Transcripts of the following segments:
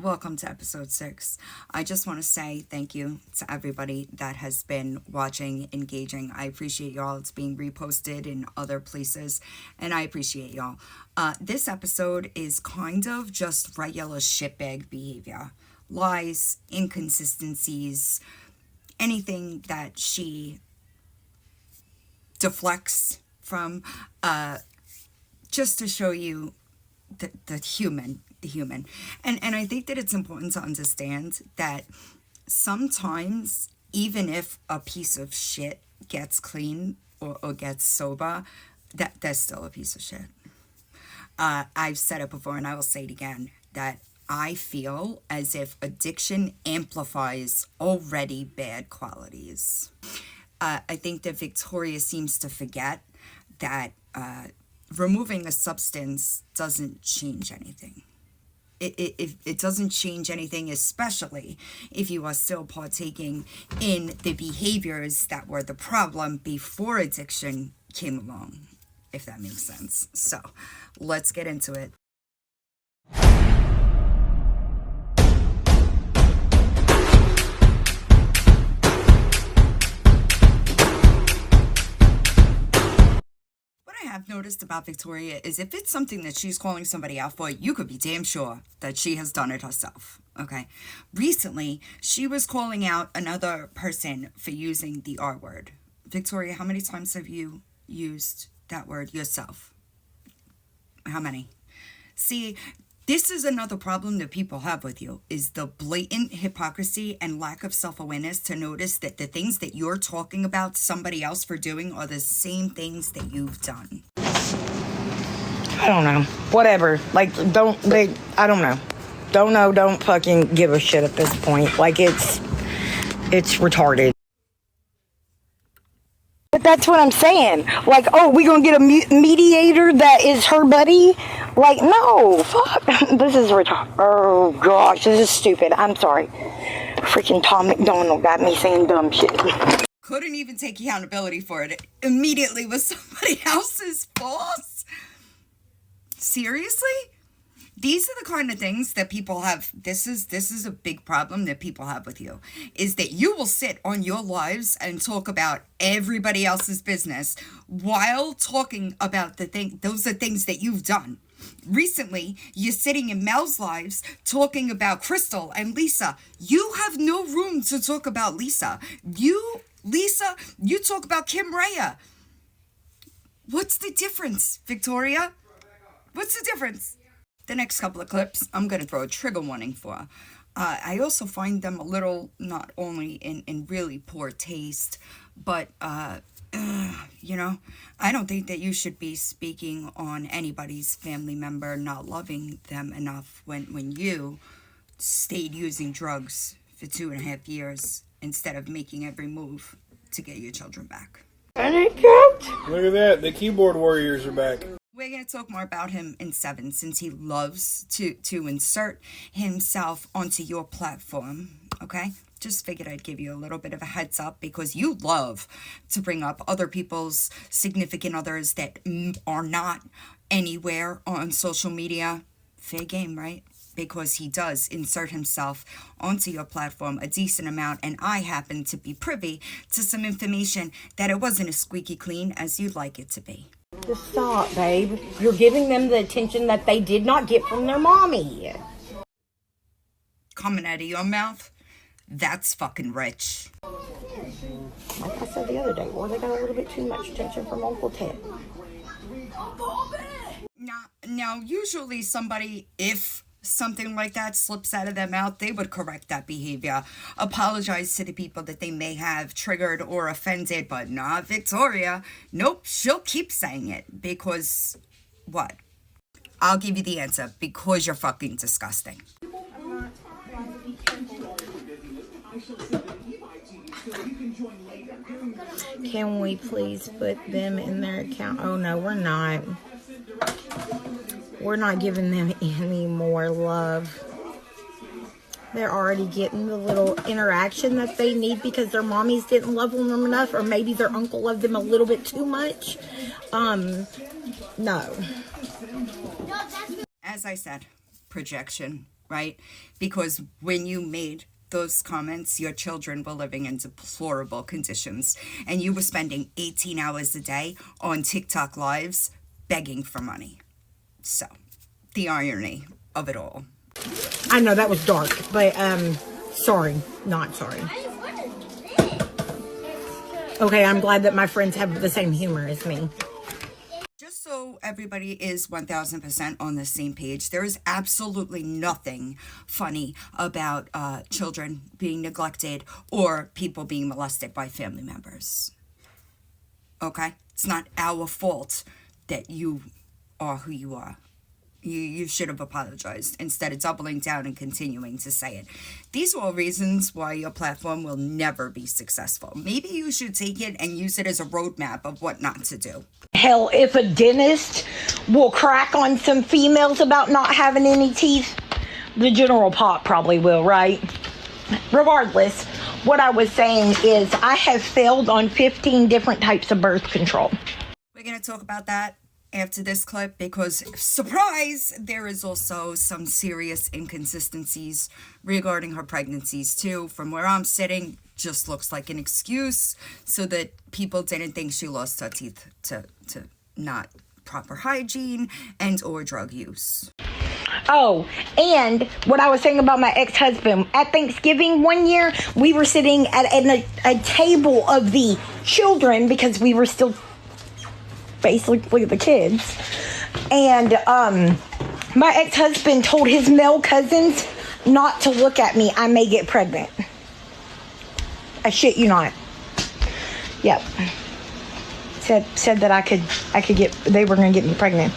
welcome to episode 6. I just want to say thank you to everybody that has been watching, engaging. I appreciate y'all. It's being reposted in other places, and I appreciate y'all. This episode is kind of just regular shitbag behavior. Lies, inconsistencies, anything that she deflects from, just to show you the human. And I think that it's important to understand that sometimes, even if a piece of shit gets clean or gets sober, that's still a piece of shit. I've said it before and I will say it again, that I feel as if addiction amplifies already bad qualities. I think that Victoria seems to forget that removing a substance doesn't change anything. It doesn't change anything, especially if you are still partaking in the behaviors that were the problem before addiction came along, if that makes sense. So let's get into it. I've noticed about Victoria is if it's something that she's calling somebody out for, you could be damn sure that she has done it herself. Okay. Recently, she was calling out another person for using the R word. Victoria, how many times have you used that word yourself? How many? See, this is another problem that people have with you, is the blatant hypocrisy and lack of self-awareness to notice that the things that you're talking about somebody else for doing are the same things that you've done. I don't know. Whatever. I don't know. Don't fucking give a shit at this point. It's retarded. But that's what I'm saying. Oh, we gonna get a mediator that is her buddy? No, fuck. This is retarded. Oh, gosh, this is stupid. I'm sorry. Freaking Tom McDonald got me saying dumb shit. Couldn't even take accountability for it. It immediately was somebody else's fault. Seriously? These are the kind of things that people have. This is a big problem that people have with you, is that you will sit on your lives and talk about everybody else's business while talking about those are things that you've done. Recently, you're sitting in Mel's lives talking about Crystal and Lisa. You have no room to talk about Lisa. You talk about Kim Rhea. What's the difference, Victoria? What's the difference? The next couple of clips, I'm going to throw a trigger warning for. I also find them a little, not only in really poor taste, but, I don't think that you should be speaking on anybody's family member not loving them enough when you stayed using drugs for 2.5 years instead of making every move to get your children back. Look at that, the keyboard warriors are back. We're going to talk more about him in 7, since he loves to insert himself onto your platform, okay? Just figured I'd give you a little bit of a heads up, because you love to bring up other people's significant others that are not anywhere on social media. Fair game, right? Because he does insert himself onto your platform a decent amount, and I happen to be privy to some information that it wasn't as squeaky clean as you'd like it to be. Just stop, babe. You're giving them the attention that they did not get from their mommy. Coming out of your mouth? That's fucking rich. Like I said the other day, they got a little bit too much attention from Uncle Ted. Now, usually somebody, if something like that slips out of their mouth, they would correct that behavior, apologize to the people that they may have triggered or offended, but not Victoria. Nope, she'll keep saying it, because what? I'll give you the answer, because you're fucking disgusting. Can we please put them in their account? Oh no, we're not. We're not giving them any more love. They're already getting the little interaction that they need because their mommies didn't love them enough, or maybe their uncle loved them a little bit too much. No. As I said, projection right? Because when you made those comments, your children were living in deplorable conditions, and you were spending 18 hours a day on TikTok lives begging for money. So, the irony of it all. I know that was dark, but sorry, not sorry. Okay, I'm glad that my friends have the same humor as me. Just so everybody is 1000% on the same page, there is absolutely nothing funny about children being neglected or people being molested by family members. Okay? It's not our fault that you are who you are. You should have apologized instead of doubling down and continuing to say it. These are all reasons why your platform will never be successful. Maybe you should take it and use it as a roadmap of what not to do. Hell, if a dentist will crack on some females about not having any teeth, the general pop probably will, right? Regardless, what I was saying is I have failed on 15 different types of birth control. We're going to talk about that after this clip because, surprise, there is also some serious inconsistencies regarding her pregnancies too. From where I'm sitting, just looks like an excuse so that people didn't think she lost her teeth to not proper hygiene and or drug use. Oh, and what I was saying about my ex-husband, at Thanksgiving one year, we were sitting at a table of the children because we were still basically the kids. And my ex-husband told his male cousins not to look at me. I may get pregnant. I shit you not. Yep. Said that I could get, they were going to get me pregnant.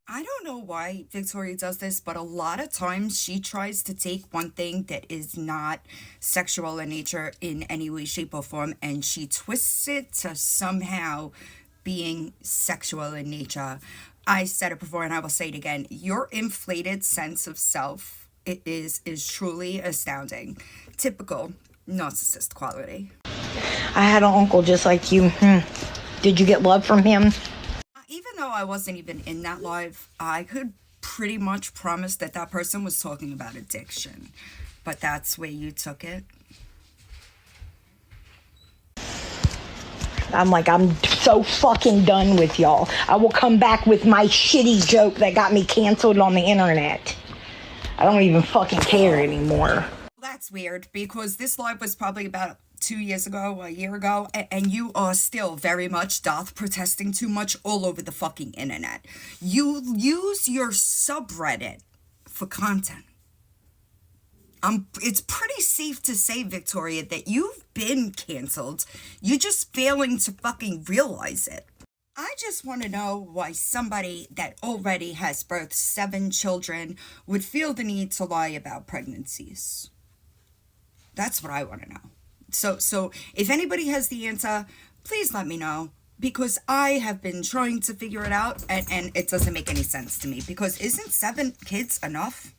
I don't know why Victoria does this, but a lot of times she tries to take one thing that is not sexual in nature in any way, shape, or form, and she twists it to somehow being sexual in nature. I said it before and I will say it again. Your inflated sense of self is truly astounding. Typical narcissist quality. I had an uncle just like you. Did you get love from him? Even though I wasn't even in that live, I could pretty much promise that that person was talking about addiction. But that's where you took it. I'm like, I'm so fucking done with y'all. I will come back with my shitty joke that got me canceled on the internet. I don't even fucking care anymore. That's weird because this live was probably about 2 years ago, a year ago, and you are still very much protesting too much all over the fucking internet. You use your subreddit for content. It's pretty safe to say, Victoria, that you've been canceled. You're just failing to fucking realize it. I just want to know why somebody that already has birthed 7 children would feel the need to lie about pregnancies. That's what I want to know. So if anybody has the answer, please let me know. Because I have been trying to figure it out, and it doesn't make any sense to me. Because isn't 7 kids enough?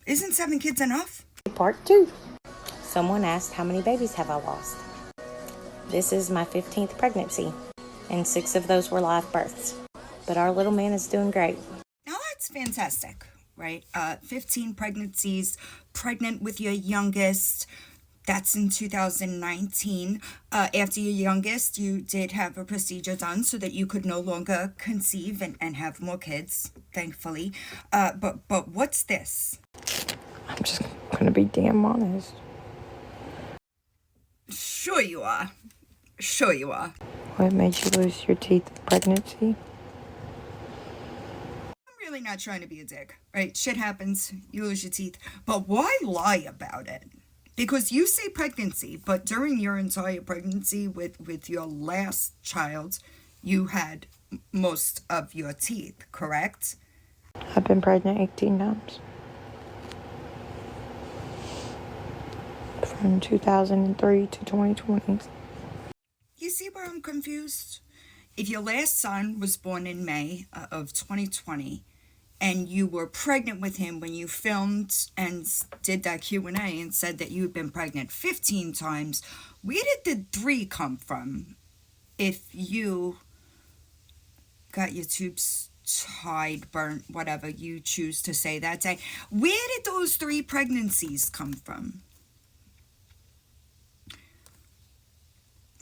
Isn't 7 kids enough? Part 2. Someone asked how many babies have I lost. This is my 15th pregnancy, and 6 of those were live births. But our little man is doing great. Now that's fantastic, right? 15 pregnancies, pregnant with your youngest. That's in 2019. After your youngest, you did have a procedure done so that you could no longer conceive and have more kids, thankfully. But what's this? I'm just gonna be damn honest. Sure you are. Sure you are. What made you lose your teeth in pregnancy? I'm really not trying to be a dick, right? Shit happens. You lose your teeth. But why lie about it? Because you say pregnancy, but during your entire pregnancy with your last child, you had most of your teeth, correct? I've been pregnant 18 times. From 2003 to 2020. You see where I'm confused? If your last son was born in May of 2020, and you were pregnant with him when you filmed and did that Q&A and said that you had been pregnant 15 times, where did the 3 come from if you got your tubes tied, burnt, whatever you choose to say that day. Where did those 3 pregnancies come from?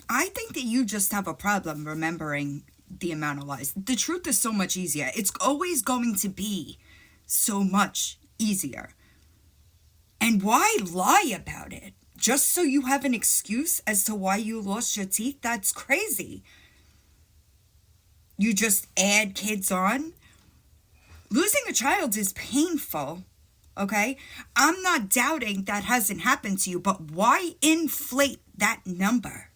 I think that you just have a problem remembering the amount of lies. The truth is so much easier. It's always going to be so much easier. And why lie about it? Just so you have an excuse as to why you lost your teeth? That's crazy. You just add kids on. Losing a child is painful, okay? I'm not doubting that hasn't happened to you, but why inflate that number?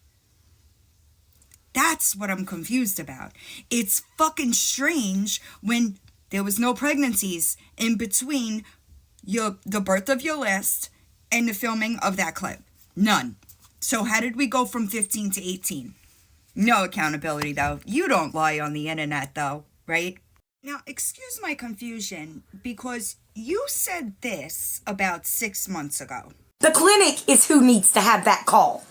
That's what I'm confused about. It's fucking strange when there was no pregnancies in between the birth of your last and the filming of that clip. None. So how did we go from 15 to 18? No accountability, though. You don't lie on the internet, though, right? Now, excuse my confusion, because you said this about 6 months ago. The clinic is who needs to have that call.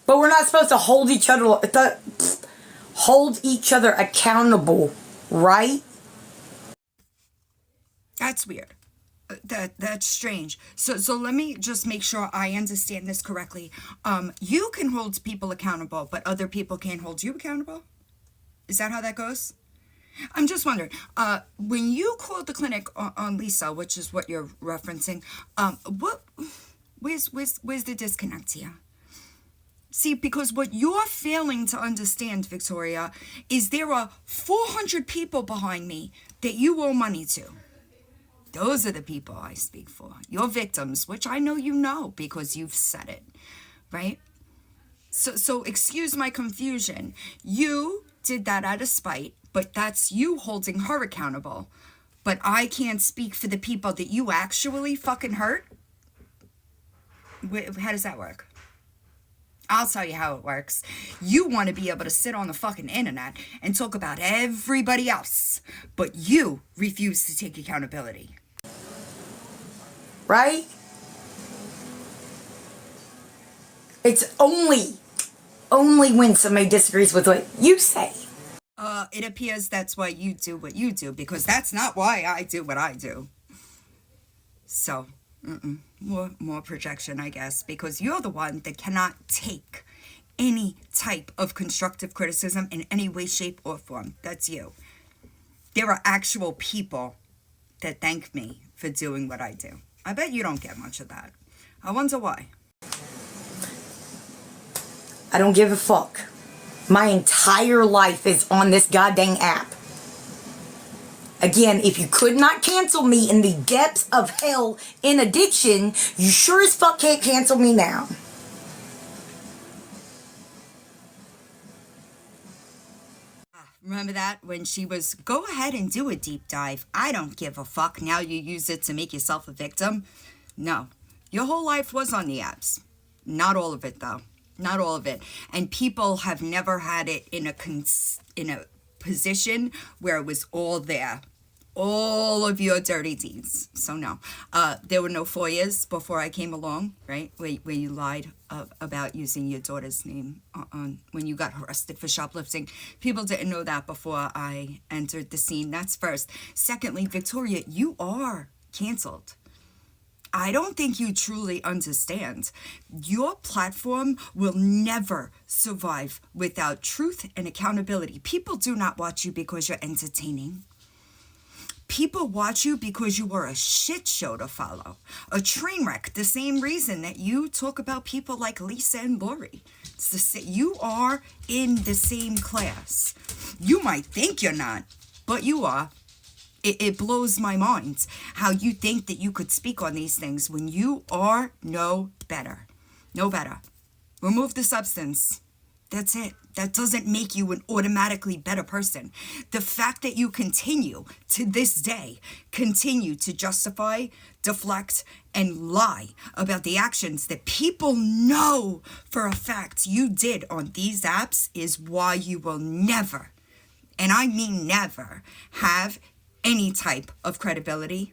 But we're not supposed to hold each other accountable, right? That's weird. That's strange. So let me just make sure I understand this correctly. You can hold people accountable, but other people can't hold you accountable? Is that how that goes? I'm just wondering, when you called the clinic on Lisa, which is what you're referencing, where's the disconnect here? See, because what you're failing to understand, Victoria, is there are 400 people behind me that you owe money to. Those are the people I speak for. Your victims, which I know you know because you've said it, right? So excuse my confusion. You did that out of spite, but that's you holding her accountable. But I can't speak for the people that you actually fucking hurt? How does that work? I'll tell you how it works. You want to be able to sit on the fucking internet and talk about everybody else, but you refuse to take accountability. Right? It's only when somebody disagrees with what you say. It appears that's why you do what you do, because that's not why I do what I do. So, more projection, I guess, because you're the one that cannot take any type of constructive criticism in any way, shape, or form. That's you. There are actual people that thank me for doing what I do. I bet you don't get much of that. I wonder why. I don't give a fuck. My entire life is on this goddamn app. Again, if you could not cancel me in the depths of hell in addiction, you sure as fuck can't cancel me now. Remember that when she was, go ahead and do a deep dive. I don't give a fuck. Now you use it to make yourself a victim. No, your whole life was on the apps. Not all of it, though. Not all of it. And people have never had it in a position where it was all there. All of your dirty deeds. So no. There were no FOIAs before I came along, right? Where you lied about using your daughter's name on when you got arrested for shoplifting. People didn't know that before I entered the scene. That's first. Secondly, Victoria, you are canceled. I don't think you truly understand. Your platform will never survive without truth and accountability. People do not watch you because you're entertaining. People watch you because you are a shit show to follow. A train wreck. The same reason that you talk about people like Lisa and Lori. You are in the same class. You might think you're not, but you are. It blows my mind how you think that you could speak on these things when you are no better. No better. Remove the substance. That's it. That doesn't make you an automatically better person. The fact that you continue to this day, continue to justify, deflect, and lie about the actions that people know for a fact you did on these apps is why you will never, and I mean never, have any type of credibility.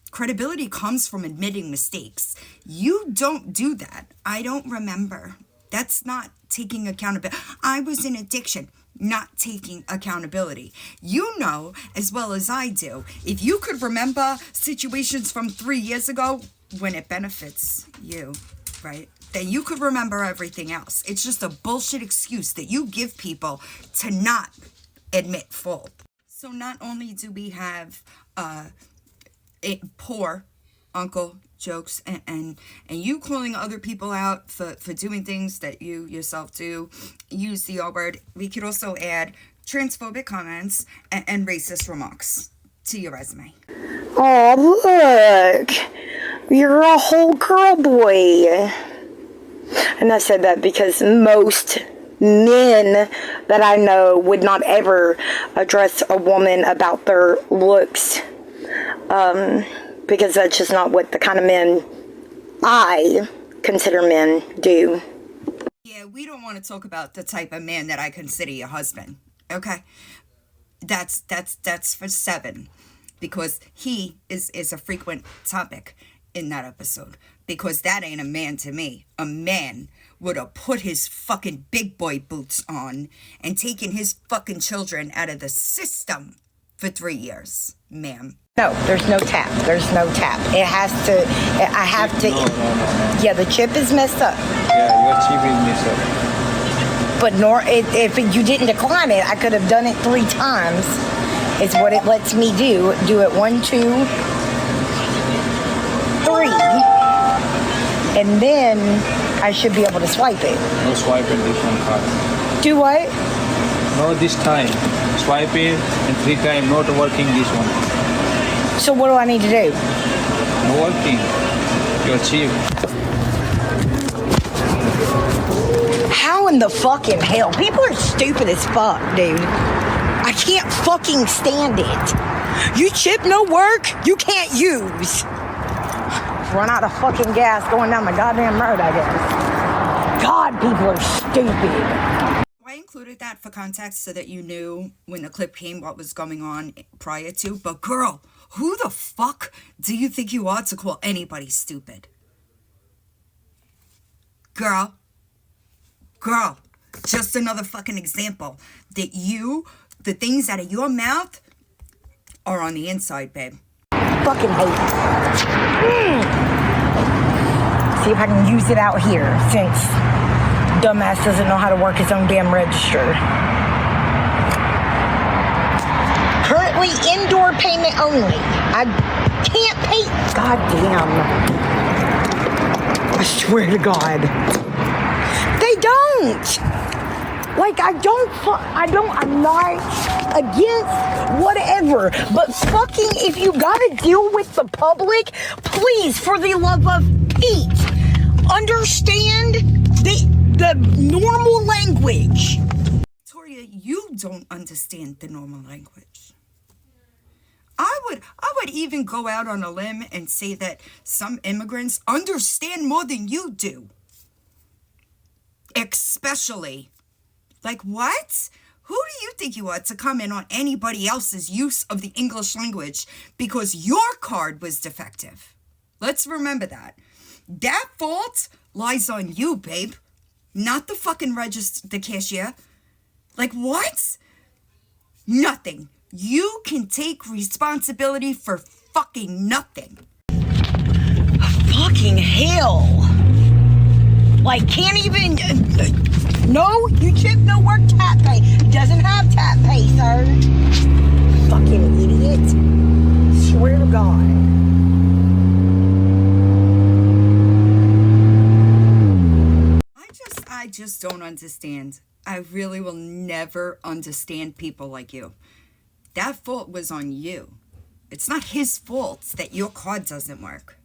Credibility comes from admitting mistakes. You don't do that. I don't remember. That's not taking accountability. I was in addiction. not taking accountability. You know as well as I do, if you could remember situations from 3 years ago when it benefits you, right? Then you could remember everything else. It's just a bullshit excuse that you give people to not admit fault. So not only do we have poor uncle jokes and you calling other people out for doing things that you yourself do, use the R word, we could also add transphobic comments and racist remarks to your resume. Oh, look. You're a whole girl boy. And I said that because most men that I know would not ever address a woman about their looks. Because that's just not what the kind of men I consider men do. Yeah, we don't want to talk about the type of man that I consider your husband. Okay? That's for 7. Because he is a frequent topic in that episode. Because that ain't a man to me. A man would have put his fucking big boy boots on and taken his fucking children out of the system for 3 years, ma'am. No, there's no tap. There's no tap. It has to, I have to. No. Yeah, the chip is messed up. Yeah, your chip is messed up. But if you didn't decline it, I could have done it 3 times. Is what it lets me do. Do it 1, 2, 3. And then I should be able to swipe it. No swipe in this one card. Do what? No, this time. Swipe it and 3 times not working this one. So what do I need to do? No working. Your chip. How in the fucking hell? People are stupid as fuck, dude. I can't fucking stand it. You chip no work, you can't use. Run out of fucking gas going down the goddamn road, I guess. God, people are stupid. I included that for context so that you knew when the clip came what was going on prior to. But girl, who the fuck do you think you are to call anybody stupid? Girl, just another fucking example that the things out of your mouth are on the inside, babe. Fucking hate it. See if I can use it out here since dumbass doesn't know how to work his own damn register. Currently indoor payment only. I can't pay. God damn. I swear to God. They don't. Like, I'm not against whatever. But fucking, if you gotta deal with the public, please, for the love of Pete, understand the normal language. Victoria, you don't understand the normal language. I would even go out on a limb and say that some immigrants understand more than you do. Especially. Like, what? Who do you think you are to comment on anybody else's use of the English language because your card was defective? Let's remember that. That fault lies on you, babe. Not the fucking the cashier. Like, what? Nothing. You can take responsibility for fucking nothing. Fucking hell. Like, can't even... no, you chip no work tap pay. Doesn't have tap pay, sir. Fucking idiot. Swear to God. I just don't understand. I really will never understand people like you. That fault was on you. It's not his fault that your card doesn't work.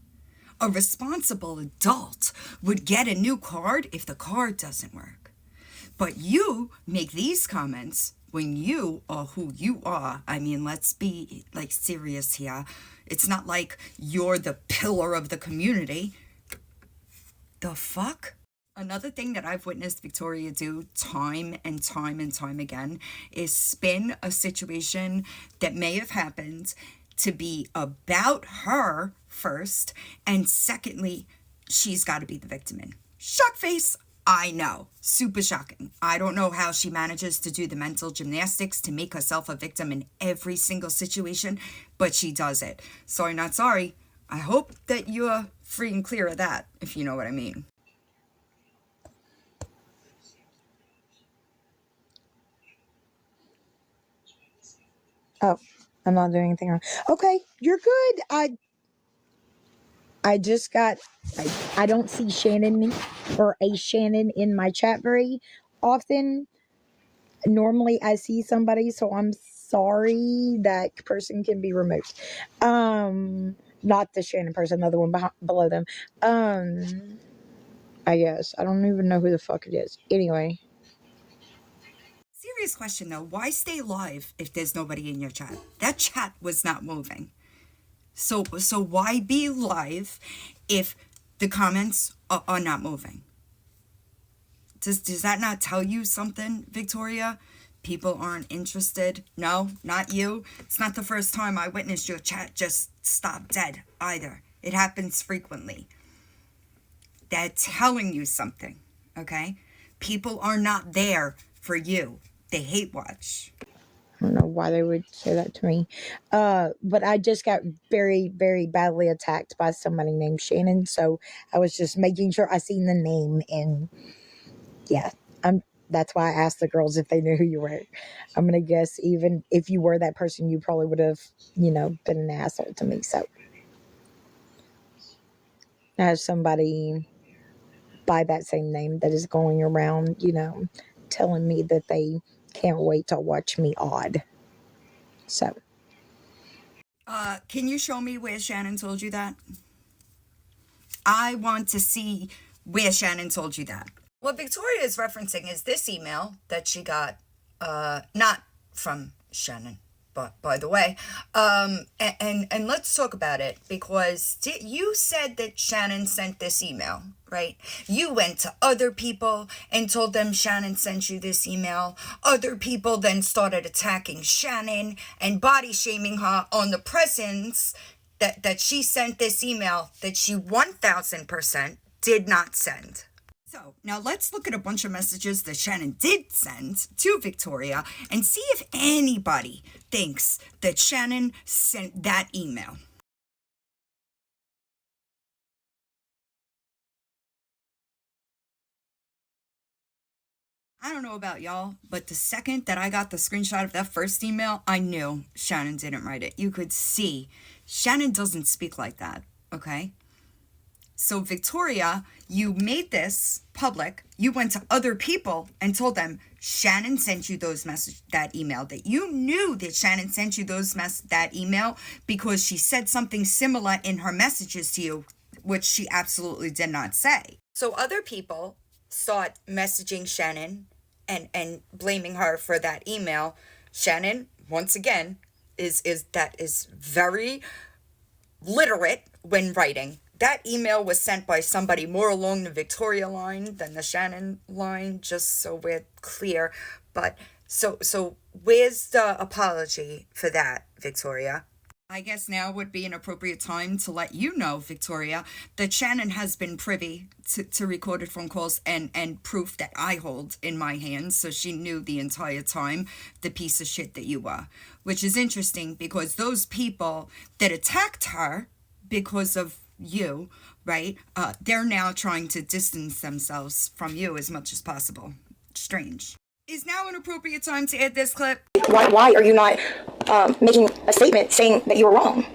A responsible adult would get a new card if the card doesn't work. But you make these comments when you are who you are. I mean, let's be like serious here. It's not like you're the pillar of the community. The fuck? Another thing that I've witnessed Victoria do time and time again is spin a situation that may have happened to be about her first, and secondly, she's got to be the victim in. Shock face. I know. Super shocking. I don't know how she manages to do the mental gymnastics to make herself a victim in every single situation, but she does it. Sorry, not sorry. I hope that you're free and clear of that, if you know what I mean. Oh, I'm not doing anything wrong. Okay, you're good. I just got, I don't see Shannon or a Shannon in my chat very often. Normally I see somebody, so I'm sorry. That person can be removed. Not the Shannon person, the other one below them. I guess. I don't even know who the fuck it is. Anyway. Serious question though, why stay live if there's nobody in your chat? That chat was not moving. So why be live if the comments are not moving? Does that not tell you something, Victoria? People aren't interested. No, not you. It's not the first time I witnessed your chat just stop dead either. It happens frequently. They're telling you something, okay? People are not there for you. They hate watch. I don't know why they would say that to me. But I just got very, very badly attacked by somebody named Shannon. So I was just making sure I seen the name. And yeah, that's why I asked the girls if they knew who you were. I'm going to guess even if you were that person, you probably would have, been an asshole to me. So I have somebody by that same name that is going around, telling me that they can't wait to watch me odd. So. Can you show me where Shannon told you that? I want to see where Shannon told you that. What Victoria is referencing is this email that she got, not from Shannon, but by the way, and let's talk about it, because you said that Shannon sent this email, right? You went to other people and told them Shannon sent you this email. Other people then started attacking Shannon and body shaming her on the presence that she sent this email that she 1000% did not send. So now let's look at a bunch of messages that Shannon did send to Victoria and see if anybody thinks that Shannon sent that email. I don't know about y'all, but the second that I got the screenshot of that first email, I knew Shannon didn't write it. You could see Shannon doesn't speak like that, okay? So Victoria, you made this public. You went to other people and told them Shannon sent you that email, that you knew that Shannon sent you that email because she said something similar in her messages to you, which she absolutely did not say. So other people start messaging Shannon and blaming her for that email. Shannon, once again, is very literate when writing. That email was sent by somebody more along the Victoria line than the Shannon line, just so we're clear. But so where's the apology for that, Victoria? I guess now would be an appropriate time to let you know, Victoria, that Shannon has been privy to recorded phone calls and proof that I hold in my hands, so she knew the entire time the piece of shit that you were. Which is interesting because those people that attacked her because of you, right, they're now trying to distance themselves from you as much as possible. Strange. Is now an appropriate time to add this clip? Why are you not making a statement saying that you were wrong?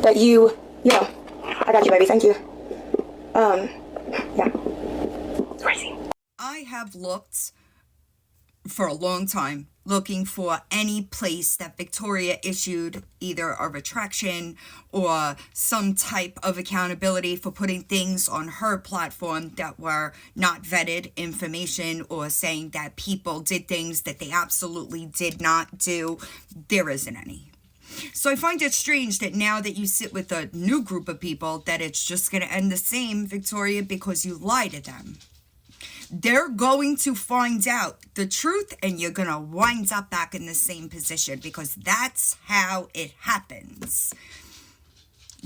That I got you, baby. Thank you. Yeah. Crazy. I have looked for a long time looking for any place that Victoria issued either a retraction or some type of accountability for putting things on her platform that were not vetted information or saying that people did things that they absolutely did not do. There isn't any. So I find it strange that now that you sit with a new group of people that it's just going to end the same, Victoria, because you lie to them. They're going to find out the truth and you're going to wind up back in the same position because that's how it happens.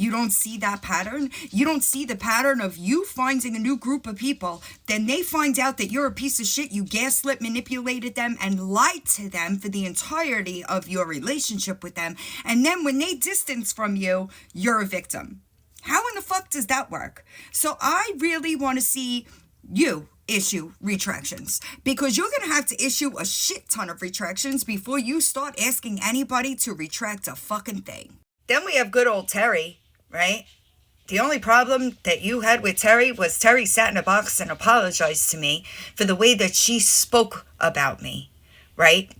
You don't see that pattern? You don't see the pattern of you finding a new group of people, then they find out that you're a piece of shit, you gaslit, manipulated them, and lied to them for the entirety of your relationship with them, and then when they distance from you, you're a victim. How in the fuck does that work? So I really want to see you issue retractions, because you're going to have to issue a shit ton of retractions before you start asking anybody to retract a fucking thing. Then we have good old Terry, right? The only problem that you had with Terry was Terry sat in a box and apologized to me for the way that she spoke about me, right?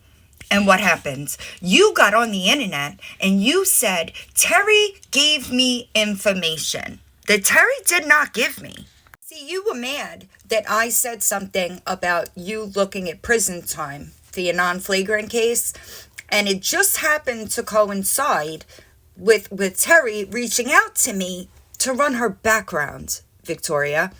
And what happened? You got on the internet and you said, Terry gave me information that Terry did not give me. See, you were mad that I said something about you looking at prison time for your non-flagrant case, and it just happened to coincide with Terry reaching out to me to run her background, Victoria.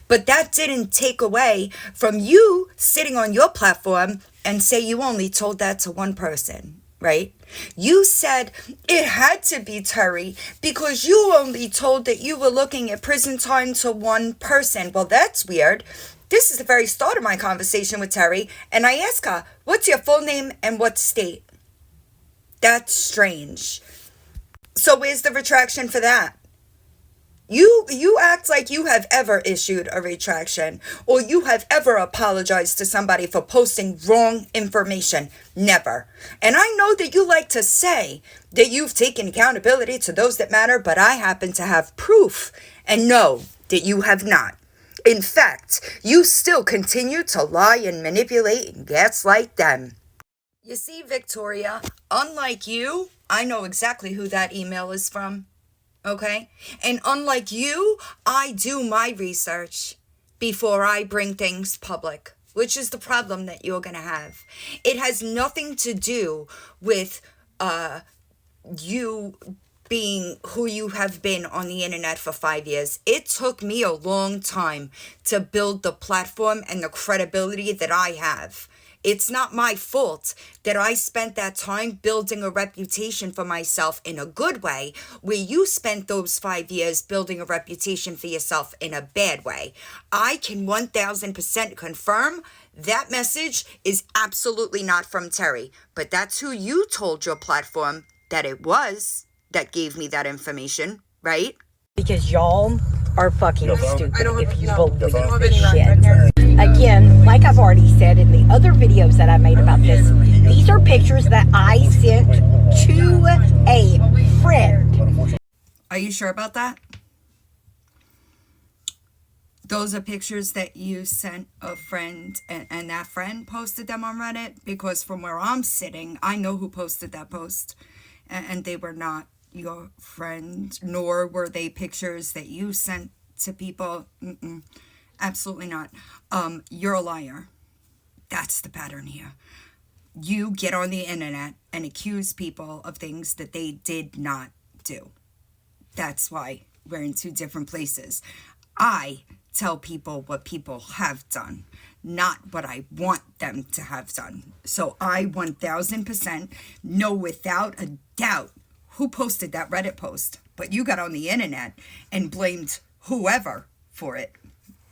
But that didn't take away from you sitting on your platform and say you only told that to one person, right? You said it had to be Terry because you only told that you were looking at prison time to one person. Well, that's weird. This is the very start of my conversation with Terry, and I asked her, what's your full name and what state? That's strange. So where's the retraction for that? You act like you have ever issued a retraction or you have ever apologized to somebody for posting wrong information. Never. And I know that you like to say that you've taken accountability to those that matter, but I happen to have proof and know that you have not. In fact, you still continue to lie and manipulate and gaslight them. You see, Victoria, unlike you, I know exactly who that email is from. Okay? And unlike you, I do my research before I bring things public, which is the problem that you're going to have. It has nothing to do with you being who you have been on the internet for 5 years. It took me a long time to build the platform and the credibility that I have. It's not my fault that I spent that time building a reputation for myself in a good way, where you spent those 5 years building a reputation for yourself in a bad way. I can 1000% confirm that message is absolutely not from Terry, but that's who you told your platform that it was that gave me that information, right? Because y'all are fucking stupid if you believe this shit. Again, like I've already said in the other videos that I made about this, these are pictures that I sent to a friend. Are you sure about that? Those are pictures that you sent a friend, and that friend posted them on Reddit? Because from where I'm sitting, I know who posted that post, and they were not your friend, nor were they pictures that you sent to people. Absolutely not. You're a liar. That's the pattern here. You get on the internet and accuse people of things that they did not do. That's why we're in two different places. I tell people what people have done, not what I want them to have done. So I 1000% know without a doubt who posted that Reddit post, but you got on the internet and blamed whoever for it.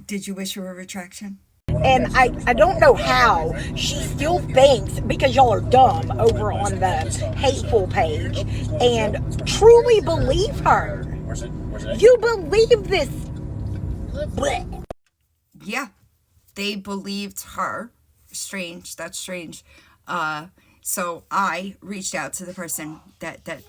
Did you issue a retraction? And I don't know how she still thinks, because y'all are dumb over on the hateful page, and truly believe her. You believe this. Blech. Yeah, they believed her. Strange. That's strange. So I reached out to the person that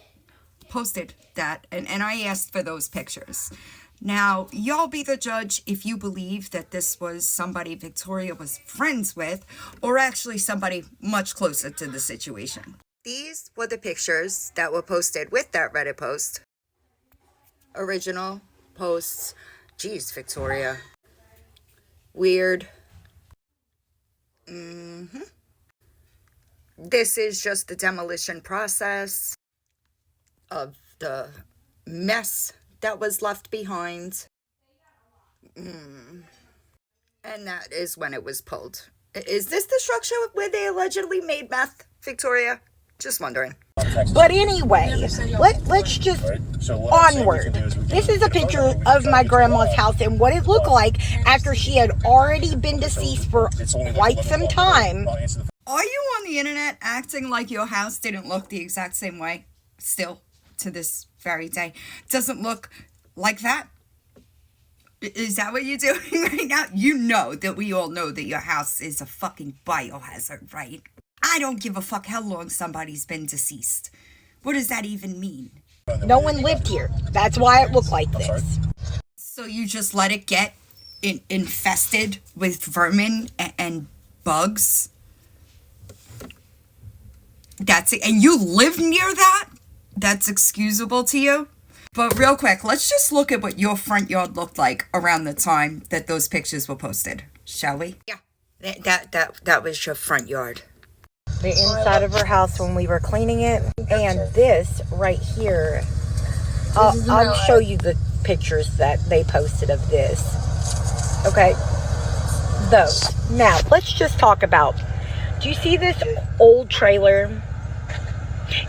posted that, and I asked for those pictures. Now, y'all be the judge if you believe that this was somebody Victoria was friends with, or actually somebody much closer to the situation. These were the pictures that were posted with that Reddit post. Original posts. Jeez, Victoria. Weird. This is just the demolition process of the mess that was left behind. And that is when it was pulled. Is this the structure where they allegedly made meth, Victoria? Just wondering. But anyway, let's just onward. This is a picture of my grandma's house and what it looked like after she had already been deceased for quite some time. Are you on the internet acting like your house didn't look the exact same way? Still, to this very day. Doesn't look like that? Is that what you're doing right now? You know that we all know that your house is a fucking biohazard, right? I don't give a fuck how long somebody's been deceased. What does that even mean? No one lived here. That's why it looked like this. So you just let it get infested with vermin and bugs? That's it. And you live near that? That's excusable to you? But real quick, let's just look at what your front yard looked like around the time that those pictures were posted, shall we? Yeah, that was your front yard. The inside of her house when we were cleaning it, and this right here, I'll show you the pictures that they posted of this. Okay, those. Now let's just talk about, do you see this old trailer?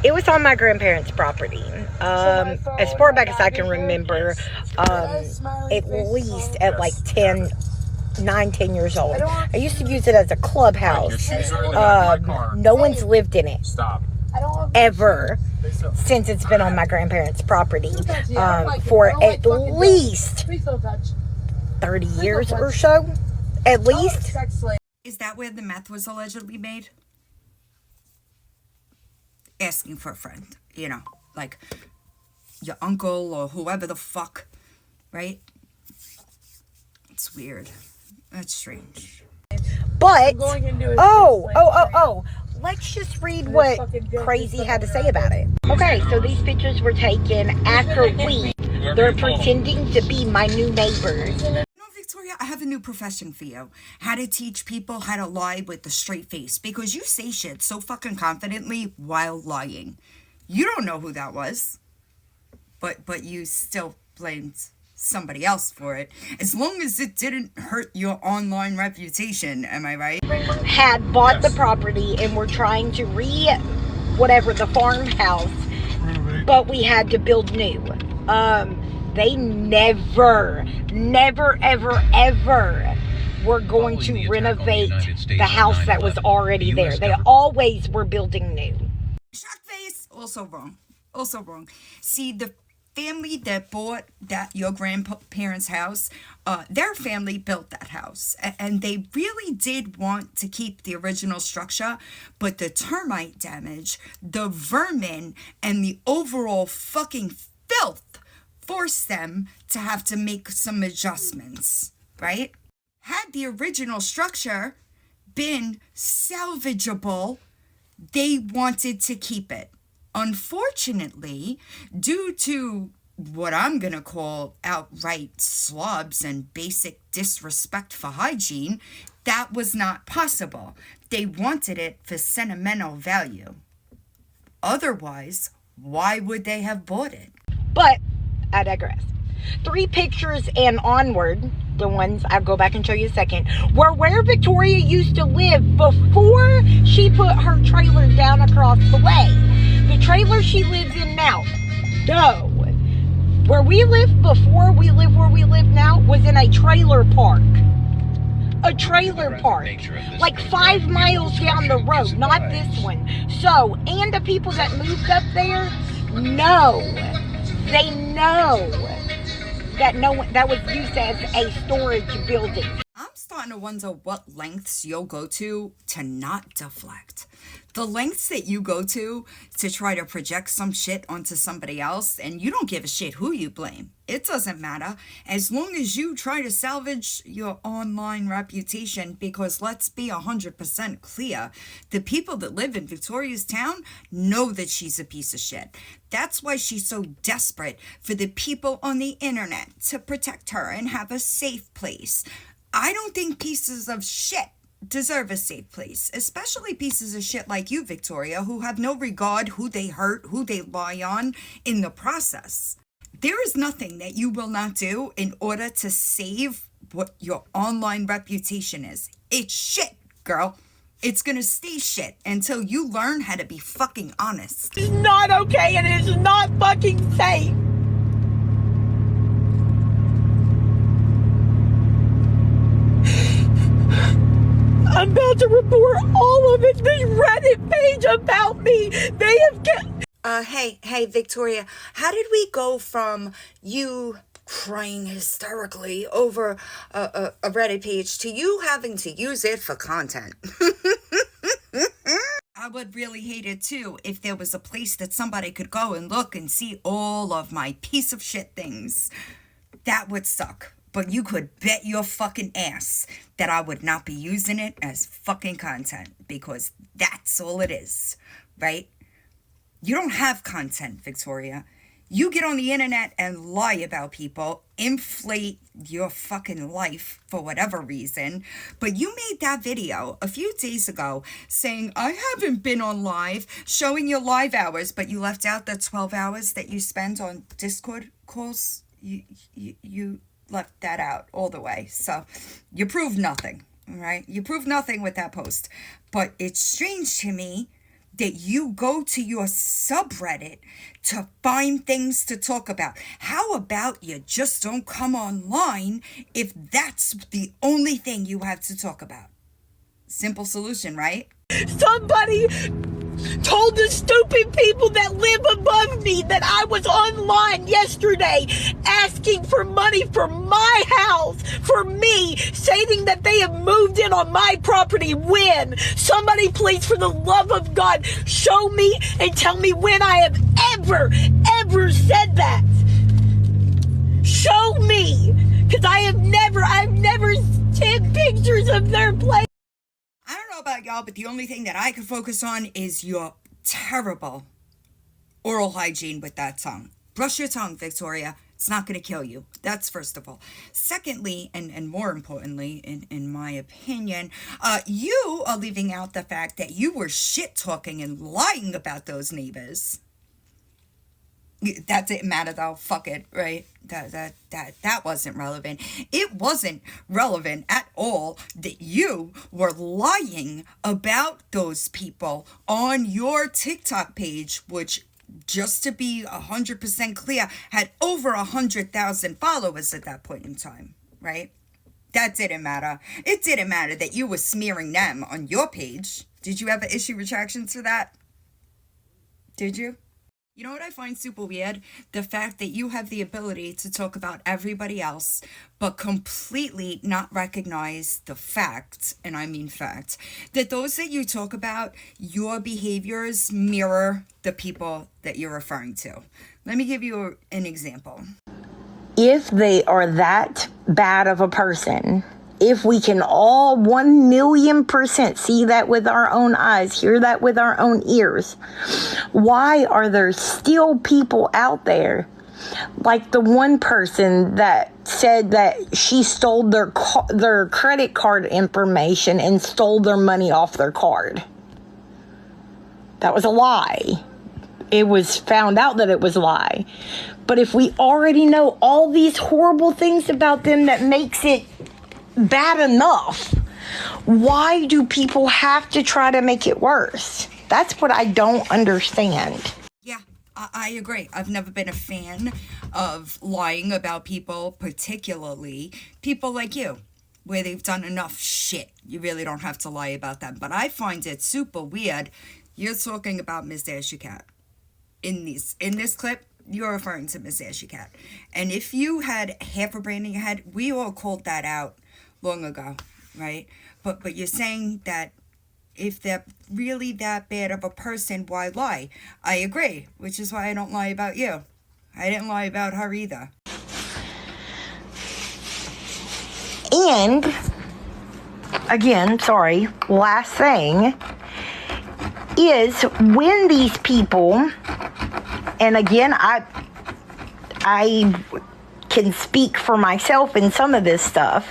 It was on my grandparents' property. As far back as I can remember, at least at like 10 years old. I used to use it as a clubhouse. No one's lived in it ever since it's been on my grandparents' property for at least 30 years or so. At least. Is that where the meth was allegedly made? Asking for a friend, you know, like your uncle or whoever the fuck, right? It's weird. That's strange. But, let's just read what Crazy had to say about it. Okay, so these pictures were taken after they're pretending to be my new neighbors. Victoria, I have a new profession for you. How to teach people how to lie with a straight face. Because you say shit so fucking confidently while lying. You don't know who that was. But you still blamed somebody else for it. As long as it didn't hurt your online reputation, am I right? Had bought the property and were trying to the farmhouse. But we had to build new. They never, ever were going to renovate the house that was already there. They always were building new. Shock face, also wrong. See, the family that bought your grandparents' house, their family built that house. And they really did want to keep the original structure, but the termite damage, the vermin, and the overall fucking filth forced them to have to make some adjustments, right? Had the original structure been salvageable, they wanted to keep it. Unfortunately, due to what I'm gonna call outright slobs and basic disrespect for hygiene, that was not possible. They wanted it for sentimental value. Otherwise, why would they have bought it? But I digress. 3 pictures and onward, the ones I'll go back and show you a second, were where Victoria used to live before she put her trailer down across the way. The trailer she lives in now. No. Where we lived before we live where we live now was in a trailer park. A trailer park. Like 5 miles down the road, not this one. So, and the people that moved up there, no. They know that was used as a storage building. I'm starting to wonder what lengths you'll go to not deflect. The lengths that you go to try to project some shit onto somebody else, and you don't give a shit who you blame. It doesn't matter as long as you try to salvage your online reputation, because let's be 100% clear, the people that live in Victoria's town know that she's a piece of shit. That's why she's so desperate for the people on the internet to protect her and have a safe place. I don't think pieces of shit deserve a safe place, especially pieces of shit like you, Victoria, who have no regard who they hurt, who they lie on in the process. There is nothing that you will not do in order to save what your online reputation is. It's shit, girl. It's gonna stay shit until you learn how to be fucking honest. It's not okay and it is not fucking safe. I'm about to report all of it. This Reddit page about me. They have kept... Hey, Victoria, how did we go from you crying hysterically over a Reddit page to you having to use it for content? I would really hate it too if there was a place that somebody could go and look and see all of my piece of shit things. That would suck. But you could bet your fucking ass that I would not be using it as fucking content, because that's all it is, right? You don't have content, Victoria. You get on the internet and lie about people, inflate your fucking life for whatever reason. But you made that video a few days ago saying, I haven't been on live, showing your live hours, but you left out the 12 hours that you spend on Discord calls. You left that out all the way. So you proved nothing, all right? You proved nothing with that post. But it's strange to me that you go to your subreddit to find things to talk about. How about you just don't come online if that's the only thing you have to talk about? Simple solution, right? Somebody told the stupid people that live above me that I was online yesterday asking for money for my house, for me, stating that they have moved in on my property. When? Somebody please, for the love of God, show me and tell me when I have ever said that. Show me, because I've never sent pictures of their place. I don't know about y'all, but the only thing that I can focus on is your terrible oral hygiene with that tongue. Brush your tongue, Victoria. It's not going to kill you. That's first of all. Secondly, and more importantly, in my opinion, you are leaving out the fact that you were shit-talking and lying about those neighbors. That didn't matter though. Fuck it, right? That wasn't relevant. It wasn't relevant at all that you were lying about those people on your TikTok page, which, just to be 100% clear, had over 100,000 followers at that point in time, right? That didn't matter. It didn't matter that you were smearing them on your page. Did you ever issue retractions for that? Did you? You know what I find super weird? The fact that you have the ability to talk about everybody else, but completely not recognize the fact, and I mean fact, that those that you talk about, your behaviors mirror the people that you're referring to. Let me give you an example. If they are that bad of a person, if we can all 1,000,000% see that with our own eyes, hear that with our own ears, why are there still people out there, like the one person that said that she stole their credit card information and stole their money off their card? That was a lie. It was found out that it was a lie. But if we already know all these horrible things about them that makes it bad enough, why do people have to try to make it worse? That's what I don't understand. Yeah, I agree. I've never been a fan of lying about people, particularly people like you, where they've done enough shit. You really don't have to lie about them. But I find it super weird. You're talking about Miss Ashy Cat. In this clip, you're referring to Miss Ashy Cat. And if you had half a brain in your head, we all called that out long ago, right? But you're saying that if they're really that bad of a person, why lie? I agree, which is why I don't lie about you. I didn't lie about her either. And again, sorry, last thing is when these people, and again, I can speak for myself in some of this stuff,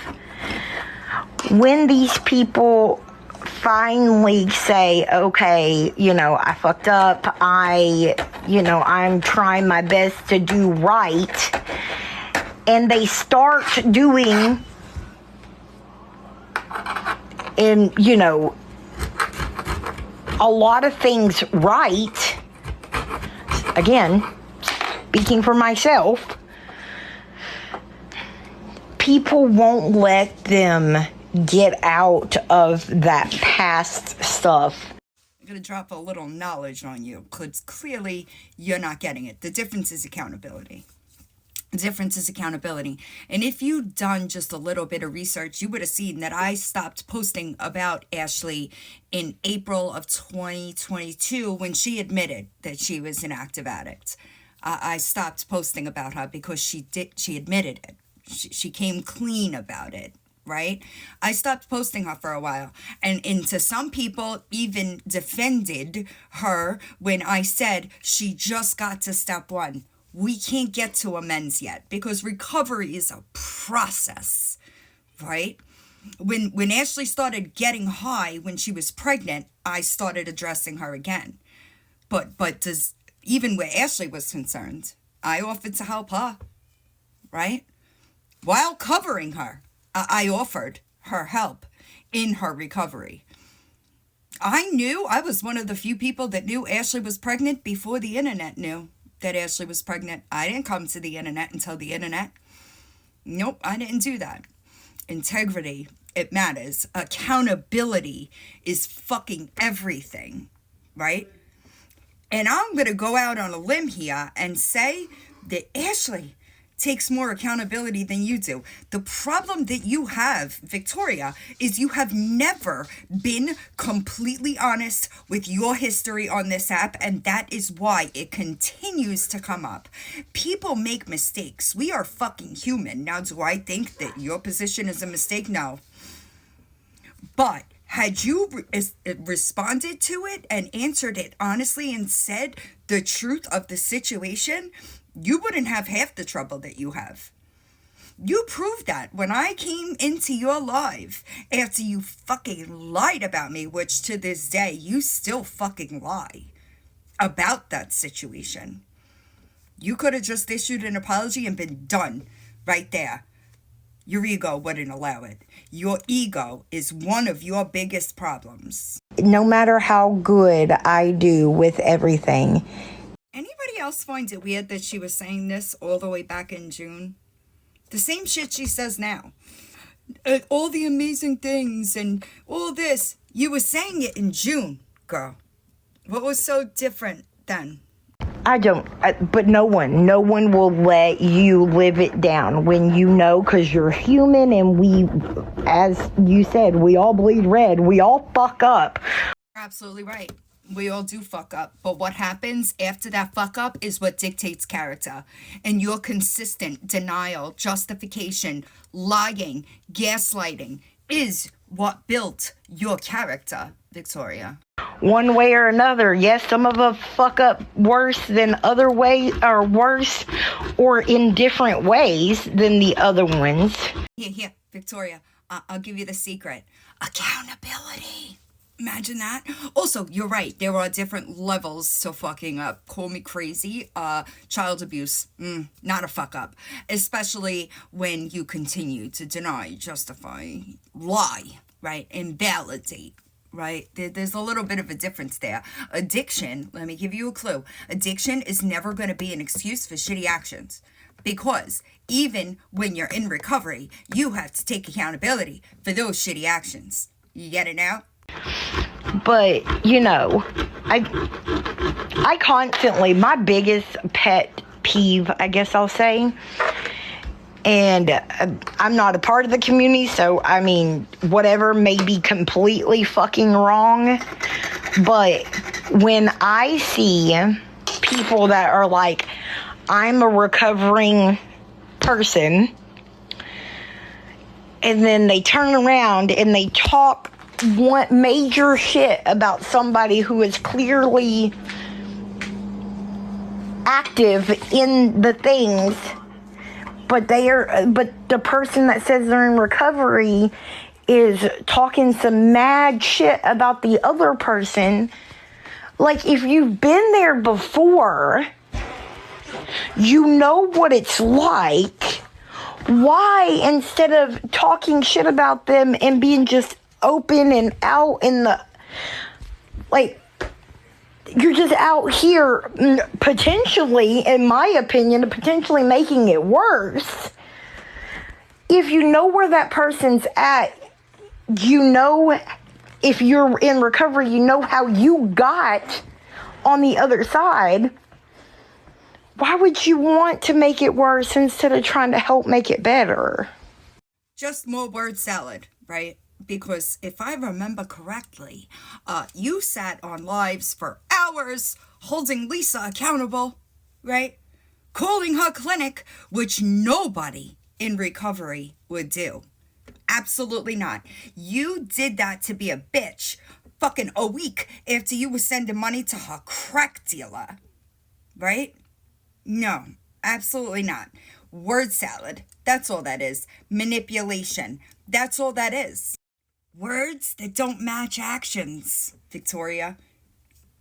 when these people finally say, okay, I fucked up, I'm trying my best to do right, and they start doing, and a lot of things right. Again, speaking for myself, people won't let them get out of that past stuff. I'm going to drop a little knowledge on you because clearly you're not getting it. The difference is accountability. The difference is accountability. And if you'd done just a little bit of research, you would have seen that I stopped posting about Ashley in April of 2022 when she admitted that she was an active addict. I stopped posting about her because she admitted it. She came clean about it, right? I stopped posting her for a while. And to some people even defended her when I said she just got to step one. We can't get to amends yet because recovery is a process, right? When Ashley started getting high when she was pregnant, I started addressing her again. But even where Ashley was concerned, I offered to help her, right? While covering her, I offered her help in her recovery. I was one of the few people that knew Ashley was pregnant before the internet knew that Ashley was pregnant. I didn't come to the internet until the internet. Nope, I didn't do that. Integrity, it matters. Accountability is fucking everything, right? And I'm going to go out on a limb here and say that Ashley takes more accountability than you do. The problem that you have, Victoria, is you have never been completely honest with your history on this app, and that is why it continues to come up. People make mistakes. We are fucking human. Now, do I think that your position is a mistake? No. But had you responded to it and answered it honestly and said the truth of the situation, you wouldn't have half the trouble that you have. You proved that when I came into your live after you fucking lied about me, which to this day, you still fucking lie about that situation. You could have just issued an apology and been done right there. Your ego wouldn't allow it. Your ego is one of your biggest problems. No matter how good I do with everything. Anybody else find it weird that she was saying this all the way back in June? The same shit she says now. All the amazing things and all this. You were saying it in June, girl. What was so different then? But no one will let you live it down when you know, because you're human and we, as you said, we all bleed red. We all fuck up. You're absolutely right. We all do fuck up. But what happens after that fuck up is what dictates character. And your consistent denial, justification, lying, gaslighting is what built your character, Victoria. One way or another. Yes, some of us fuck up worse than other ways, or worse, or in different ways than the other ones. Here, Victoria, I'll give you the secret. Accountability. Imagine that. Also, you're right. There are different levels to fucking up. Call me crazy. Child abuse. Not a fuck up. Especially when you continue to deny, justify, lie, right? Invalidate, right? There's a little bit of a difference there. Addiction, let me give you a clue. Addiction is never going to be an excuse for shitty actions. Because even when you're in recovery, you have to take accountability for those shitty actions. You get it now? But, you know, I constantly, my biggest pet peeve, I guess I'll say, and I'm not a part of the community, so, I mean, whatever may be completely fucking wrong, but when I see people that are like, I'm a recovering person, and then they turn around and they talk major shit about somebody who is clearly active in the things, but the person that says they're in recovery is talking some mad shit about the other person. Like, if you've been there before, you know what it's like. Why, instead of talking shit about them and being just open and out in the, like, you're just out here potentially, in my opinion, potentially making it worse. If you know where that person's at, you know, if you're in recovery, you know how you got on the other side. Why would you want to make it worse instead of trying to help make it better? Just more word salad, right? Because if I remember correctly, you sat on lives for hours holding Lisa accountable, right? Calling her clinic, which nobody in recovery would do. Absolutely not. You did that to be a bitch fucking a week after you were sending money to her crack dealer, right? No, absolutely not. Word salad. That's all that is. Manipulation. That's all that is. Words that don't match actions, Victoria.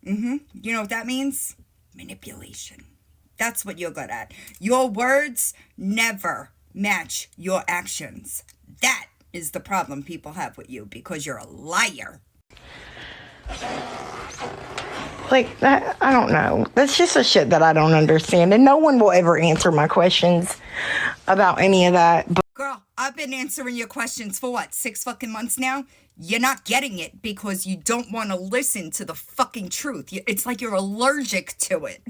You know what that means? Manipulation. That's what you're good at. Your words never match your actions. That is the problem people have with you, because you're a liar. Like, that, I don't know. That's just a shit that I don't understand. And no one will ever answer my questions about any of that. But Girl, I've been answering your questions for what, 6 fucking months now? You're not getting it because you don't want to listen to the fucking truth. It's like you're allergic to it.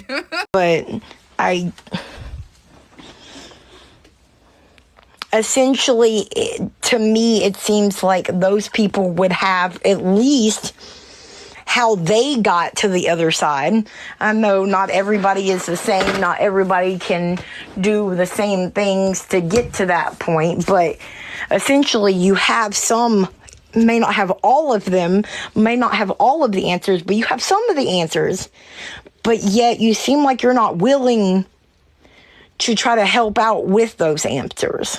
but essentially, to me, it seems like those people would have at least how they got to the other side. I know not everybody is the same. Not everybody can do the same things to get to that point. But essentially, you have some, may not have all of them, may not have all of the answers, but you have some of the answers. But yet you seem like you're not willing to try to help out with those answers.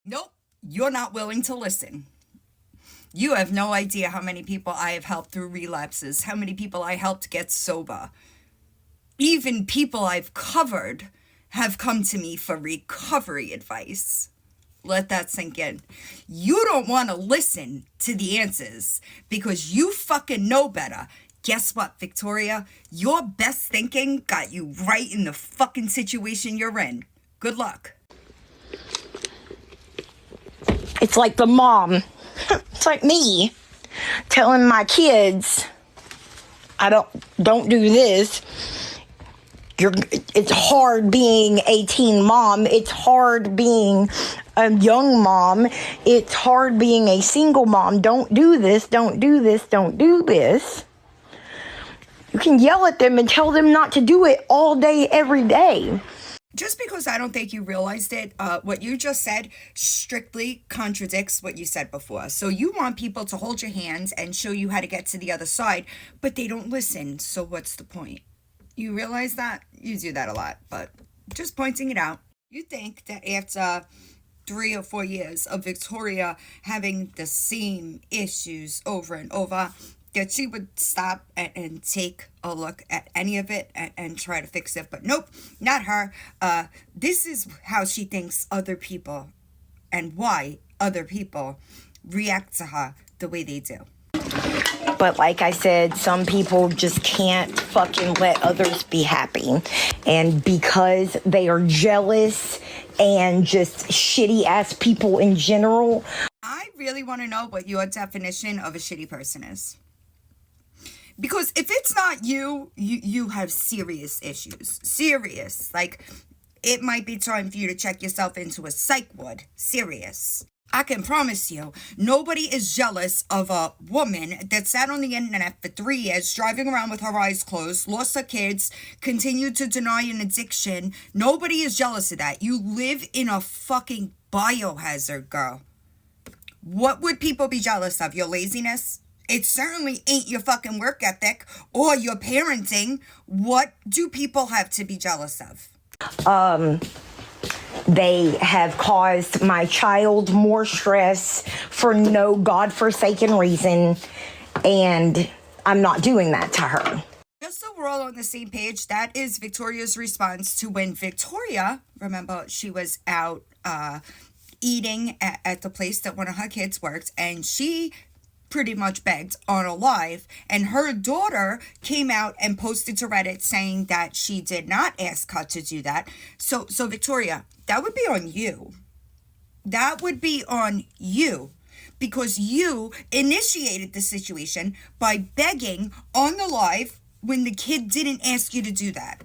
Nope, you're not willing to listen. You have no idea how many people I have helped through relapses, how many people I helped get sober. Even people I've covered have come to me for recovery advice. Let that sink in. You don't want to listen to the answers because you fucking know better. Guess what, Victoria? Your best thinking got you right in the fucking situation you're in. Good luck. It's like the mom. It's like me telling my kids, don't do this. It's hard being a teen mom. It's hard being a young mom. It's hard being a single mom. Don't do this. Don't do this. Don't do this. You can yell at them and tell them not to do it all day, every day. Just because I don't think you realized it, what you just said strictly contradicts what you said before. So you want people to hold your hands and show you how to get to the other side, but they don't listen. So what's the point? You realize that? You do that a lot, but just pointing it out. You think that after 3 or 4 years of Victoria having the same issues over and over, that she would stop and take a look at any of it and try to fix it. But nope, not her. This is how she thinks other people and why other people react to her the way they do. But like I said, some people just can't fucking let others be happy. And because they are jealous and just shitty ass people in general. I really want to know what your definition of a shitty person is. Because if it's not you have serious issues. Serious. Like, it might be time for you to check yourself into a psych ward. Serious. I can promise you, nobody is jealous of a woman that sat on the internet for 3 years, driving around with her eyes closed, lost her kids, continued to deny an addiction. Nobody is jealous of that. You live in a fucking biohazard, girl. What would people be jealous of? Your laziness? It certainly ain't your fucking work ethic or your parenting. What do people have to be jealous of? They have caused my child more stress for no godforsaken reason, and I'm not doing that to her. Just so we're all on the same page, that is Victoria's response to when Victoria, remember, she was out eating at the place that one of her kids worked, and she pretty much begged on a live, and her daughter came out and posted to Reddit saying that she did not ask her to do that. So Victoria, that would be on you. That would be on you, because you initiated the situation by begging on the live when the kid didn't ask you to do that.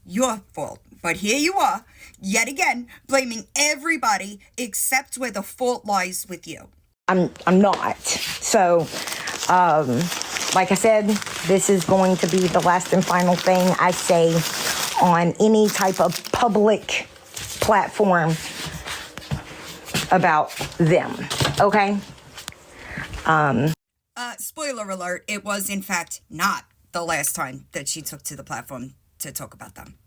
Your fault. But here you are, yet again, blaming everybody except where the fault lies with you. I'm not. So, like I said, this is going to be the last and final thing I say on any type of public platform about them. Okay? Spoiler alert, it was in fact not the last time that she took to the platform to talk about them.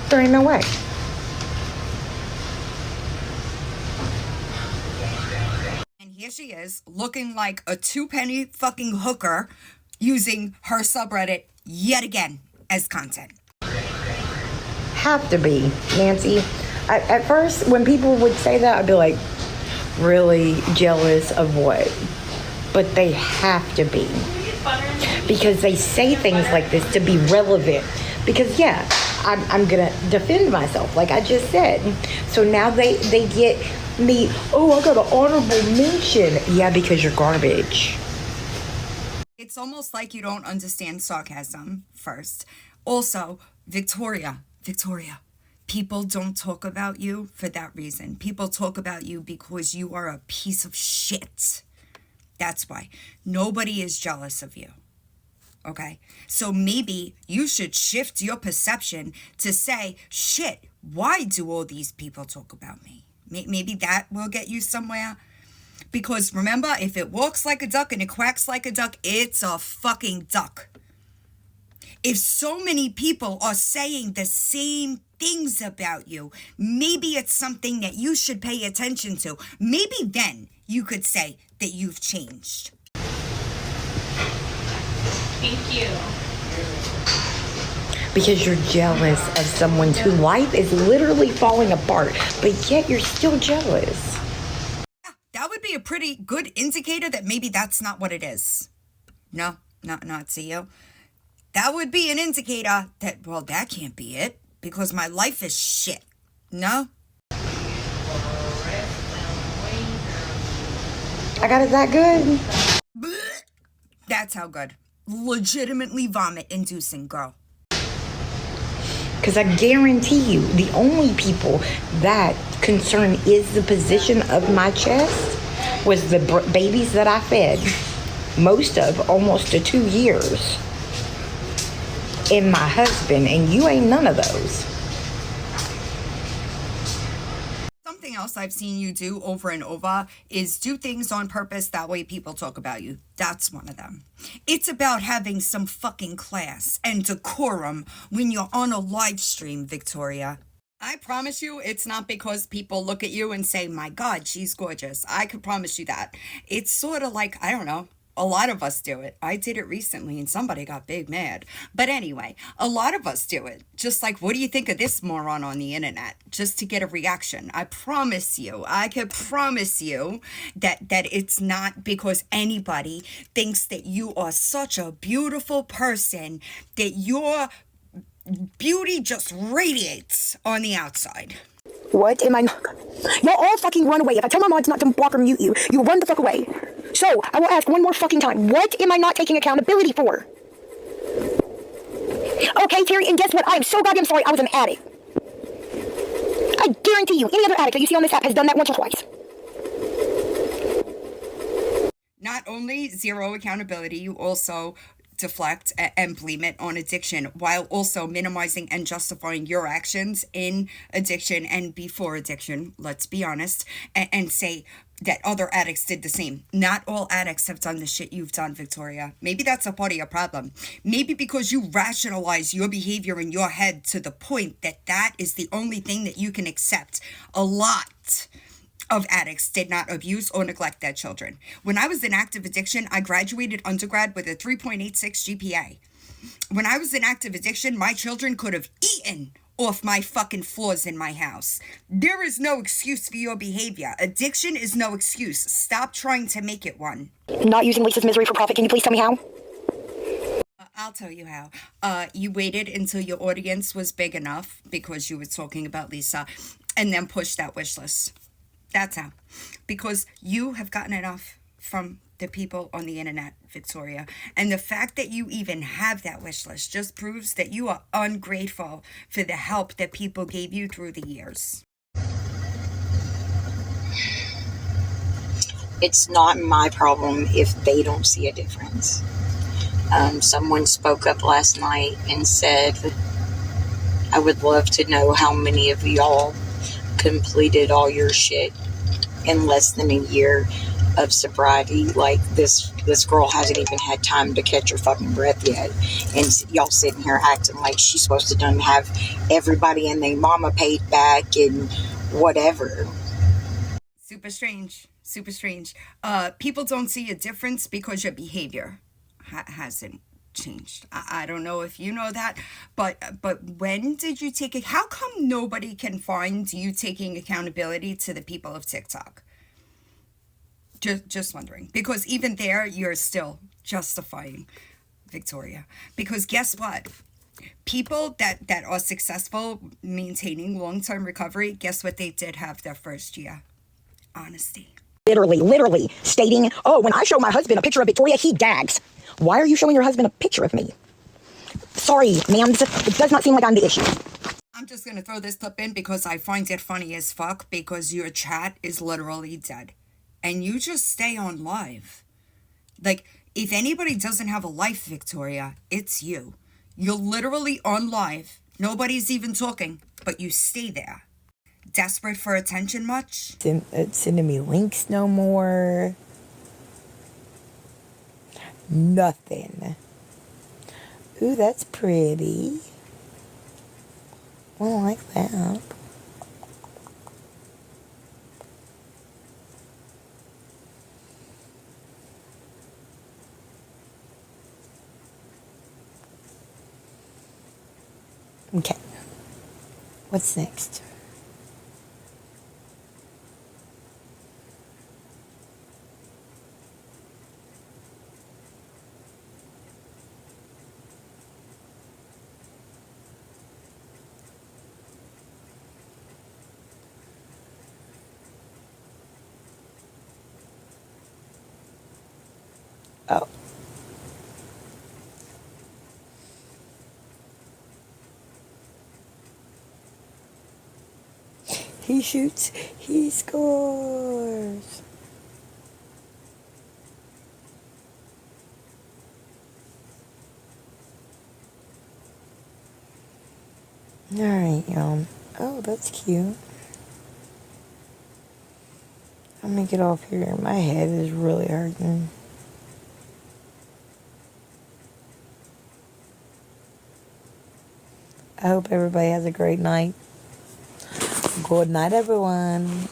There ain't no way. And here she is, looking like a two-penny fucking hooker, using her subreddit yet again as content. Have to be, Nancy. At first, when people would say that, I'd be like, really jealous of what? But they have to be. Because they say things like this to be relevant. Because, yeah, I'm going to defend myself, like I just said. So now they get me, oh, I got an honorable mention. Yeah, because you're garbage. It's almost like you don't understand sarcasm first. Also, Victoria, people don't talk about you for that reason. People talk about you because you are a piece of shit. That's why. Nobody is jealous of you. Okay? So maybe you should shift your perception to say, shit, why do all these people talk about me? Maybe that will get you somewhere. Because remember, if it walks like a duck and it quacks like a duck, it's a fucking duck. If so many people are saying the same things about you, maybe it's something that you should pay attention to. Maybe then you could say that you've changed. Thank you. Because you're jealous of someone whose life is literally falling apart, but yet you're still jealous. That would be a pretty good indicator that maybe that's not what it is. No, not to you. That would be an indicator that, well, that can't be it, because my life is shit. No? I got it that good? Blech. That's how good. Legitimately vomit-inducing, girl. Because I guarantee you, the only people that concern is the position of my chest was the babies that I fed. Most of almost to 2 years. And my husband, and you ain't none of those. Something else I've seen you do over and over is do things on purpose, that way people talk about you. That's one of them. It's about having some fucking class and decorum when you're on a live stream, Victoria. I promise you, it's not because people look at you and say, my God, she's gorgeous. I could promise you that. It's sort of like, I don't know, a lot of us do it. I did it recently and somebody got big mad. But anyway, a lot of us do it. Just like, what do you think of this moron on the internet? Just to get a reaction. I promise you, I could promise you that it's not because anybody thinks that you are such a beautiful person that your beauty just radiates on the outside. What am I not? Y'all all fucking run away. If I tell my mods not to block or mute you, you run the fuck away. So, I will ask one more fucking time. What am I not taking accountability for? Okay, Terry, and guess what? I am so goddamn sorry I was an addict. I guarantee you, any other addict that you see on this app has done that once or twice. Not only zero accountability, you also deflect and blame it on addiction, while also minimizing and justifying your actions in addiction and before addiction, let's be honest, and say that other addicts did the same. Not all addicts have done the shit you've done, Victoria. Maybe that's a part of your problem. Maybe because you rationalize your behavior in your head to the point that that is the only thing that you can accept. A lot of addicts did not abuse or neglect their children. When I was in active addiction, I graduated undergrad with a 3.86 GPA. When I was in active addiction, my children could have eaten off my fucking floors in my house. There is no excuse for your behavior. Addiction is no excuse. Stop trying to make it one. Not using Lisa's misery for profit. Can you please tell me how? I'll tell you how. You waited until your audience was big enough because you were talking about Lisa, and then pushed that wish list. That's how. Because you have gotten enough from the people on the internet, Victoria. And the fact that you even have that wish list just proves that you are ungrateful for the help that people gave you through the years. It's not my problem if they don't see a difference. Someone spoke up last night and said, I would love to know how many of y'all completed all your shit in less than a year of sobriety. Like, this girl hasn't even had time to catch her fucking breath yet, and y'all sitting here acting like she's supposed to done have everybody and their mama paid back and whatever. Super strange. People don't see a difference because your behavior hasn't changed. I don't know if you know that, but when did you take it? How come nobody can find you taking accountability to the people of TikTok? Just wondering, because even there you're still justifying Victoria. Because guess what? People that are successful maintaining long-term recovery, guess what they did have their first year? Honesty. Literally stating, oh, when I show my husband a picture of Victoria, he gags. Why are you showing your husband a picture of me? Sorry, ma'am, it does not seem like I'm the issue. I'm just going to throw this clip in because I find it funny as fuck, because your chat is literally dead. And you just stay on live. Like, if anybody doesn't have a life, Victoria, it's you. You're literally on live. Nobody's even talking, but you stay there. Desperate for attention much? Sending me links no more. Nothing. Ooh, that's pretty. I don't like that. Okay. What's next? Oh. He shoots, he scores. Alright, y'all. Oh, that's cute. I'm gonna get off here. My head is really hurting. I hope everybody has a great night. Good night, everyone.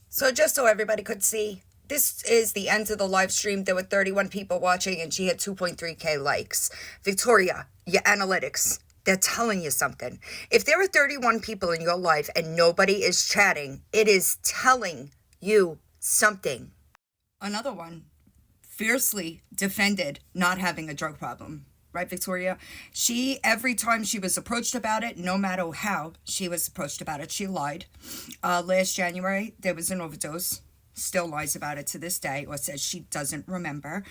So just so everybody could see, this is the end of the live stream. There were 31 people watching and she had 2.3k likes. Victoria, your analytics, they're telling you something. If there are 31 people in your life and nobody is chatting, it is telling you something. Another one fiercely defended not having a drug problem. Right, Victoria? She, every time she was approached about it, no matter how she was approached about it, she lied. Last January, there was an overdose. Still lies about it to this day, or says she doesn't remember.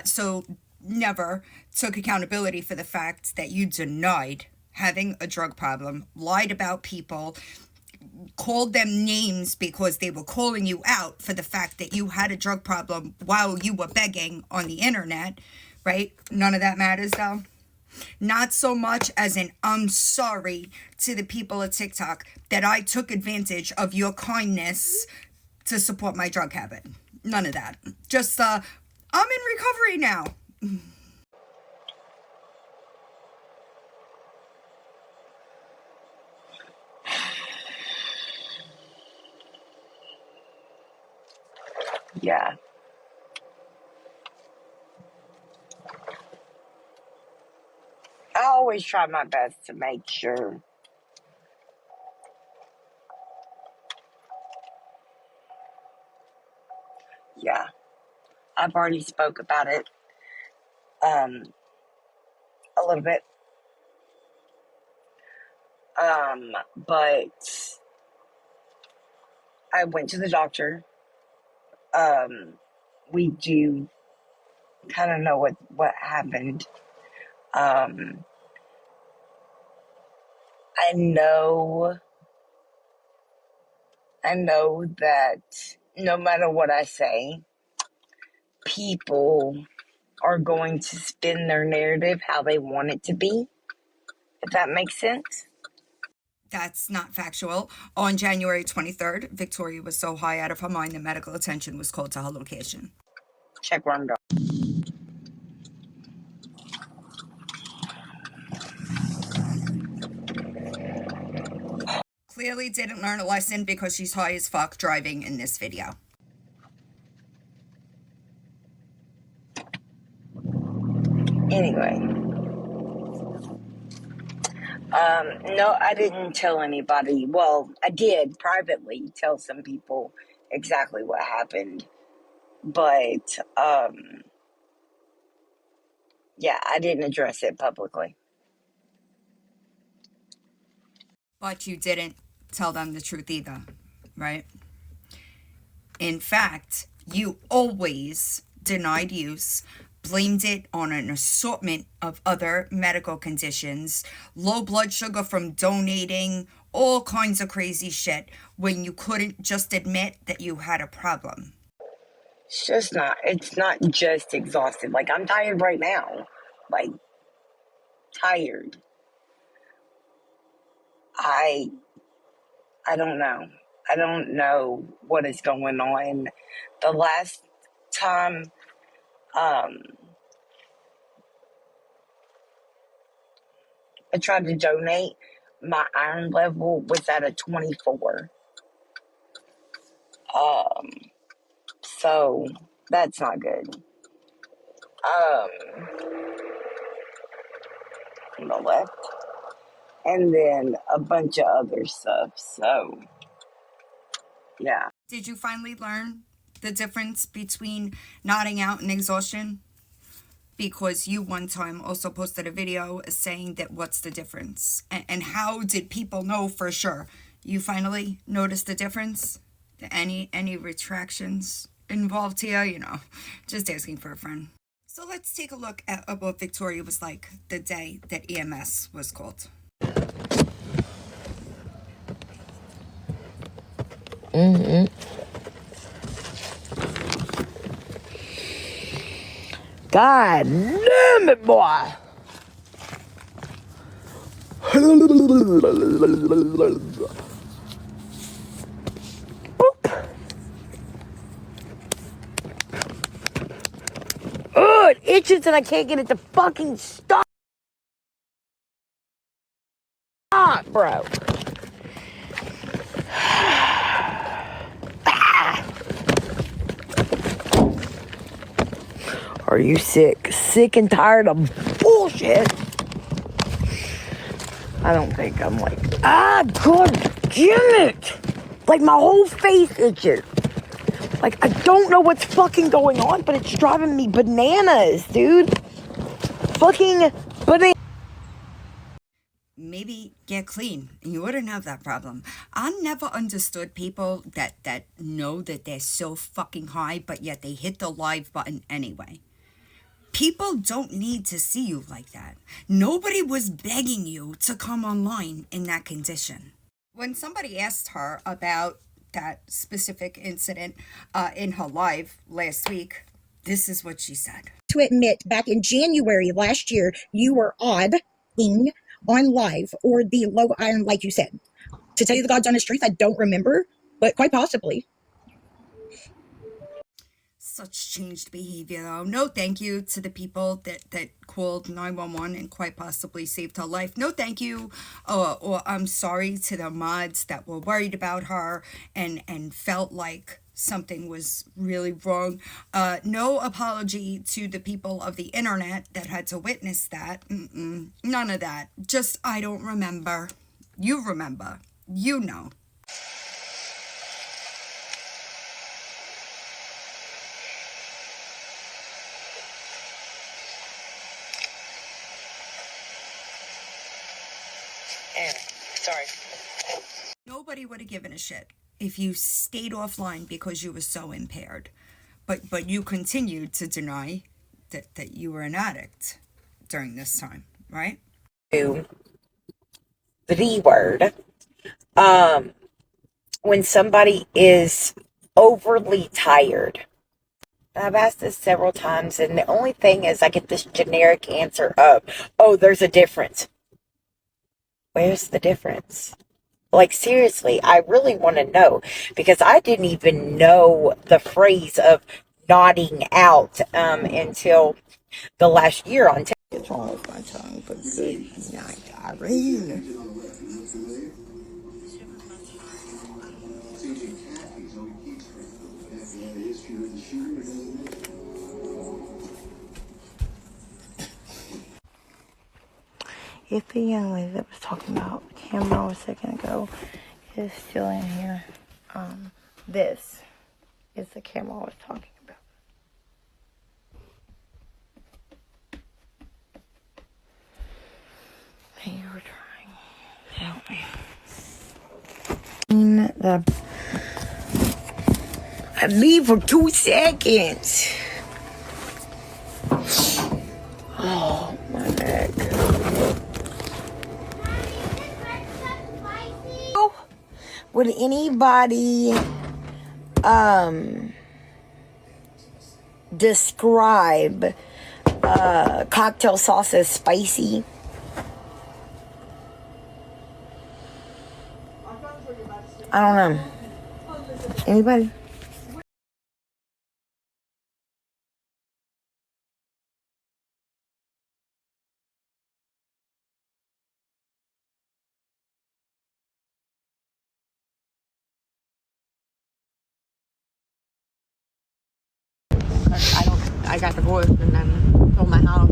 So never took accountability for the fact that you denied having a drug problem, lied about people, called them names because they were calling you out for the fact that you had a drug problem while you were begging on the internet. Right? None of that matters, though. Not so much as an I'm sorry to the people of TikTok that I took advantage of your kindness to support my drug habit. None of that. Just, I'm in recovery now. Yeah. always try my best to make sure. Yeah, I've already spoke about it a little bit. But I went to the doctor. We do kind of know what happened. I know that no matter what I say, people are going to spin their narrative how they want it to be, if that makes sense. That's not factual. On January 23rd, Victoria was so high out of her mind that medical attention was called to her location. Check where I'm going. Clearly didn't learn a lesson because she's high as fuck driving in this video. Anyway, no, I didn't tell anybody. Well, I did privately tell some people exactly what happened, but yeah, I didn't address it publicly. But you didn't tell them the truth either, right? In fact, you always denied use, blamed it on an assortment of other medical conditions, low blood sugar from donating, all kinds of crazy shit, when you couldn't just admit that you had a problem. It's not just exhausted. Like, I'm tired right now. Like, tired. I don't know. I don't know what is going on. The last time I tried to donate, my iron level was at a 24. So that's not good. On the left. And then a bunch of other stuff. So yeah. Did you finally learn the difference between nodding out and exhaustion? Because you one time also posted a video saying that what's the difference? And how did people know for sure? You finally noticed the difference? Any retractions involved here? You know, just asking for a friend. So let's take a look at what Victoria was like the day that EMS was called. God damn it, boy. Oh, it itches and I can't get it to fucking stop, bro. Are you sick? Sick and tired of bullshit? I don't think I'm like, god damn it! Like, my whole face itches. Like, I don't know what's fucking going on, but it's driving me bananas, dude. Fucking bananas. Maybe get clean and you wouldn't have that problem. I never understood people that know that they're so fucking high, but yet they hit the live button anyway. People don't need to see you like that. Nobody was begging you to come online in that condition. When somebody asked her about that specific incident in her live last week, this is what she said. To admit, back in January last year, you were odding on live, or the low iron, like you said. To tell you the God's honest truth, I don't remember, but quite possibly. Such changed behavior, though. No thank you to the people that called 911 and quite possibly saved her life. No thank you, or I'm sorry to the mods that were worried about her and felt like something was really wrong. No apology to the people of the internet that had to witness that. None of that. Just, I don't remember. You remember. You know. Sorry. Nobody would have given a shit if you stayed offline because you were so impaired. But you continued to deny that you were an addict during this time, right? The word. When somebody is overly tired. I've asked this several times, and the only thing is I get this generic answer of, oh, there's a difference. Where's the difference? Like, seriously, I really want to know, because I didn't even know the phrase of nodding out until the last year on What's wrong with my tongue? But good night, Irene. If the young lady that was talking about camera a second ago is still in here, this is the camera I was talking about. And you were trying to help me. I leave for 2 seconds. Oh, my neck. Would anybody describe cocktail sauce as spicy? I don't know. Anybody? I got divorced and then sold my house.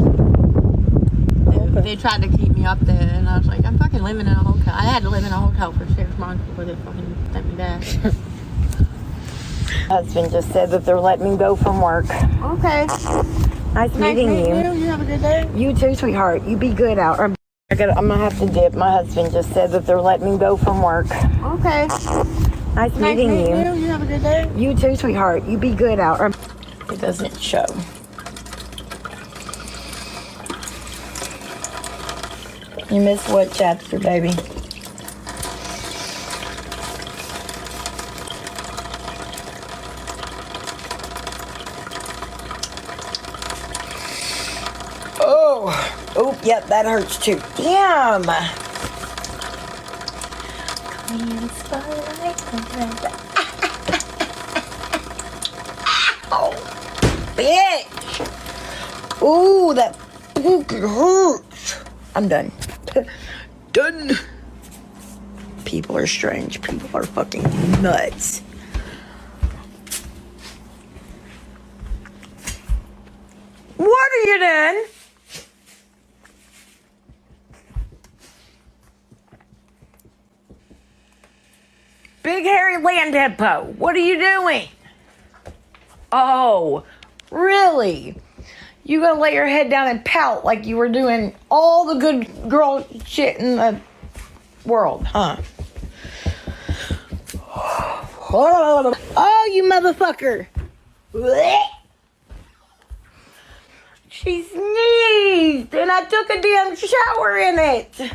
They tried to keep me up there, and I was like, I'm fucking living in a hotel. I had to live in a hotel for 6 months before they fucking sent me back. husband just said that they're letting me go from work. Okay. Nice meeting you. You have a good day. You too, sweetheart. You be good out. I'm gonna have to dip. My husband just said that they're letting me go from work. Okay. Nice meeting you. You have a good day. You too, sweetheart. You be good out. It doesn't show. You missed what chapter, baby? Oh, yep, that hurts too. Damn. Ow, bitch. Ooh, that fucking hurts. I'm done. Done. People are strange. People are fucking nuts. What are you doing? Big hairy land hippo, what are you doing? Oh, really? You gonna lay your head down and pout like you were doing all the good girl shit in the world, huh? Oh, you motherfucker. She sneezed and I took a damn shower in it.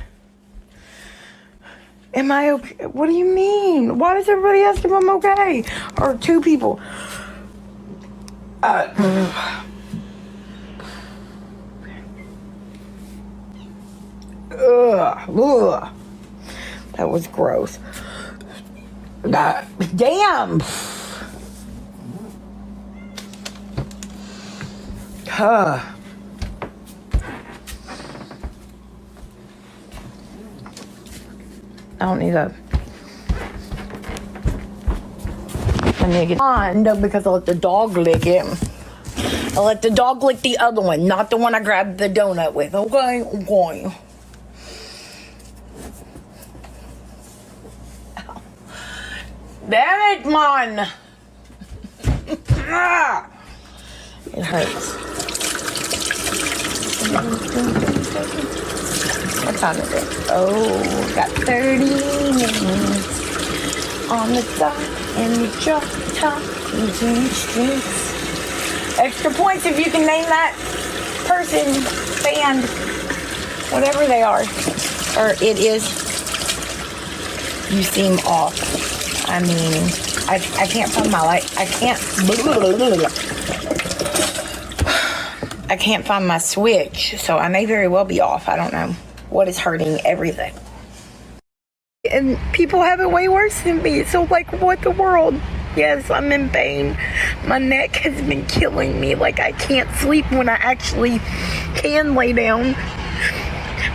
Am I okay? What do you mean? Why does everybody ask if I'm okay? Or two people. Ugh. Ugh. That was gross. Damn. Huh. I don't need that. nigga on because I let the dog lick it. I let the dog lick the other one, not the one I grabbed the donut with. Okay? Okay. Damn it, man! It hurts. What time is it? Oh, got 30 minutes on the dot and the drop top using streets. Extra points if you can name that person, band, whatever they are, or it is. You seem off. I mean, I can't find my light. I can't find my switch, so I may very well be off. I don't know what is hurting everything. And people have it way worse than me, so like, what the world? Yes, I'm in pain. My neck has been killing me. Like, I can't sleep when I actually can lay down.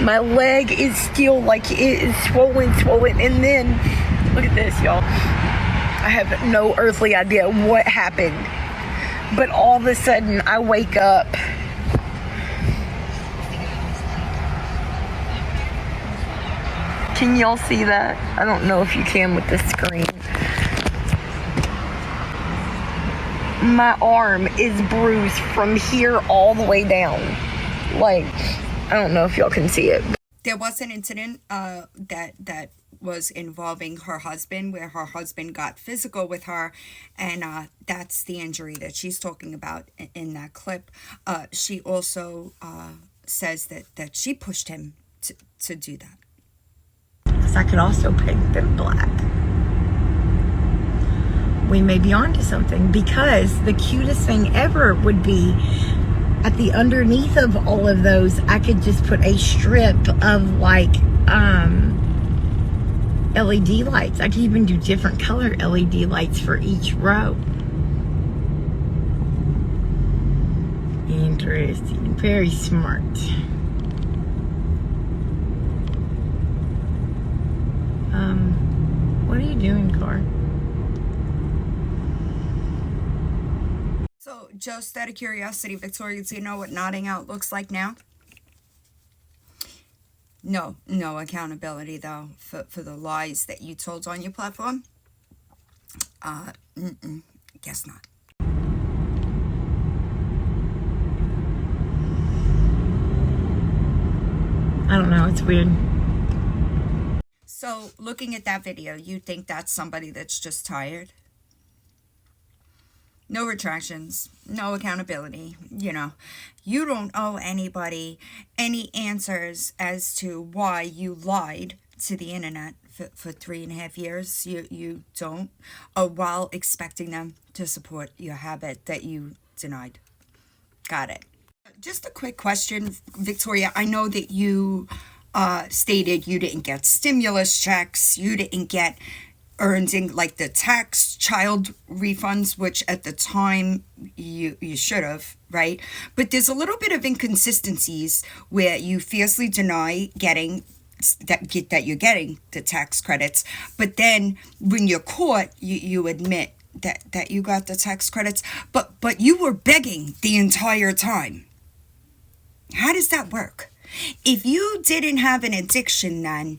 My leg is still, like, it is swollen. And then, look at this, y'all. I have no earthly idea what happened. But all of a sudden, I wake up. Can y'all see that? I don't know if you can with the screen. My arm is bruised from here all the way down. Like, I don't know if y'all can see it. There was an incident that was involving her husband, where her husband got physical with her, and that's the injury that she's talking about in that clip. She also says that she pushed him to do that. I could also paint them black. We may be onto something, because the cutest thing ever would be at the underneath of all of those, I could just put a strip of like LED lights. I could even do different color LED lights for each row. Interesting. Very smart. What are you doing, car? So, just out of curiosity, Victoria, do you know what nodding out looks like now? No accountability, though, for the lies that you told on your platform? Guess not. I don't know, it's weird. So, looking at that video, you think that's somebody that's just tired? No retractions, no accountability, you know. You don't owe anybody any answers as to why you lied to the internet for 3.5 years. You don't, while expecting them to support your habit that you denied. Got it. Just a quick question, Victoria. I know that you stated you didn't get stimulus checks, you didn't get earning like the tax child refunds, which at the time you should have, right? But there's a little bit of inconsistencies where you fiercely deny getting that you're getting the tax credits, but then when you're caught, you admit that you got the tax credits, but you were begging the entire time. How does that work? If you didn't have an addiction, then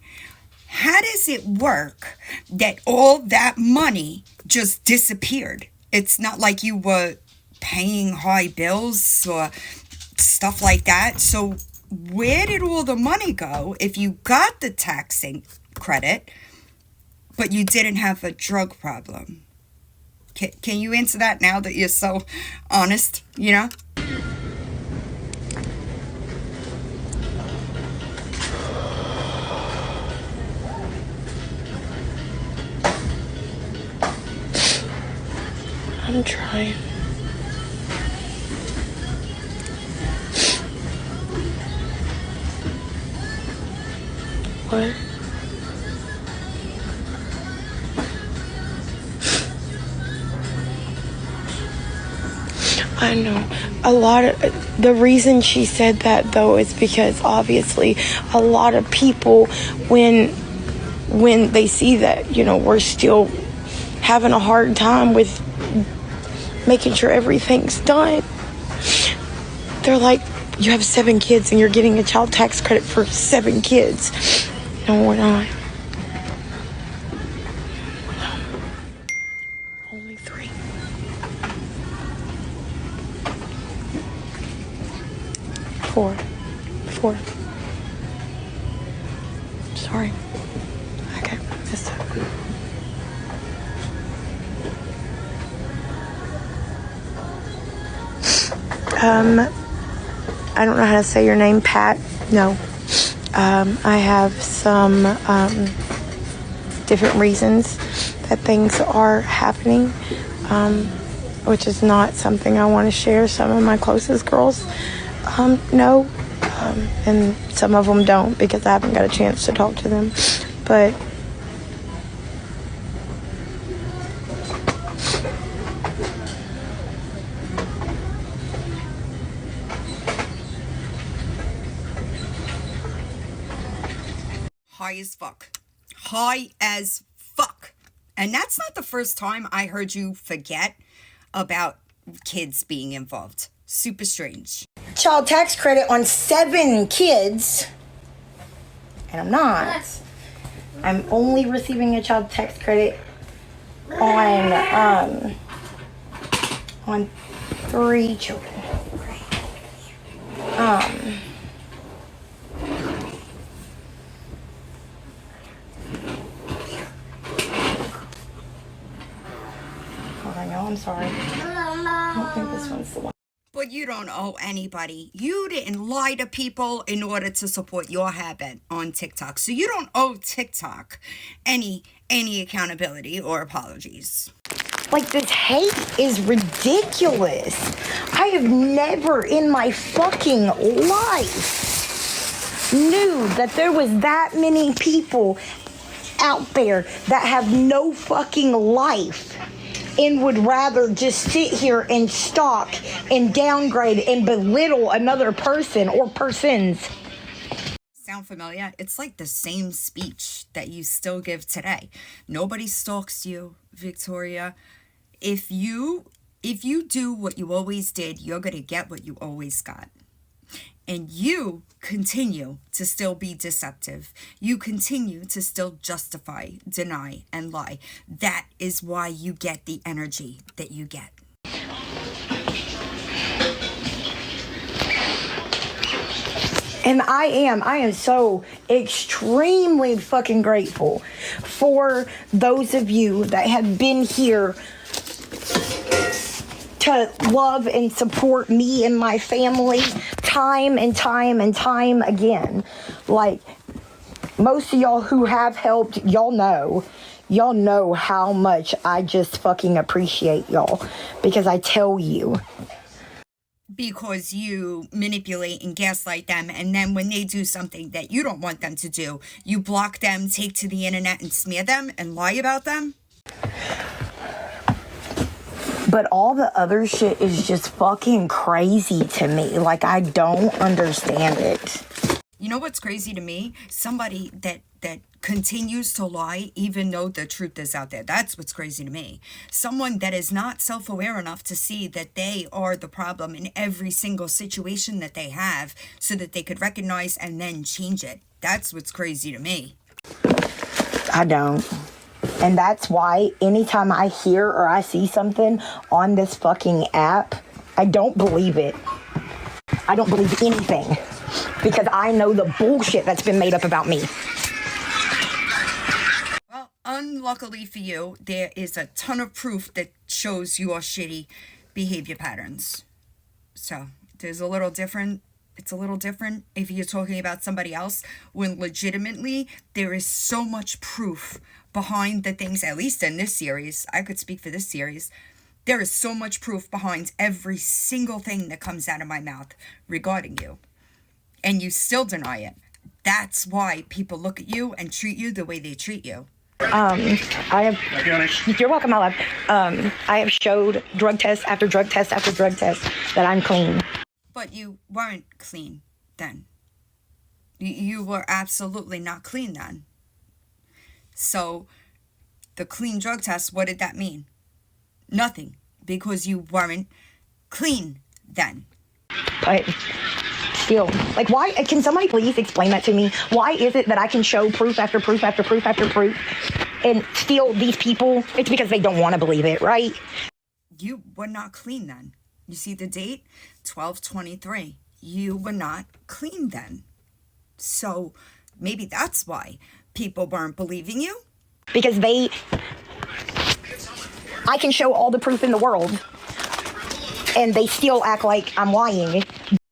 how does it work that all that money just disappeared? It's not like you were paying high bills or stuff like that. So where did all the money go if you got the taxing credit, but you didn't have a drug problem? Can you answer that now that you're so honest, you know? I'm trying. What? I know. A lot of the reason she said that though is because obviously a lot of people when they see that, you know, we're still having a hard time with making sure everything's done. They're like, you have 7 kids and you're getting a child tax credit for 7 kids. No, we're not. Only 3. 4. Sorry. Okay. Just I don't know how to say your name, Pat. No. I have some different reasons that things are happening, which is not something I want to share. Some of my closest girls know, and some of them don't because I haven't got a chance to talk to them. But High as fuck. High as fuck. And that's not the first time I heard you forget about kids being involved. Super strange. Child tax credit on 7 kids, and I'm not. I'm only receiving a child tax credit on 3 children. I know, I'm sorry. I don't think this one's the one. But you don't owe anybody. You didn't lie to people in order to support your habit on TikTok. So you don't owe TikTok any accountability or apologies. Like, this hate is ridiculous. I have never in my fucking life knew that there was that many people out there that have no fucking life and would rather just sit here and stalk and downgrade and belittle another person or persons. Sound familiar? It's like the same speech that you still give today. Nobody stalks you, Victoria. If you do what you always did, you're going to get what you always got. And you continue to still be deceptive. You continue to still justify, deny, and lie. That is why you get the energy that you get. And I am so extremely fucking grateful for those of you that have been here to love and support me and my family time and time and time again. Like, most of y'all who have helped, y'all know how much I just fucking appreciate y'all, because I tell you. Because you manipulate and gaslight them, and then when they do something that you don't want them to do, you block them, take to the internet and smear them and lie about them. But all the other shit is just fucking crazy to me. Like, I don't understand it. You know what's crazy to me? Somebody that continues to lie even though the truth is out there. That's what's crazy to me. Someone that is not self-aware enough to see that they are the problem in every single situation that they have so that they could recognize and then change it. That's what's crazy to me. I don't. And that's why anytime I hear or I see something on this fucking app, I don't believe it. I don't believe anything. Because I know the bullshit that's been made up about me. Well, unluckily for you, there is a ton of proof that shows your shitty behavior patterns. So, there's a little different. It's a little different if you're talking about somebody else, when legitimately there is so much proof behind the things, at least in this series. I could speak for this series. There is so much proof behind every single thing that comes out of my mouth regarding you. And you still deny it. That's why people look at you and treat you the way they treat you. You're welcome, my love. I have showed drug test after drug test after drug test that I'm clean. But you weren't clean then. You were absolutely not clean then. So the clean drug test, what did that mean? Nothing, because you weren't clean then. But still, like, why? Can somebody please explain that to me? Why is it that I can show proof after proof after proof after proof, and still these people, it's because they don't want to believe it, right? You were not clean then. You see the date? 12/23. You were not clean then. So maybe that's why people weren't believing you. Because I can show all the proof in the world, and they still act like I'm lying.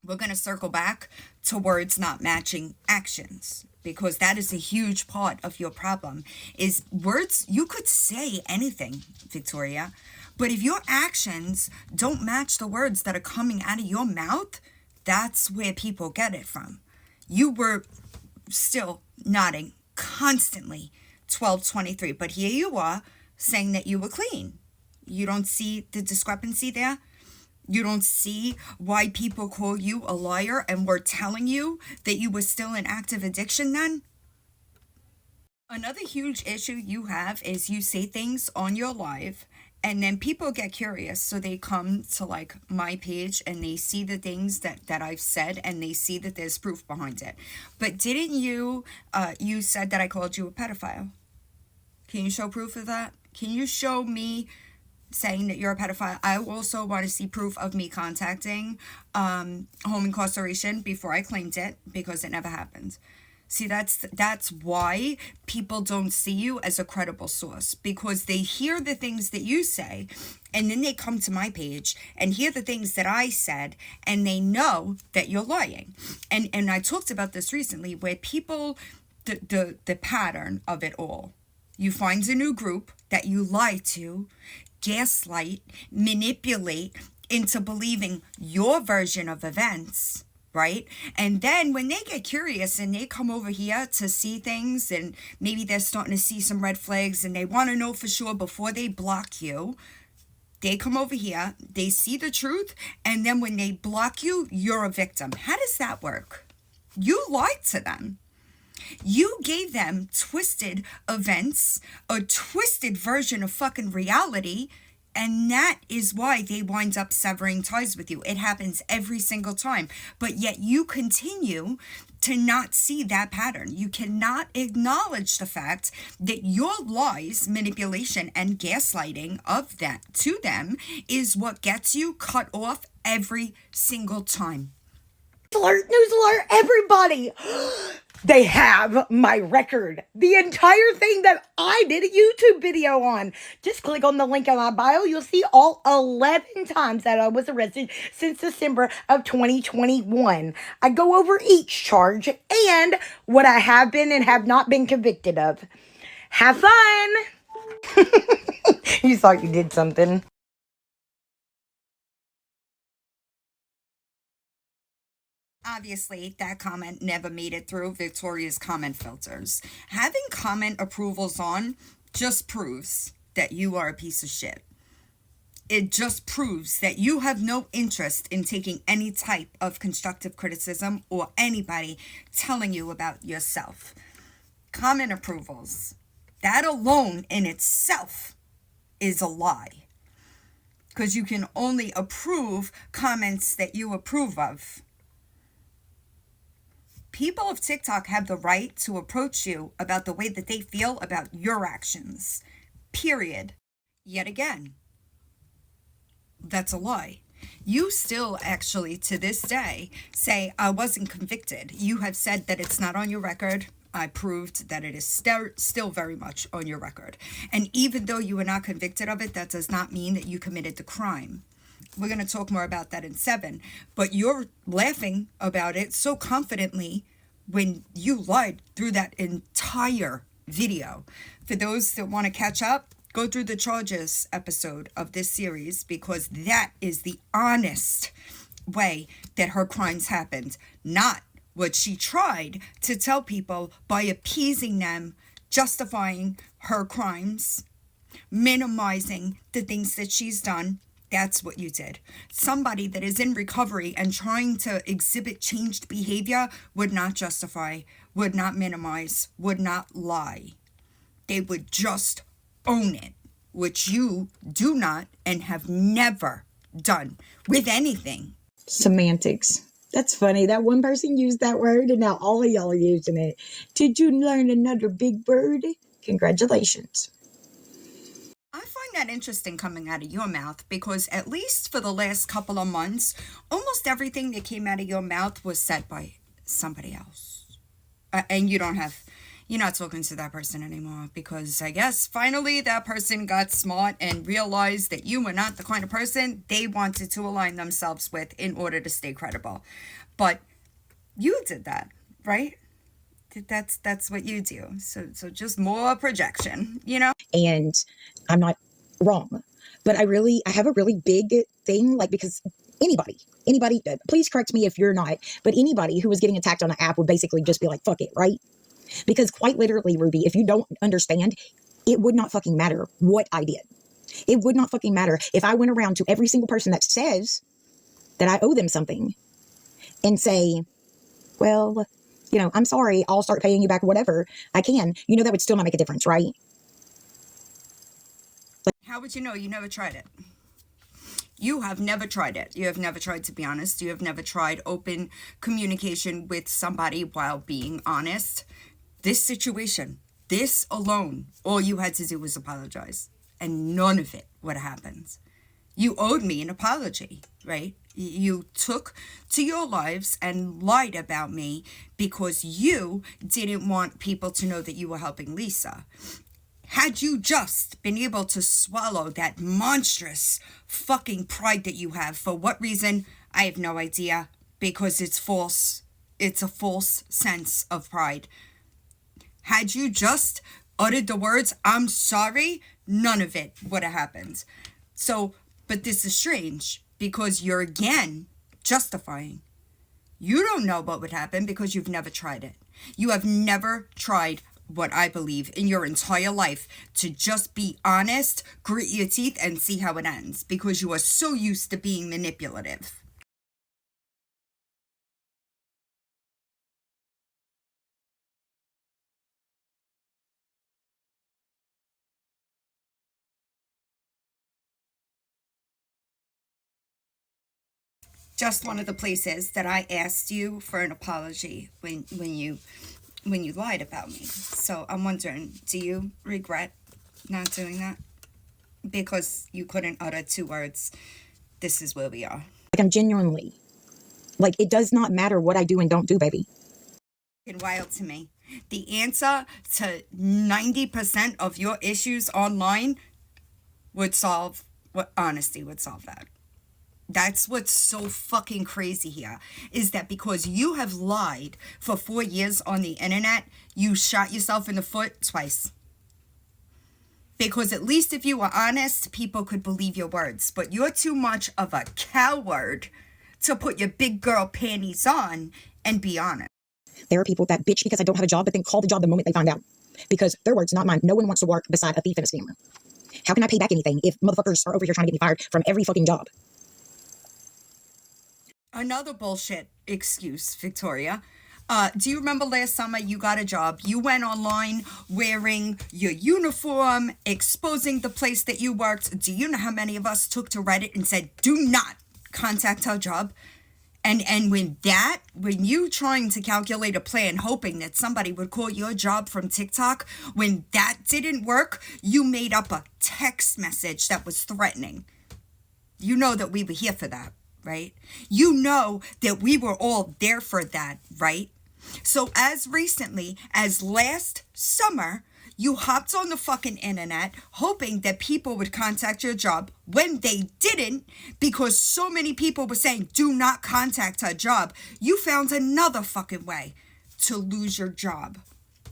We're going to circle back to words not matching actions, because that is a huge part of your problem. Is words, you could say anything, Victoria, but if your actions don't match the words that are coming out of your mouth, that's where people get it from. You were still nodding constantly 12/23, but here you are saying that you were clean. You don't see the discrepancy there? You don't see why people call you a liar and were telling you that you were still in active addiction then? Another huge issue you have is you say things on your live and then people get curious. So they come to like my page and they see the things that I've said and they see that there's proof behind it. But didn't you, you said that I called you a pedophile. Can you show proof of that? Can you show me saying that you're a pedophile? I also want to see proof of me contacting home incarceration before I claimed it, because it never happened. See, that's why people don't see you as a credible source, because they hear the things that you say and then they come to my page and hear the things that I said and they know that you're lying. And I talked about this recently, where people, the pattern of it all, you find a new group that you lie to, gaslight, manipulate into believing your version of events, right? And then when they get curious and they come over here to see things and maybe they're starting to see some red flags and they want to know for sure before they block you, they come over here, they see the truth, and then when they block you, you're a victim. How does that work? You lied to them. You gave them twisted events, a twisted version of fucking reality, and that is why they wind up severing ties with you. It happens every single time, but yet you continue to not see that pattern. You cannot acknowledge the fact that your lies, manipulation, and gaslighting of that to them is what gets you cut off every single time. News alert, everybody! They have my record. The entire thing that I did a YouTube video on. Just click on the link in my bio. You'll see all 11 times that I was arrested since December of 2021. I go over each charge and what I have been and have not been convicted of. Have fun! You thought you did something. Obviously, that comment never made it through Victoria's comment filters. Having comment approvals on just proves that you are a piece of shit. It just proves that you have no interest in taking any type of constructive criticism or anybody telling you about yourself. Comment approvals, that alone in itself is a lie. Because you can only approve comments that you approve of. People of TikTok have the right to approach you about the way that they feel about your actions. Period. Yet again, that's a lie. You still actually, to this day, say, I wasn't convicted. You have said that it's not on your record. I proved that it is still very much on your record. And even though you were not convicted of it, that does not mean that you committed the crime. We're going to talk more about that in 7. But you're laughing about it so confidently when you lied through that entire video. For those that want to catch up, go through the charges episode of this series, because that is the honest way that her crimes happened. Not what she tried to tell people by appeasing them, justifying her crimes, minimizing the things that she's done. That's what you did. Somebody that is in recovery and trying to exhibit changed behavior would not justify, would not minimize, would not lie. They would just own it, which you do not and have never done with anything. Semantics. That's funny. That one person used that word and now all of y'all are using it. Did you learn another big word? Congratulations. I find that interesting coming out of your mouth because at least for the last couple of months, almost everything that came out of your mouth was said by somebody else. And you're not talking to that person anymore because I guess finally that person got smart and realized that you were not the kind of person they wanted to align themselves with in order to stay credible. But you did that, right? That's what you do. So just more projection, And I'm not wrong, but I have a really big thing, like, because anybody, please correct me if you're not, but anybody who was getting attacked on an app would basically just be like, fuck it, right? Because quite literally, Ruby, if you don't understand, it would not fucking matter what I did. It would not fucking matter if I went around to every single person that says that I owe them something and say, well, I'm sorry, I'll start paying you back whatever I can. That would still not make a difference, right? How would you know? You never tried it. You have never tried it. You have never tried to be honest. You have never tried open communication with somebody while being honest. This situation, this alone, all you had to do was apologize. And none of it would have happened. You owed me an apology, right? You took to your lives and lied about me because you didn't want people to know that you were helping Lisa. Had you just been able to swallow that monstrous fucking pride that you have, for what reason, I have no idea, because it's false. It's a false sense of pride. Had you just uttered the words, I'm sorry, none of it would have happened. But this is strange because you're again justifying. You don't know what would happen because you've never tried it. You have never tried what I believe in your entire life to just be honest, grit your teeth, and see how it ends because you are so used to being manipulative. Just one of the places that I asked you for an apology when you lied about me. So I'm wondering, do you regret not doing that? Because you couldn't utter 2 words. This is where we are. Like, I'm genuinely, like, it does not matter what I do and don't do, baby. It's wild to me. The answer to 90% of your issues online honesty would solve that. That's what's so fucking crazy here, is that because you have lied for 4 years on the internet, you shot yourself in the foot twice. Because at least if you were honest, people could believe your words. But you're too much of a coward to put your big girl panties on and be honest. There are people that bitch because I don't have a job, but then call the job the moment they find out. Because their words, not mine. No one wants to work beside a thief and a scammer. How can I pay back anything if motherfuckers are over here trying to get me fired from every fucking job? Another bullshit excuse, Victoria. Do you remember last summer you got a job? You went online wearing your uniform, exposing the place that you worked. Do you know how many of us took to Reddit and said, do not contact our job? And when you trying to calculate a plan, hoping that somebody would call your job from TikTok, when that didn't work, you made up a text message that was threatening. You know that we were here for that, right? You know that we were all there for that, right? So as recently as last summer, you hopped on the fucking internet hoping that people would contact your job when they didn't, because so many people were saying, do not contact our job. You found another fucking way to lose your job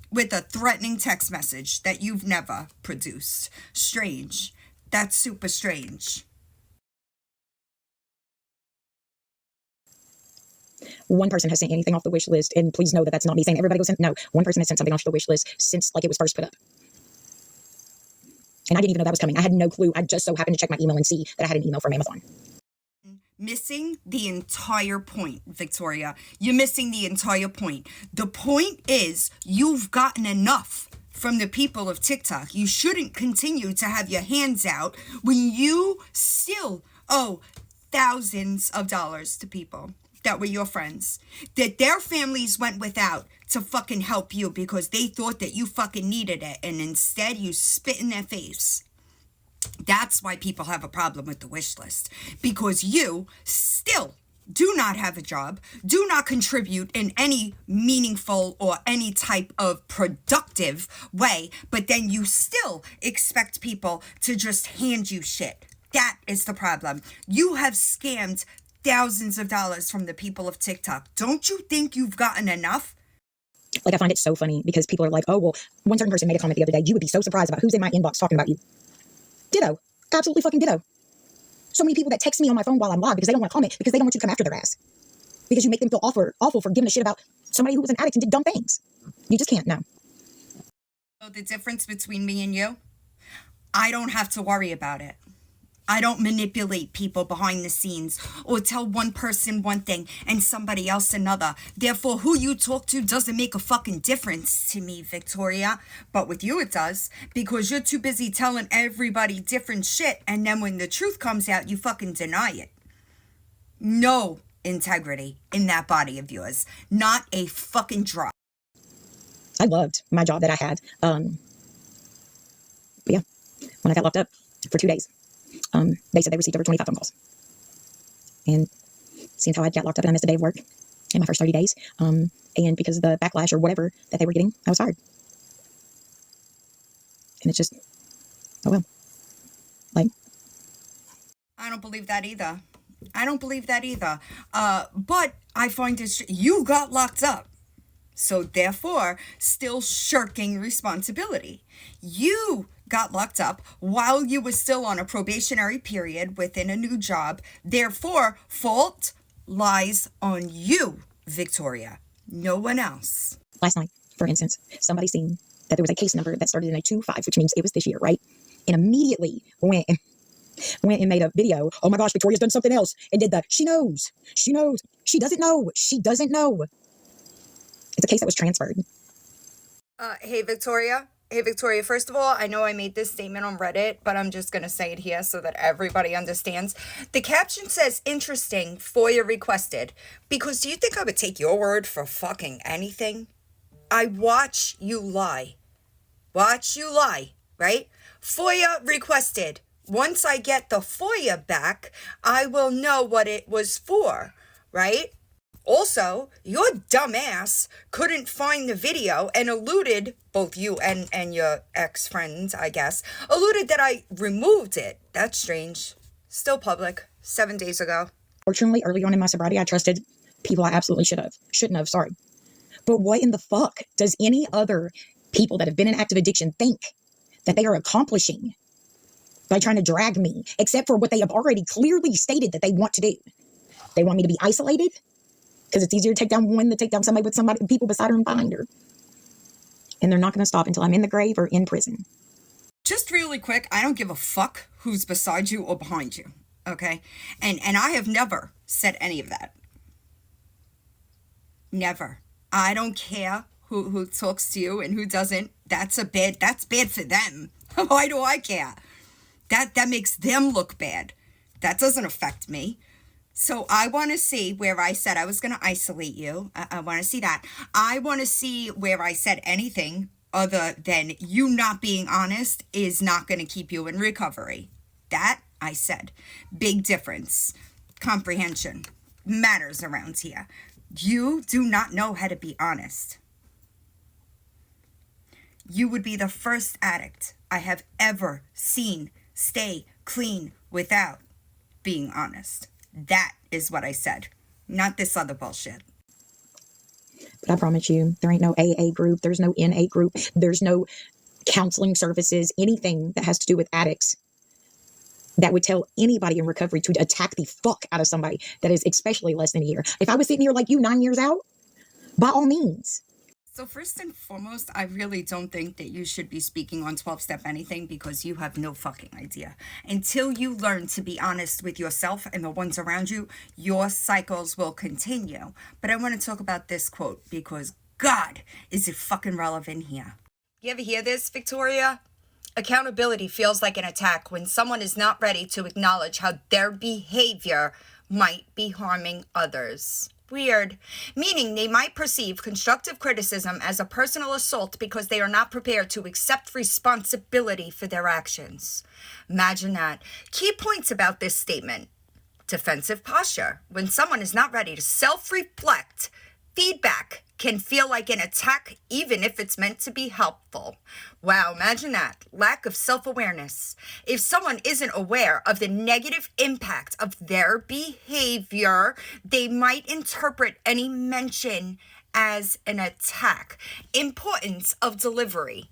with a threatening text message that you've never produced. Strange. That's super strange. One person has sent anything off the wish list, and please know that that's not me saying everybody go send. No, one person has sent something off the wish list since like it was first put up, and I didn't even know that was coming. I had no clue. I just so happened to check my email and see that I had an email from Amazon. Missing the entire point, Victoria. You're missing the entire point. The point is you've gotten enough from the people of TikTok. You shouldn't continue to have your hands out when you still owe thousands of dollars to people that were your friends, that their families went without to fucking help you because they thought that you fucking needed it, and instead you spit in their face. That's why people have a problem with the wish list, because you still do not have a job, do not contribute in any meaningful or any type of productive way, but then you still expect people to just hand you shit. That is the problem. You have scammed thousands of dollars from the people of TikTok. Don't you think you've gotten enough? Like, I find it so funny because people are like, oh, well, one certain person made a comment the other day, you would be so surprised about who's in my inbox talking about you. Ditto. Absolutely fucking ditto. So many people that text me on my phone while I'm live because they don't want to comment, because they don't want you to come after their ass. Because you make them feel awful for giving a shit about somebody who was an addict and did dumb things. You just can't, no. So the difference between me and you, I don't have to worry about it. I don't manipulate people behind the scenes or tell one person one thing and somebody else another. Therefore, who you talk to doesn't make a fucking difference to me, Victoria. But with you, it does, because you're too busy telling everybody different shit, and then when the truth comes out, you fucking deny it. No integrity in that body of yours. Not a fucking drop. I loved my job that I had. But yeah, when I got locked up for 2 days, they said they received over 25 phone calls. And seeing how I got locked up and I missed a day of work in my first 30 days, and because of the backlash or whatever that they were getting, I was fired. And it's just, oh well. Like, I don't believe that either. I don't believe that either. But I find you got locked up. So therefore, still shirking responsibility. You got locked up while you were still on a probationary period within a new job. Therefore, fault lies on you, Victoria. No one else. last night, for instance, somebody seen that there was a case number that started in a 2-5, which means it was this year, right? And immediately went and made a video. Oh my gosh, Victoria's done something else, and did the she knows. She doesn't know. It's a case that was transferred. Hey, Victoria. First of all, I know I made this statement on Reddit, but I'm just going to say it here so that everybody understands. The caption says, interesting, FOIA requested. Because do you think I would take your word for fucking anything? I watch you lie. Right? FOIA requested. Once I get the FOIA back, I will know what it was for, right? Also, your dumbass couldn't find the video and alluded, both you and your ex-friends, I guess, alluded that I removed it. That's strange. Still public. 7 days ago. Fortunately, early on in my sobriety, I trusted people I absolutely shouldn't have, sorry. But what in the fuck does any other people that have been in active addiction think that they are accomplishing by trying to drag me, except for what they have already clearly stated that they want to do? They want me to be isolated, because it's easier to take down one than take down somebody with people beside her and behind her. And they're not going to stop until I'm in the grave or in prison. Just really quick, I don't give a fuck who's beside you or behind you, okay? And I have never said any of that. Never. I don't care who talks to you and who doesn't. That's bad for them. Why do I care? That makes them look bad. That doesn't affect me. So I want to see where I said I was going to isolate you. I want to see that. I want to see where I said anything other than you not being honest is not going to keep you in recovery. That I said. Big difference. Comprehension matters around here. You do not know how to be honest. You would be the first addict I have ever seen stay clean without being honest. That is what I said, not this other bullshit. But I promise you, there ain't no AA group, there's no NA group, there's no counseling services, anything that has to do with addicts that would tell anybody in recovery to attack the fuck out of somebody that is especially less than a year. If I was sitting here like you 9 years out, by all means. So first and foremost, I really don't think that you should be speaking on 12-step anything because you have no fucking idea. Until you learn to be honest with yourself and the ones around you, your cycles will continue. But I want to talk about this quote because God, is it fucking relevant here. You ever hear this, Victoria? Accountability feels like an attack when someone is not ready to acknowledge how their behavior might be harming others. Weird. Meaning they might perceive constructive criticism as a personal assault because they are not prepared to accept responsibility for their actions. Imagine that. Key points about this statement. Defensive posture. When someone is not ready to self-reflect, feedback can feel like an attack even if it's meant to be helpful. Wow, imagine that. Lack of self-awareness. If someone isn't aware of the negative impact of their behavior, they might interpret any mention as an attack. Importance of delivery.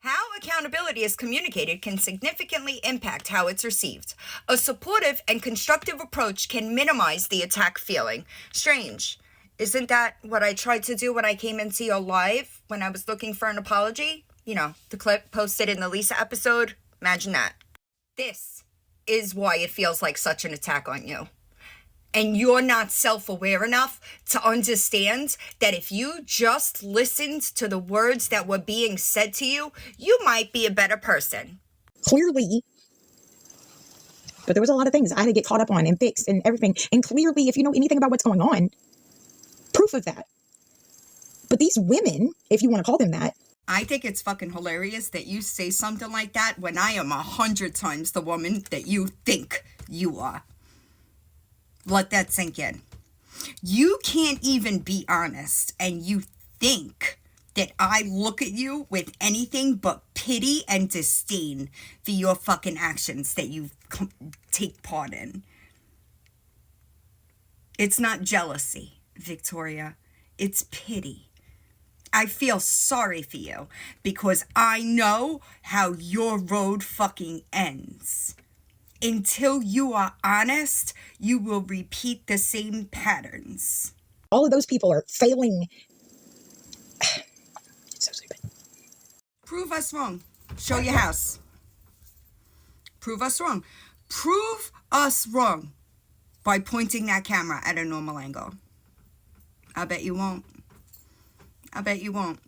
How accountability is communicated can significantly impact how it's received. A supportive and constructive approach can minimize the attack feeling. Strange. Isn't that what I tried to do when I came into your live when I was looking for an apology? You know, the clip posted in the Lisa episode. Imagine that. This is why it feels like such an attack on you. And you're not self-aware enough to understand that if you just listened to the words that were being said to you, you might be a better person. Clearly, but there was a lot of things I had to get caught up on and fix and everything. And clearly, if you know anything about what's going on, proof of that. But these women, if you want to call them that. I think it's fucking hilarious that you say something like that when I am 100 times the woman that you think you are. Let that sink in. You can't even be honest, and you think that I look at you with anything but pity and disdain for your fucking actions that you take part in. It's not jealousy, Victoria. It's pity. I feel sorry for you because I know how your road fucking ends. Until you are honest, you will repeat the same patterns. All of those people are failing. It's so stupid. Prove us wrong. Show your house. Prove us wrong. Prove us wrong by pointing that camera at a normal angle. I bet you won't. I bet you won't.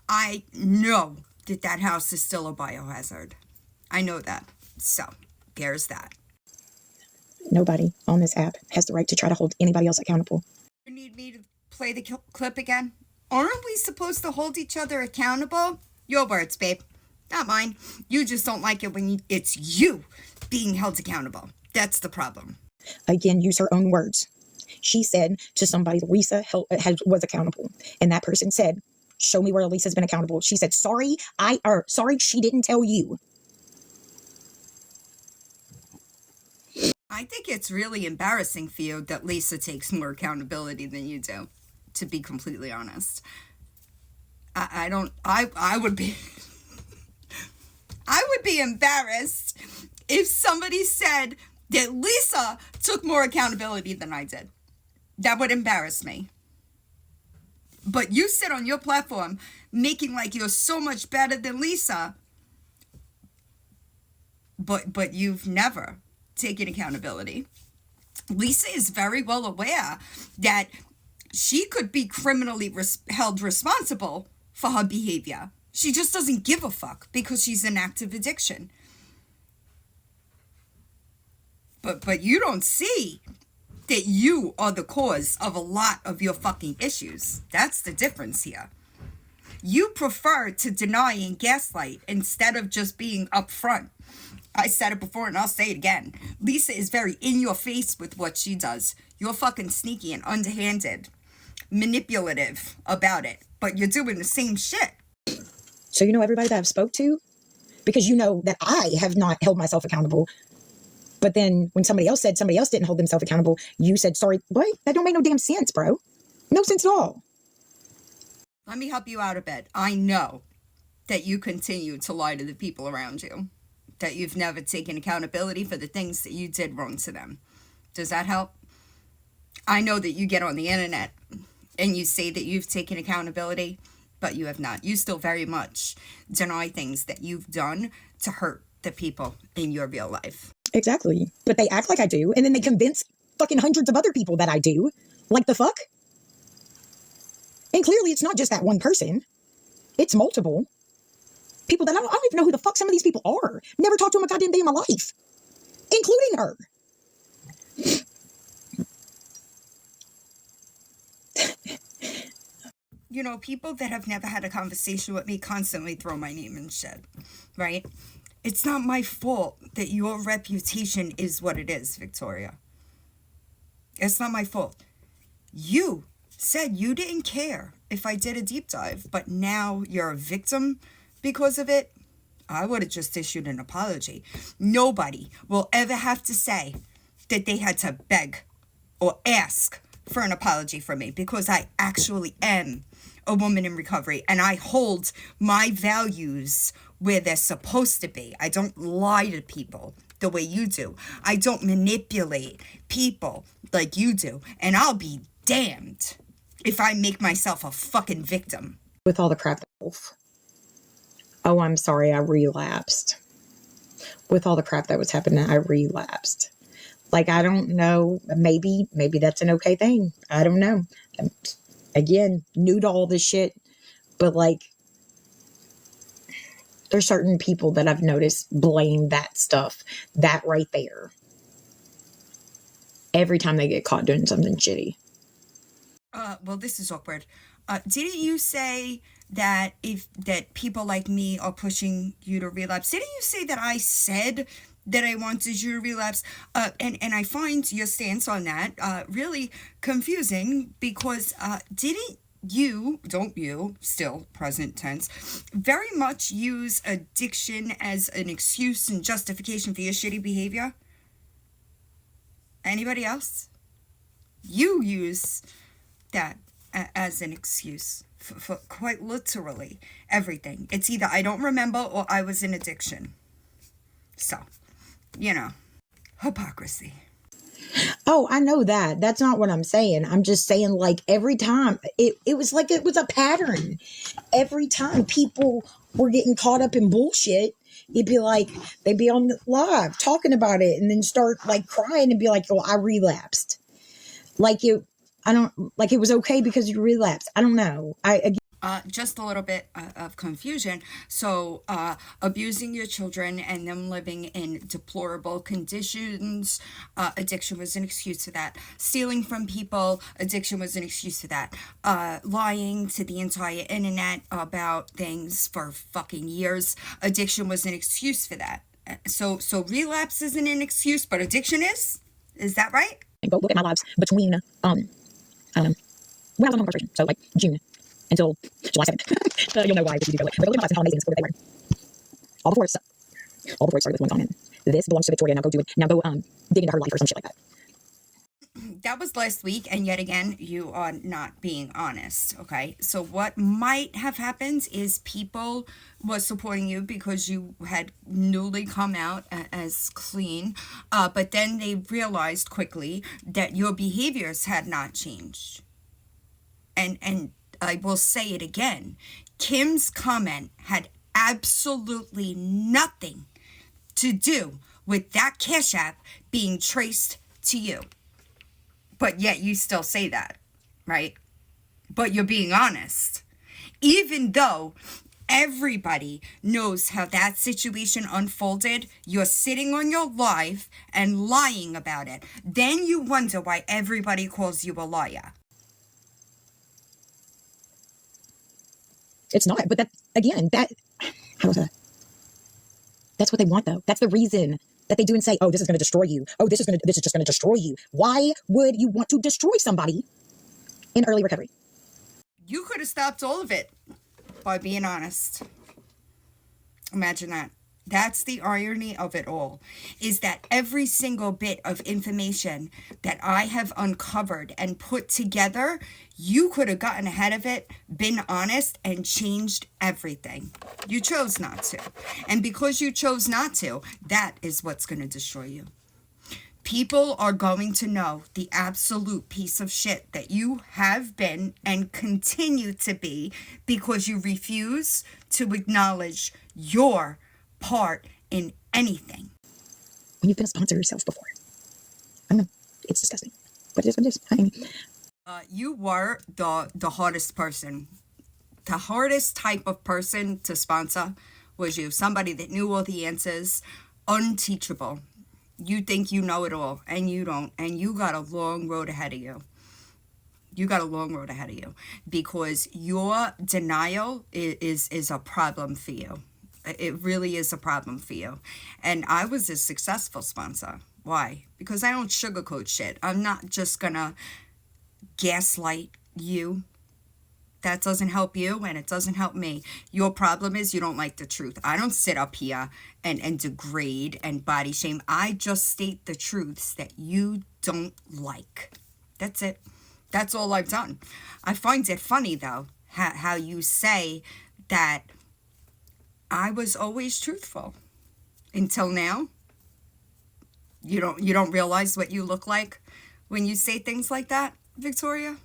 I know that that house is still a biohazard. I know that. So, there's that. Nobody on this app has the right to try to hold anybody else accountable. You need me to play the clip again? Aren't we supposed to hold each other accountable? Your words, babe. Not mine. You just don't like it when it's you being held accountable. That's the problem. Again, use her own words. She said to somebody, Lisa was accountable. And that person said, show me where Lisa's been accountable. She said, sorry, she didn't tell you. I think it's really embarrassing for you that Lisa takes more accountability than you do, to be completely honest. I would be I would be embarrassed if somebody said that Lisa took more accountability than I did. That would embarrass me. But you sit on your platform making like you're so much better than Lisa, but you've never taken accountability. Lisa is very well aware that she could be criminally held responsible for her behavior. She just doesn't give a fuck because she's in active addiction. But you don't see that you are the cause of a lot of your fucking issues. That's the difference here. You prefer to deny and gaslight instead of just being upfront. I said it before and I'll say it again. Lisa is very in your face with what she does. You're fucking sneaky and underhanded, manipulative about it, but you're doing the same shit. So you know everybody that I've spoke to? Because you know that I have not held myself accountable. But then when somebody else said somebody else didn't hold themselves accountable, you said, sorry, what? That don't make no damn sense, bro. No sense at all. Let me help you out a bit. I know that you continue to lie to the people around you, that you've never taken accountability for the things that you did wrong to them. Does that help? I know that you get on the internet and you say that you've taken accountability, but you have not. You still very much deny things that you've done to hurt the people in your real life. Exactly. But they act like I do, and then they convince fucking hundreds of other people that I do. Like the fuck? And clearly it's not just that one person. It's multiple. People that I don't even know who the fuck some of these people are. Never talked to them a goddamn day in my life, including her. You know, people that have never had a conversation with me constantly throw my name in shit, right? It's not my fault that your reputation is what it is, Victoria. It's not my fault. You said you didn't care if I did a deep dive, but now you're a victim because of it. I would have just issued an apology. Nobody will ever have to say that they had to beg or ask for an apology from me, because I actually am a woman in recovery and I hold my values where they're supposed to be. I don't lie to people the way you do. I don't manipulate people like you do. And I'll be damned if I make myself a fucking victim. With all the crap. Oh, I'm sorry, I relapsed. With all the crap that was happening, I relapsed. Like, I don't know, maybe that's an okay thing. I don't know. Again, new to all this shit, but like, there's certain people that I've noticed blame that stuff, that right there, every time they get caught doing something shitty. Well, this is awkward. Didn't you say that that people like me are pushing you to relapse? Didn't you say that I said that I wanted you to relapse? And I find your stance on that really confusing, because don't you, still present tense, very much use addiction as an excuse and justification for your shitty behavior? Anybody else? You use that as an excuse for quite literally everything. It's either I don't remember or I was in addiction. So, you know, hypocrisy. Oh, I know that. That's not what I'm saying. I'm just saying, like, every time, it was like it was a pattern. Every time people were getting caught up in bullshit, you'd be like, they'd be on live talking about it and then start, like, crying and be like, oh, I relapsed. Like, it was okay because you relapsed. I don't know. Just a little bit of confusion. So, abusing your children and them living in deplorable conditions, addiction was an excuse for that. Stealing from people, addiction was an excuse for that. Lying to the entire internet about things for fucking years, addiction was an excuse for that. So relapse isn't an excuse, but addiction is? Is that right? Go look at my lives between, when I was on incarceration, so like June until July 7th. You'll know why if you do go look. But go look at my lives and how amazing the support they were. All before it started with one comment. This belongs to Victoria. Now go do it. Now go dig into her life or some shit like that. That was last week, and yet again, you are not being honest, okay? So what might have happened is people were supporting you because you had newly come out as clean, but then they realized quickly that your behaviors had not changed. And I will say it again, Kim's comment had absolutely nothing to do with that Cash App being traced to you. But yet you still say that, right? But you're being honest. Even though everybody knows how that situation unfolded, you're sitting on your live and lying about it. Then you wonder why everybody calls you a liar. It's not, but that's what they want, though. That's the reason that they do and say, oh, this is going to destroy you. Oh, this is just going to destroy you. Why would you want to destroy somebody in early recovery? You could have stopped all of it by being honest. Imagine that. That's the irony of it all, is that every single bit of information that I have uncovered and put together, you could have gotten ahead of it, been honest, and changed everything. You chose not to. And because you chose not to, that is what's going to destroy you. People are going to know the absolute piece of shit that you have been and continue to be because you refuse to acknowledge your part in anything. When you've been a sponsor yourself before. I know, it's disgusting, but it is what it is. I mean, you were the hardest person. The hardest type of person to sponsor was you. Somebody that knew all the answers, unteachable. You think you know it all, and you don't. And you got a long road ahead of you. You got a long road ahead of you, because your denial is a problem for you. It really is a problem for you. And I was a successful sponsor. Why? Because I don't sugarcoat shit. I'm not just gonna gaslight you. That doesn't help you, and it doesn't help me. Your problem is you don't like the truth. I don't sit up here and degrade and body shame. I just state the truths that you don't like. That's it. That's all I've done. I find it funny, though, how you say that I was always truthful until now. You don't realize what you look like when you say things like that, Victoria?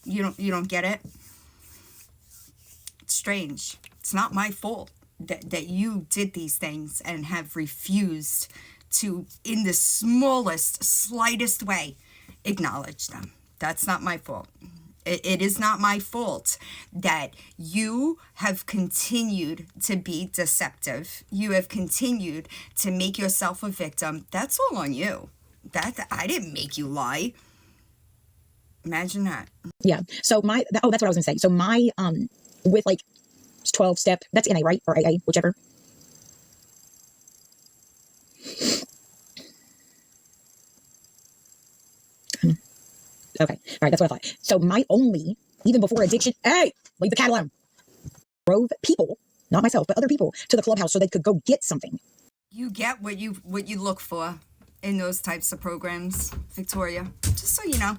You don't get it? It's strange. It's not my fault that you did these things and have refused to, in the smallest, slightest way, acknowledge them. That's not my fault. It is not my fault that you have continued to be deceptive. You have continued to make yourself a victim. That's all on you. I didn't make you lie. Imagine that. Yeah. So that's what I was gonna say. So my with like 12 step, that's NA, right? Or AA, whichever. Okay. All right. That's what I thought. So my only, even before addiction, hey, leave the cat alone. Drove people, not myself, but other people, to the clubhouse so they could go get something. You get what you look for in those types of programs, Victoria. Just so you know.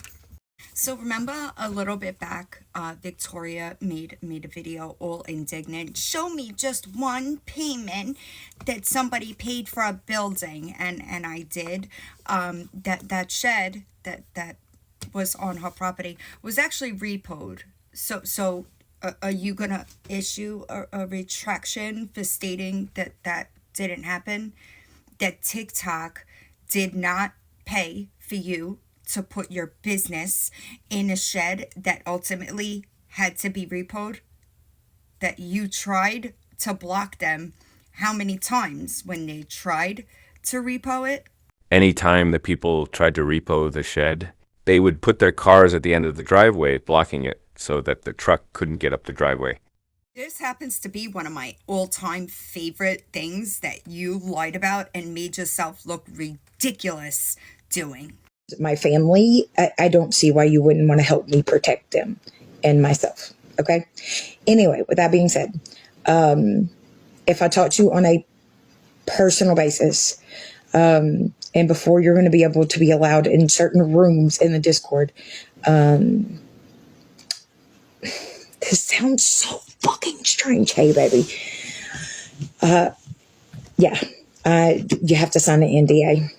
So remember a little bit back, Victoria made a video all indignant. Show me just one payment that somebody paid for a building, and I did. That shed that was on her property was actually repoed. So are you gonna issue a retraction for stating that didn't happen? That TikTok did not pay for you to put your business in a shed that ultimately had to be repoed? That you tried to block them how many times when they tried to repo it? Anytime that people tried to repo the shed, they would put their cars at the end of the driveway, blocking it so that the truck couldn't get up the driveway. This happens to be one of my all-time favorite things that you lied about and made yourself look ridiculous doing. My family, I don't see why you wouldn't want to help me protect them and myself. Okay. Anyway, with that being said, if I talk to you on a personal basis, and before you're going to be able to be allowed in certain rooms in the Discord, this sounds so fucking strange. Hey, baby. Yeah. You have to sign an NDA.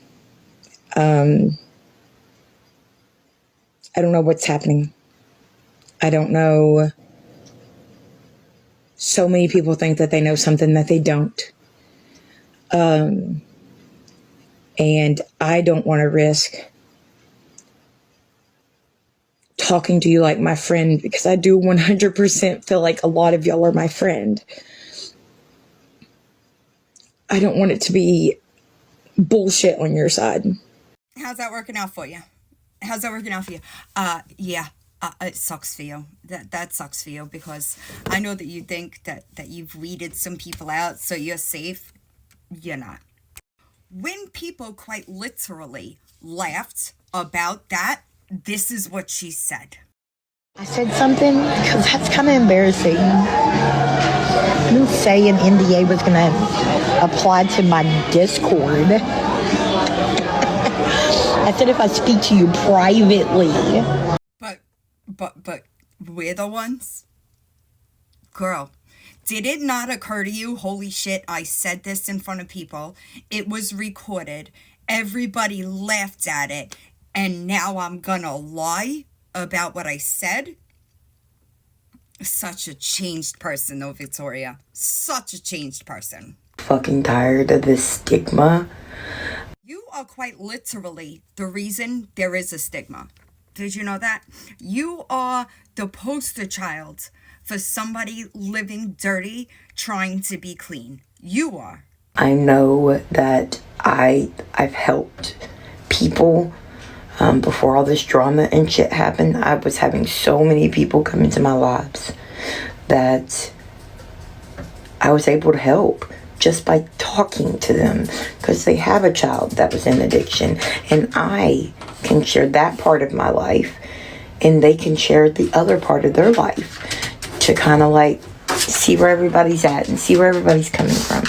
I don't know what's happening. I don't know. So many people think that they know something that they don't. And I don't want to risk talking to you like my friend, because I do 100% feel like a lot of y'all are my friend. I don't want it to be bullshit on your side. How's that working out for you? How's that working out for you? Yeah, it sucks for you. That sucks for you, because I know that you think that you've weeded some people out, so you're safe. You're not. When people quite literally laughed about that, this is what she said. I said something because that's kind of embarrassing. I didn't say an NDA was going to apply to my Discord. I said if I speak to you privately. But we're the ones? Girl, did it not occur to you, holy shit, I said this in front of people. It was recorded. Everybody laughed at it. And now I'm gonna lie about what I said? Such a changed person, though, Victoria. Such a changed person. Fucking tired of this stigma. You are quite literally the reason there is a stigma. Did you know that? You are the poster child for somebody living dirty trying to be clean. You are. I know that I've helped people before all this drama and shit happened. I was having so many people come into my lives that I was able to help just by talking to them, because they have a child that was in addiction, and I can share that part of my life and they can share the other part of their life to kind of like see where everybody's at and see where everybody's coming from.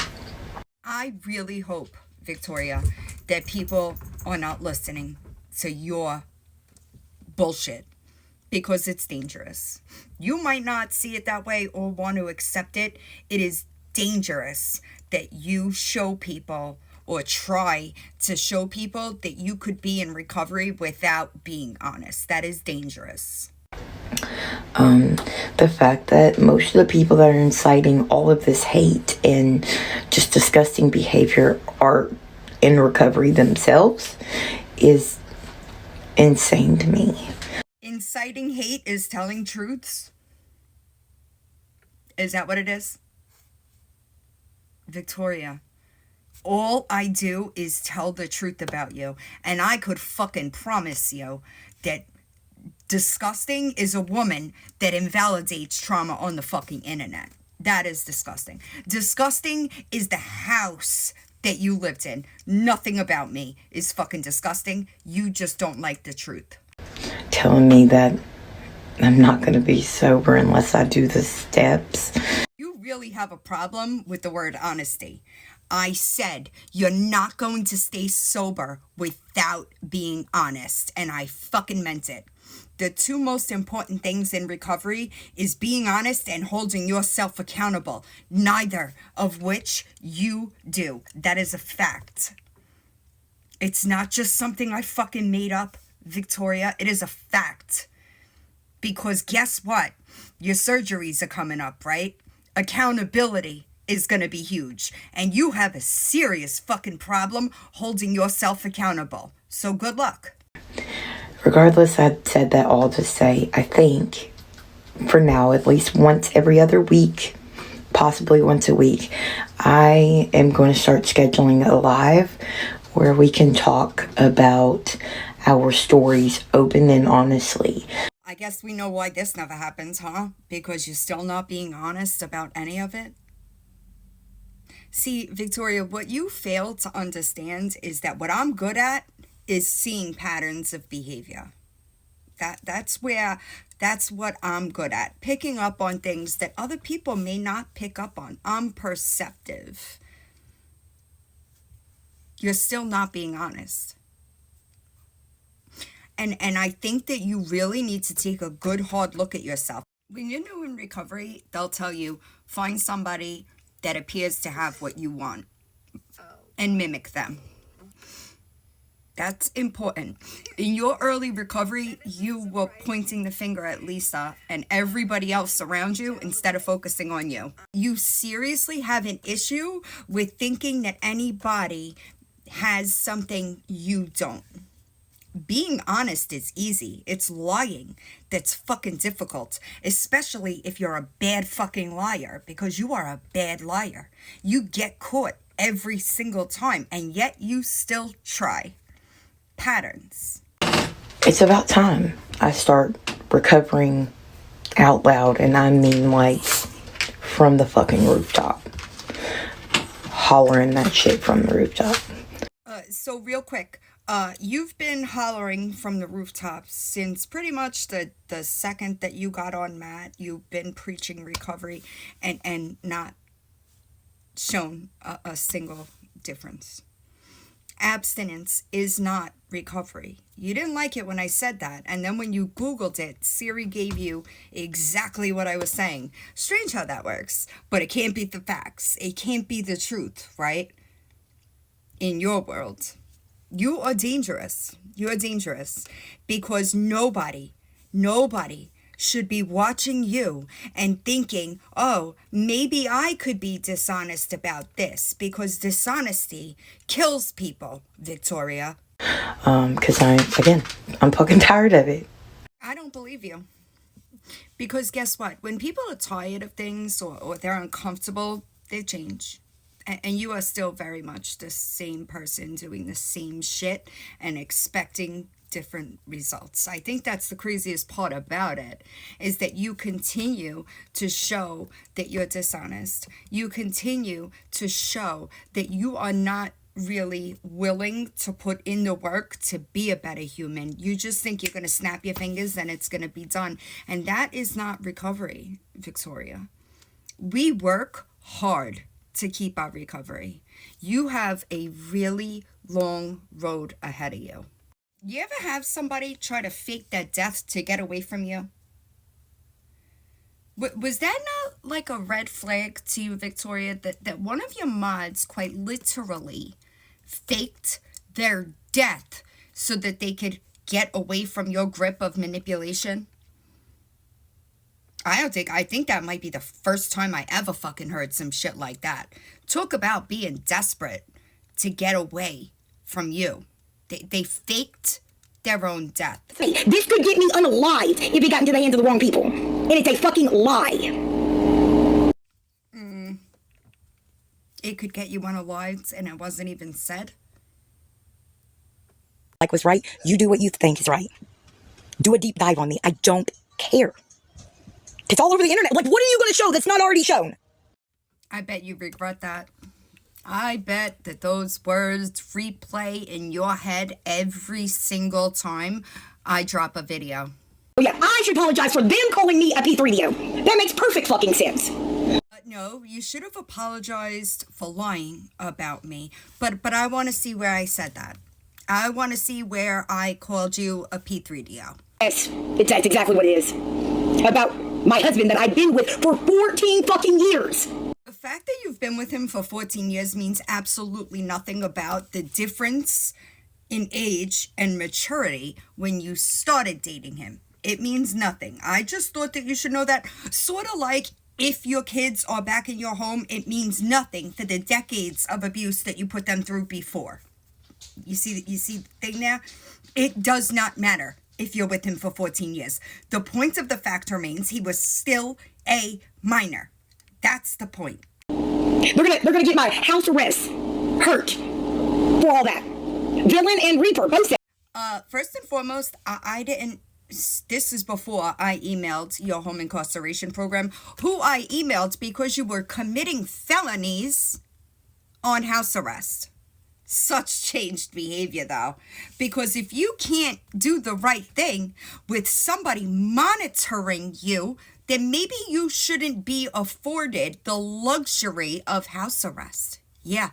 I really hope, Victoria, that people are not listening to your bullshit, because it's dangerous. You might not see it that way or want to accept it. It is dangerous that you show people or try to show people that you could be in recovery without being honest. That is dangerous. The fact that most of the people that are inciting all of this hate and just disgusting behavior are in recovery themselves is insane to me. Inciting hate is telling truths? Is that what it is? Victoria, all I do is tell the truth about you. And I could fucking promise you that disgusting is a woman that invalidates trauma on the fucking internet. That is disgusting. Disgusting is the house that you lived in. Nothing about me is fucking disgusting. You just don't like the truth. Telling me that I'm not going to be sober unless I do the steps. You really have a problem with the word honesty. I said you're not going to stay sober without being honest, and I fucking meant it. The two most important things in recovery is being honest and holding yourself accountable, neither of which you do. That is a fact. It's not just something I fucking made up, Victoria. It is a fact. Because guess what? Your surgeries are coming up, right? Accountability is going to be huge. And you have a serious fucking problem holding yourself accountable. So good luck. Regardless, I said that all to say, I think, for now, at least once every other week, possibly once a week, I am going to start scheduling a live where we can talk about our stories open and honestly. I guess we know why this never happens, huh? Because you're still not being honest about any of it? See, Victoria, what you fail to understand is that what I'm good at is seeing patterns of behavior. That's what I'm good at. Picking up on things that other people may not pick up on. I'm perceptive. You're still not being honest. And I think that you really need to take a good hard look at yourself. When you're new in recovery, they'll tell you, find somebody that appears to have what you want and mimic them. That's important. In your early recovery, you were pointing the finger at Lisa and everybody else around you instead of focusing on you. You seriously have an issue with thinking that anybody has something you don't. Being honest is easy. It's lying that's fucking difficult, especially if you're a bad fucking liar, because you are a bad liar. You get caught every single time, and yet you still try. Patterns. It's about time I start recovering out loud, and I mean like from the fucking rooftop. Hollering that shit from the rooftop. So real quick, you've been hollering from the rooftops since pretty much the second that you got on Matt. You've been preaching recovery and not shown a single difference. Abstinence is not recovery. You didn't like it when I said that, and then when you Googled it, Siri gave you exactly what I was saying. Strange how that works, but it can't be the facts. It can't be the truth, right? In your world, you are dangerous. You are dangerous because nobody should be watching you and thinking, oh, maybe I could be dishonest about this, because dishonesty kills people, Victoria. Because I'm fucking tired of it. I don't believe you. Because guess what? When people are tired of things or they're uncomfortable, they change. And you are still very much the same person doing the same shit and expecting different results. I think that's the craziest part about it, is that you continue to show that you're dishonest. You continue to show that you are not really willing to put in the work to be a better human. You just think you're going to snap your fingers and it's going to be done. And that is not recovery, Victoria. We work hard to keep our recovery. You have a really long road ahead of you. You ever have somebody try to fake their death to get away from you? Was that not like a red flag to you, Victoria, that one of your mods quite literally faked their death so that they could get away from your grip of manipulation? I think that might be the first time I ever fucking heard some shit like that. Talk about being desperate to get away from you. They faked their own death. This could get me unalived if it got into the hands of the wrong people. And it's a fucking lie. It could get you unalived and it wasn't even said. Like was right, you do what you think is right. Do a deep dive on me. I don't care. It's all over the internet. Like, what are you going to show that's not already shown? I bet you regret that. I bet that those words replay in your head every single time I drop a video. Oh yeah, I should apologize for them calling me a P3DO. That makes perfect fucking sense. No, you should have apologized for lying about me. But I want to see where I said that. I want to see where I called you a P3DO. Yes, that's exactly what it is. About my husband that I've been with for 14 fucking years. The fact that you've been with him for 14 years means absolutely nothing about the difference in age and maturity when you started dating him. It means nothing. I just thought that you should know that. Sort of like if your kids are back in your home, it means nothing for the decades of abuse that you put them through before. You see the thing there? It does not matter if you're with him for 14 years. The point of the fact remains he was still a minor. That's the point. They're gonna get my house arrest hurt for all that. Villain and Reaper both said. First and foremost, I didn't. This is before I emailed your home incarceration program, who I emailed because you were committing felonies on house arrest. Such changed behavior, though, because if you can't do the right thing with somebody monitoring you, then maybe you shouldn't be afforded the luxury of house arrest. Yeah,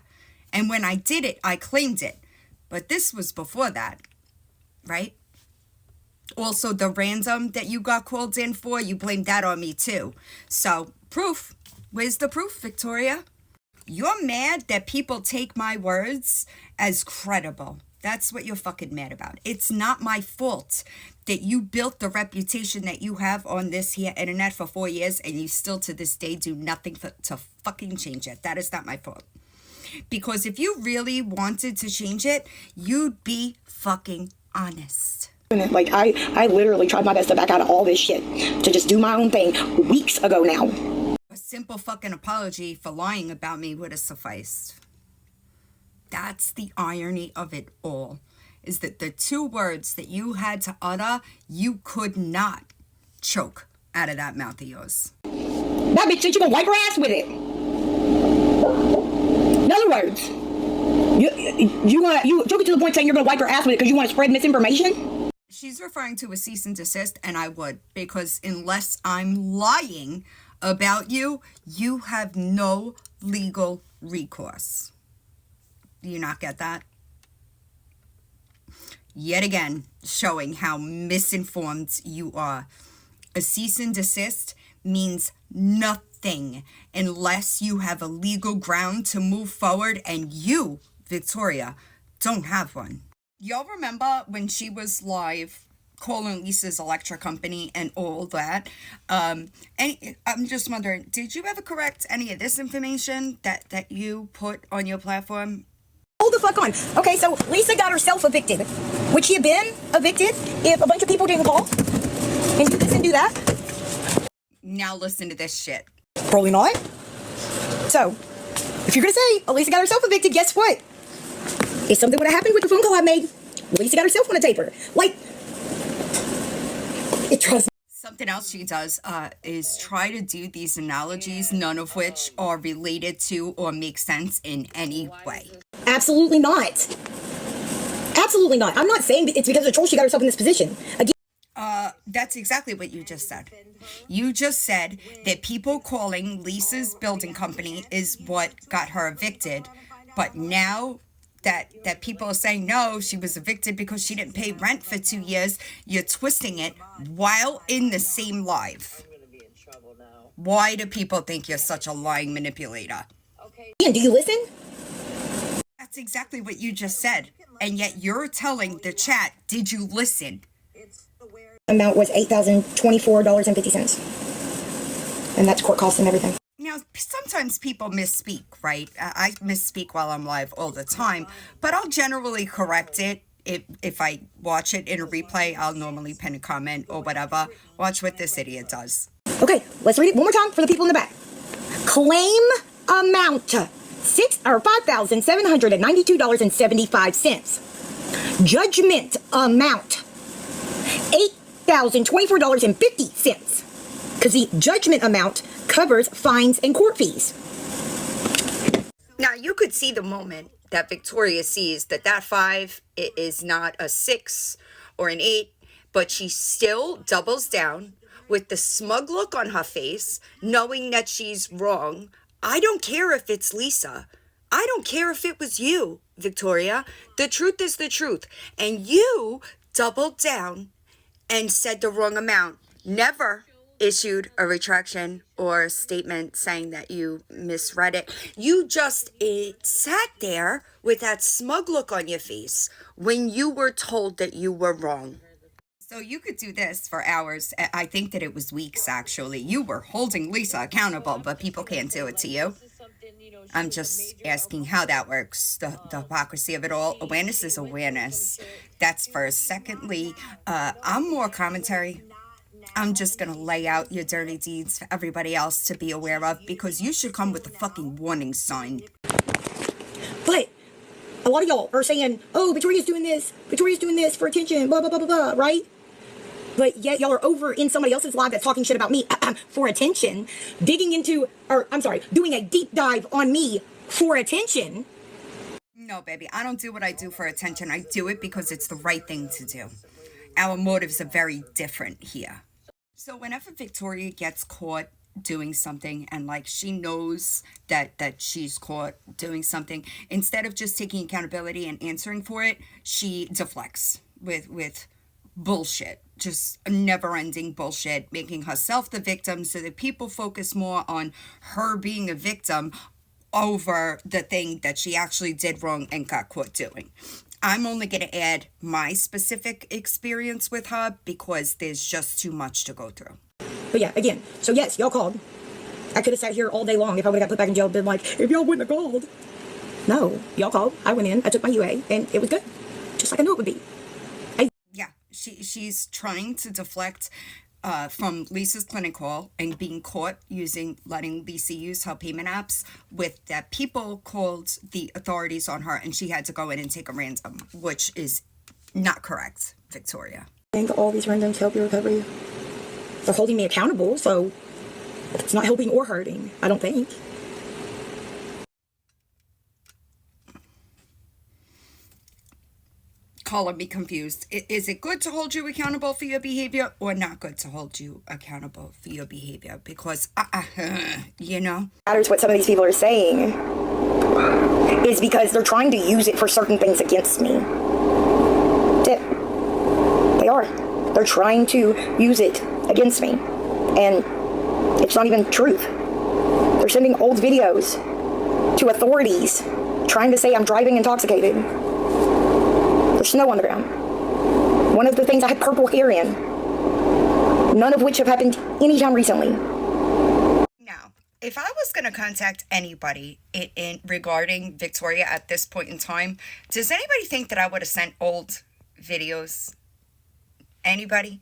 and when I did it, I claimed it, but this was before that, right? Also, the random that you got called in for, you blamed that on me too. So, proof. Where's the proof, Victoria? You're mad that people take my words as credible. That's what you're fucking mad about. It's not my fault that you built the reputation that you have on this here internet for 4 years and you still to this day do nothing to fucking change it. That is not my fault. Because if you really wanted to change it, you'd be fucking honest. Like, I literally tried my best to back out of all this shit, to just do my own thing weeks ago now. A simple fucking apology for lying about me would have sufficed. That's the irony of it all, is that the two words that you had to utter, you could not choke out of that mouth of yours. That bitch said you gonna wipe her ass with it. In other words, you took it to the point saying you're gonna wipe her ass with it because you want to spread misinformation? She's referring to a cease and desist, and I would, because unless I'm lying about you, you have no legal recourse. Do you not get that? Yet again, showing how misinformed you are. A cease and desist means nothing unless you have a legal ground to move forward, and you, Victoria, don't have one. Y'all remember when she was live calling Lisa's electric company and all that? And I'm just wondering, did you ever correct any of this information that you put on your platform? Hold the fuck on. Okay, so Lisa got herself evicted. Would she have been evicted if a bunch of people didn't call and do this and do that? Now listen to this shit. Probably not. So, if you're gonna say Elisa got herself evicted, guess what? If something would have happened with the phone call I made, Elisa got herself on a taper. Like, it trust me. Something else she does is try to do these analogies, none of which are related to or make sense in any way. Absolutely not. Absolutely not. I'm not saying it's because of the troll she got herself in this position. Again, That's exactly what you just said. You just said that people calling Lisa's building company is what got her evicted, but now that people are saying no, she was evicted because she didn't pay rent for 2 years, you're twisting it while in the same live. Why do people think you're such a lying manipulator? do you listen? That's exactly what you just said. And yet you're telling the chat, did you listen? Amount was $8,024.50. And that's court costs and everything. Now, sometimes people misspeak, right? I misspeak while I'm live all the time, but I'll generally correct it. If I watch it in a replay, I'll normally pin a comment or whatever. Watch what this idiot does. Okay, let's read it one more time for the people in the back. Claim amount, $5,792.75. Judgment amount, $8,024.50. Because the judgment amount covers fines and court fees. Now, you could see the moment that Victoria sees that 5 is not a 6 or an 8, but she still doubles down with the smug look on her face, knowing that she's wrong. I don't care if it's Lisa. I don't care if it was you, Victoria. The truth is the truth. And you doubled down and said the wrong amount. Never issued a retraction or a statement saying that you misread it. You just sat there with that smug look on your face when you were told that you were wrong. So you could do this for hours. I think that it was weeks, actually. You were holding Lisa accountable, but people can't do it to you. I'm just asking how that works, the hypocrisy of it all. Awareness is awareness. That's first. Secondly, I'm more commentary. I'm just going to lay out your dirty deeds for everybody else to be aware of, because you should come with a fucking warning sign. But a lot of y'all are saying, oh, Victoria's doing this for attention, blah, blah, blah, blah, blah, right? But yet y'all are over in somebody else's live that's talking shit about me for attention, doing a deep dive on me for attention. No, baby, I don't do what I do for attention. I do it because it's the right thing to do. Our motives are very different here. So whenever Victoria gets caught doing something and like she knows that she's caught doing something, instead of just taking accountability and answering for it, she deflects with bullshit, just never-ending bullshit, making herself the victim so that people focus more on her being a victim over the thing that she actually did wrong and got caught doing. I'm only going to add my specific experience with her because there's just too much to go through. But yeah, again, so yes, y'all called. I could have sat here all day long if I would have got put back in jail and been like, if y'all wouldn't have called. No, y'all called. I went in, I took my UA, and it was good. Just like I knew it would be. Yeah, she's trying to deflect from Lisa's clinic call and being caught letting Lisa use her payment apps with that people called the authorities on her and she had to go in and take a ransom, which is not correct, Victoria. I think all these randoms help your recovery. They're holding me accountable, so it's not helping or hurting, I don't think. Calling me confused. Is it good to hold you accountable for your behavior or not good to hold you accountable for your behavior? Because, you know. Matters what some of these people are saying is because they're trying to use it for certain things against me. They are. They're trying to use it against me. And it's not even truth. They're sending old videos to authorities trying to say I'm driving intoxicated. There's snow on the ground. One of the things I had purple hair in. None of which have happened anytime recently. Now, if I was going to contact anybody in regarding Victoria at this point in time, does anybody think that I would have sent old videos? Anybody?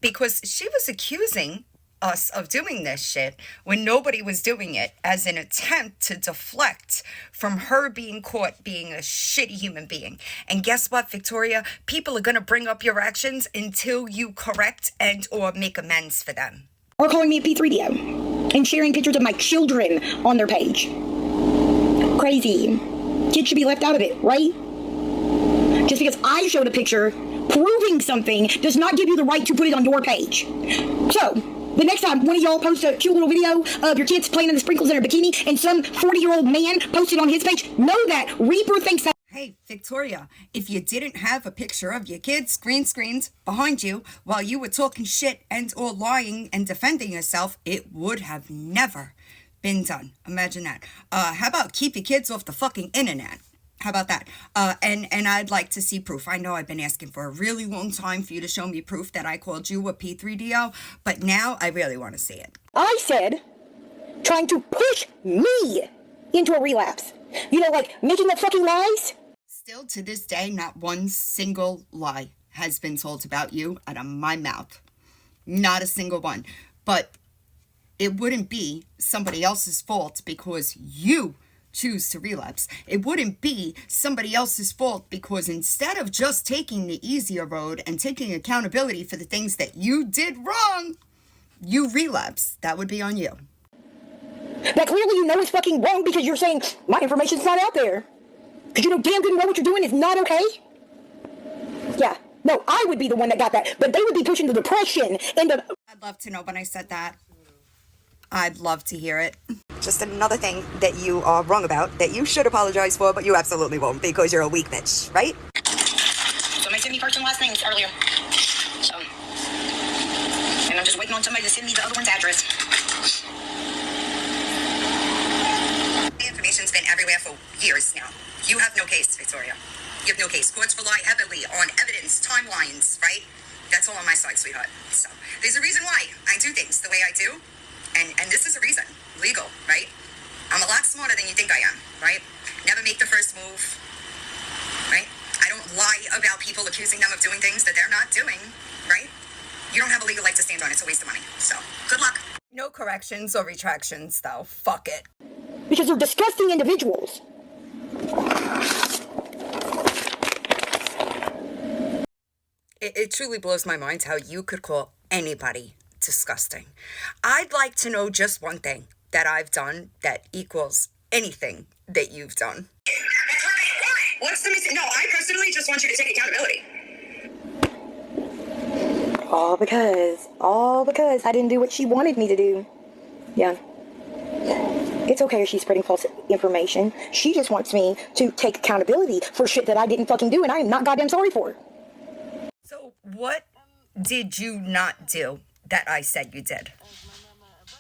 Because she was accusing us of doing this shit when nobody was doing it as an attempt to deflect from her being caught being a shitty human being. And guess what, Victoria? People are going to bring up your actions until you correct and or make amends for them. Or calling me a P3DO and sharing pictures of my children on their page. Crazy. Kids should be left out of it, right? Just because I showed a picture proving something does not give you the right to put it on your page. So, the next time one of y'all posts a cute little video of your kids playing in the sprinkles in a bikini and some 40-year-old man posted on his page, know that Reaper thinks that. Hey, Victoria, if you didn't have a picture of your kids green screened behind you while you were talking shit and or lying and defending yourself, it would have never been done. Imagine that. How about keep your kids off the fucking internet? How about that? And I'd like to see proof. I know I've been asking for a really long time for you to show me proof that I called you a P3DO, but now I really want to see it. I said trying to push me into a relapse. You know, like making up fucking lies. Still to this day, not one single lie has been told about you out of my mouth. Not a single one. But it wouldn't be somebody else's fault because you choose to relapse. It wouldn't be somebody else's fault because instead of just taking the easier road and taking accountability for the things that you did wrong, you relapse. That would be on you. That clearly you know is fucking wrong because you're saying my information's not out there. Because you know damn good well what you're doing is not okay. Yeah. No, I would be the one that got that. But they would be pushing the depression and the... I'd love to know when I said that. I'd love to hear it. Just another thing that you are wrong about, that you should apologize for, but you absolutely won't because you're a weak bitch, right? Somebody sent me first and last names earlier. So, and I'm just waiting on somebody to send me the other one's address. The information's been everywhere for years now. You have no case, Victoria. You have no case. Courts rely heavily on evidence, timelines, right? That's all on my side, sweetheart. So, there's a reason why I do things the way I do. And this is a reason. Legal, right? I'm a lot smarter than you think I am, right? Never make the first move, right? I don't lie about people accusing them of doing things that they're not doing, right? You don't have a legal leg to stand on. It's a waste of money. So, good luck. No corrections or retractions, though. Fuck it. Because they're disgusting individuals. It truly blows my mind how you could call anybody disgusting. I'd like to know just one thing that I've done that equals anything that you've done. What's the mistake? No, I personally just want you to take accountability. All because I didn't do what she wanted me to do. Yeah. It's okay if she's spreading false information. She just wants me to take accountability for shit that I didn't fucking do and I am not goddamn sorry for. So what did you not do that I said you did?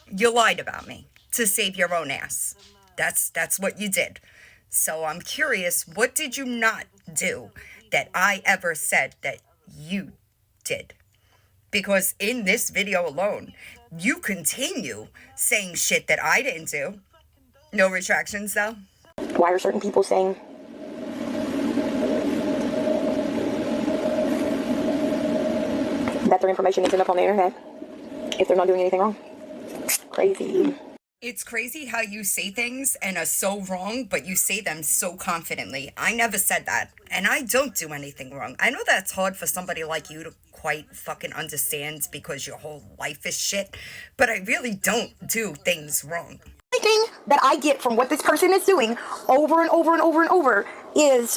You lied about me to save your own ass. That's what you did. So I'm curious, what did you not do that I ever said that you did? Because in this video alone, you continue saying shit that I didn't do. No retractions, though? Why are certain people saying that their information isn't up on the internet if they're not doing anything wrong? Crazy. It's crazy how you say things and are so wrong, but you say them so confidently. I never said that, and I don't do anything wrong. I know that's hard for somebody like you to quite fucking understand because your whole life is shit, but I really don't do things wrong. Anything that I get from what this person is doing over and over and over and over is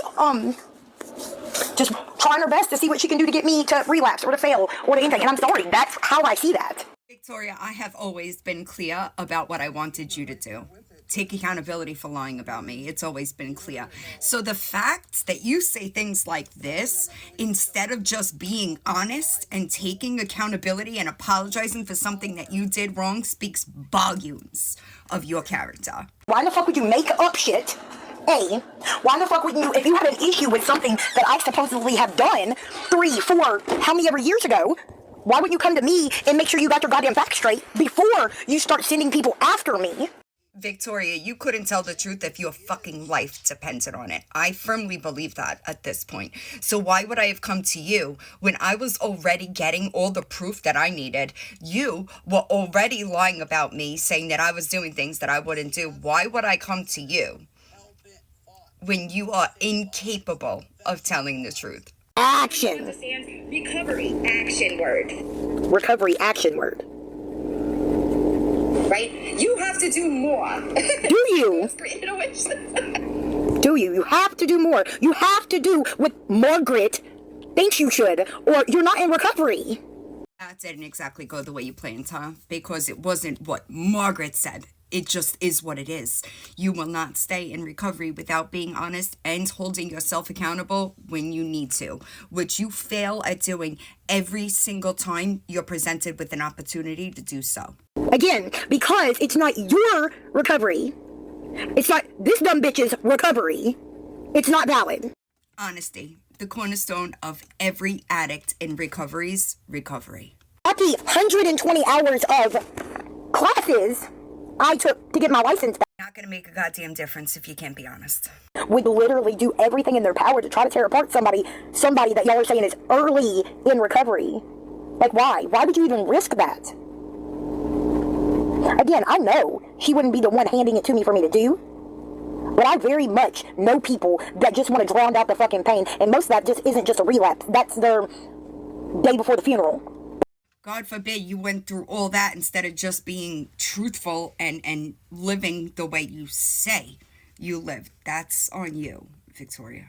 just trying her best to see what she can do to get me to relapse or to fail or to anything. And I'm sorry, that's how I see that. Victoria, I have always been clear about what I wanted you to do. Take accountability for lying about me. It's always been clear. So the fact that you say things like this, instead of just being honest and taking accountability and apologizing for something that you did wrong, speaks volumes of your character. Why in the fuck would you make up shit? A, why in the fuck would you, if you had an issue with something that I supposedly have done 3, 4, how many ever years ago, why wouldn't you come to me and make sure you got your goddamn facts straight before you start sending people after me? Victoria, you couldn't tell the truth if your fucking life depended on it. I firmly believe that at this point. So why would I have come to you when I was already getting all the proof that I needed? You were already lying about me, saying that I was doing things that I wouldn't do. Why would I come to you when you are incapable of telling the truth? Action. Recovery action word. Recovery action word. Right? You have to do more. Do you? Do you? You have to do more. You have to do what Margaret thinks you should, or you're not in recovery. That didn't exactly go the way you planned, huh? Because it wasn't what Margaret said. It just is what it is. You will not stay in recovery without being honest and holding yourself accountable when you need to, which you fail at doing every single time you're presented with an opportunity to do so. Again, because it's not your recovery. It's not this dumb bitch's recovery. It's not valid. Honesty, the cornerstone of every addict in recovery's recovery. At the 120 hours of classes I took to get my license back, Not gonna make a goddamn difference if you can't be honest. would literally do everything in their power to try to tear apart somebody that y'all are saying is early in recovery. Like, why? Why would you even risk that? Again, I know she wouldn't be the one handing it to me for me to do, but I very much know people that just want to drown out the fucking pain, and most of that just isn't just a relapse. That's their day before the funeral. God forbid you went through all that instead of just being truthful and living the way you say you live. That's on you, Victoria.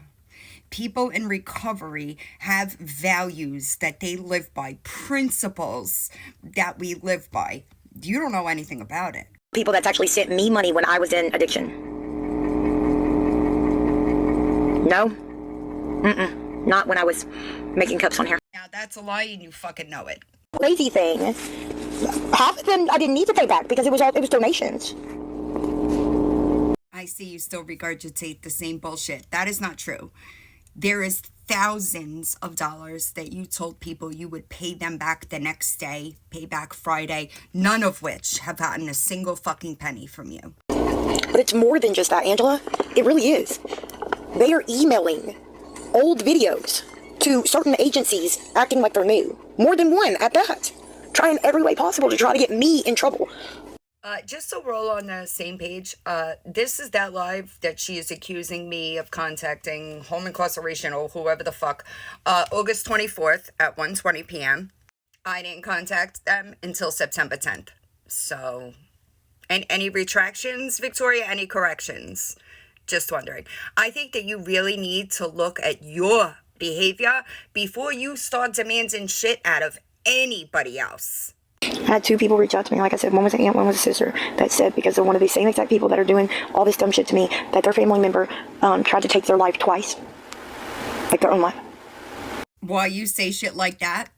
People in recovery have values that they live by, principles that we live by. You don't know anything about it. People that's actually sent me money when I was in addiction. No. Not when I was making cups on here. Now that's a lie and you fucking know it. Crazy thing, half of them I didn't need to pay back because it was donations. I see you still regurgitate the same bullshit. That is not true. There is thousands of dollars that you told people you would pay them back the next day, pay back Friday, none of which have gotten a single fucking penny from you. But it's more than just that, Angela. It really is. They are emailing old videos to certain agencies acting like they're new. More than one at that. Trying every way possible to try to get me in trouble. Just so we're all on the same page, this is that live that she is accusing me of contacting home incarceration or whoever the fuck, August 24th at 1:20 p.m. I didn't contact them until September 10th. So, and any retractions, Victoria, any corrections? Just wondering. I think that you really need to look at your behavior before you start demanding shit out of anybody else. I had two people reach out to me, like I said, one was an aunt, one was a sister, that said because they're one of the same exact people that are doing all this dumb shit to me, that their family member tried to take their life twice. Like their own life. Why you say shit like that?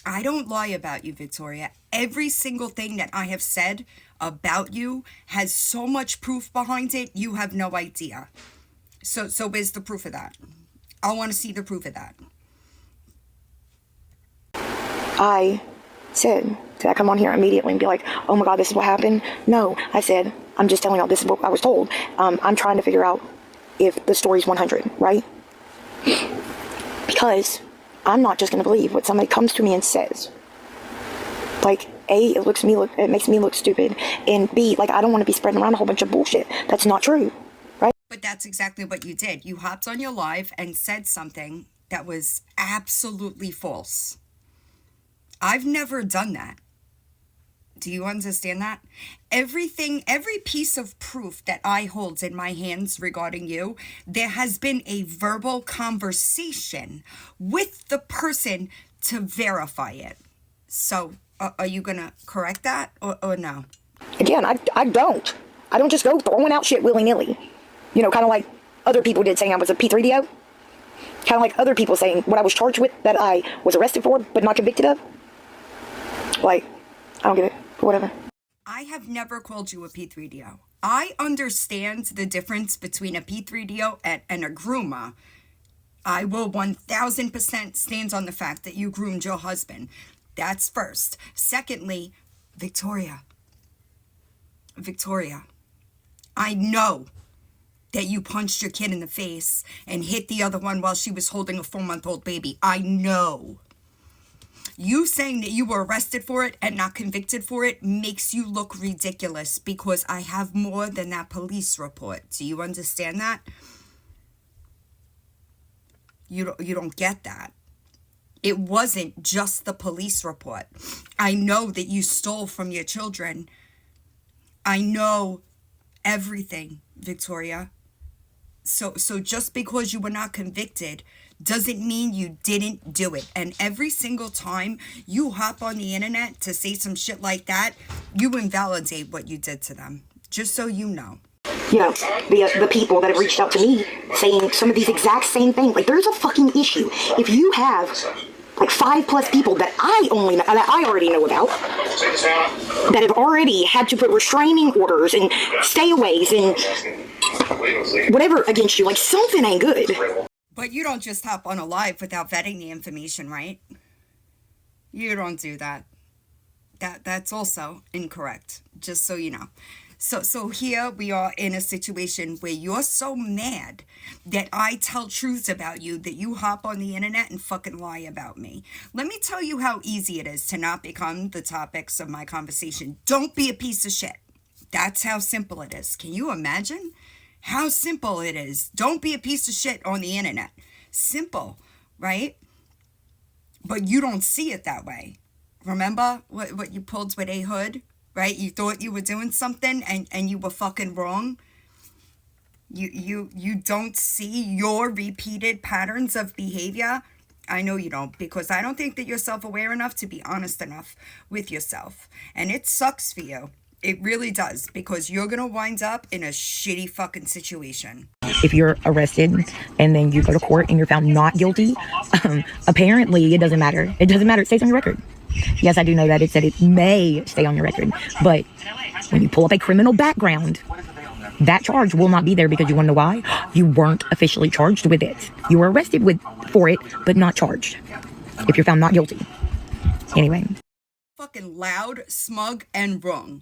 I don't lie about you, Victoria. Every single thing that I have said about you has so much proof behind it, you have no idea. So where's the proof of that? I want to see the proof of that. I said, did I come on here immediately and be like, oh my God, this is what happened? No, I said, I'm just telling y'all this is what I was told. I'm trying to figure out if the story's 100, right? Because I'm not just going to believe what somebody comes to me and says. Like, A, it makes me look stupid, and B, like, I don't want to be spreading around a whole bunch of bullshit. That's not true, right? But that's exactly what you did. You hopped on your live and said something that was absolutely false. I've never done that. Do you understand that? Every piece of proof that I hold in my hands regarding you, there has been a verbal conversation with the person to verify it. So, are you gonna correct that or no? Again, I don't just go throwing out shit willy-nilly. You know, kind of like other people did, saying I was a P3DO. Kind of like other people saying what I was charged with that I was arrested for but not convicted of. Like, I don't get it. Whatever. I have never called you a P3DO. I understand the difference between a P3DO and a groomer. I will 1000% stand on the fact that you groomed your husband. That's first. Secondly, Victoria, Victoria, I know that you punched your kid in the face and hit the other one while she was holding a 4-month-old baby. I know. You saying that you were arrested for it and not convicted for it makes you look ridiculous because I have more than that police report. Do you understand that? You don't get that. It wasn't just the police report. I know that you stole from your children. I know everything, Victoria. So just because you were not convicted doesn't mean you didn't do it. And every single time you hop on the internet to say some shit like that, you invalidate what you did to them. Just so you know. You know, the people that have reached out to me saying some of these exact same things. Like, there's a fucking issue. If you have like 5+ people that I already know about that have already had to put restraining orders and stayaways and whatever against you, like, something ain't good. But you don't just hop on a live without vetting the information, right? You don't do that. That's also incorrect, just so you know. So here we are in a situation where you're so mad that I tell truths about you that you hop on the internet and fucking lie about me. Let me tell you how easy it is to not become the topics of my conversation. Don't be a piece of shit. That's how simple it is. Can you imagine how simple it is? Don't be a piece of shit on the internet. Simple, right? But you don't see it that way. Remember what you pulled with A Hood? Right? You thought you were doing something and you were fucking wrong. You don't see your repeated patterns of behavior. I know you don't, because I don't think that you're self-aware enough to be honest enough with yourself. And it sucks for you. It really does, because you're going to wind up in a shitty fucking situation. If you're arrested and then you go to court and you're found not guilty, apparently it doesn't matter. It doesn't matter. It stays on your record. Yes, I do know that it said it may stay on your record, but when you pull up a criminal background, that charge will not be there, because you want to know why? You weren't officially charged with it. You were arrested for it, but not charged. If you're found not guilty. Anyway. Fucking loud, smug, and wrong.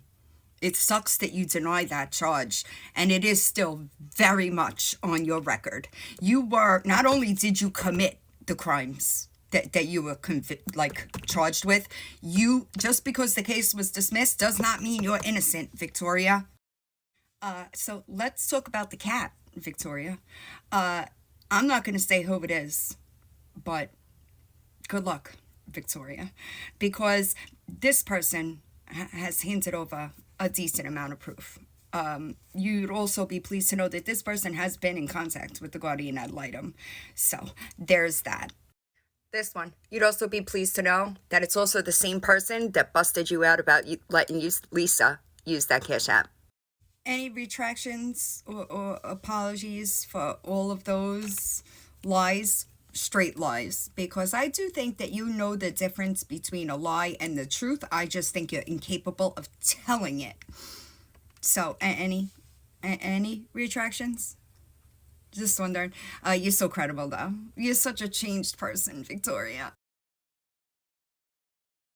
It sucks that you deny that charge, and it is still very much on your record. Not only did you commit the crimes that you were charged with, just because the case was dismissed does not mean you're innocent, Victoria. So let's talk about the cat, Victoria. I'm not going to say who it is, but good luck, Victoria, because this person has handed over a decent amount of proof. You'd also be pleased to know that this person has been in contact with the guardian ad litem. So there's that. This one, you'd also be pleased to know that it's also the same person that busted you out about letting Lisa use that Cash App. Any retractions or apologies for all of those lies? Straight lies, because I do think that you know the difference between a lie and the truth. I just think you're incapable of telling it. So, any retractions? Just wondering. You're so credible, though. You're such a changed person, Victoria.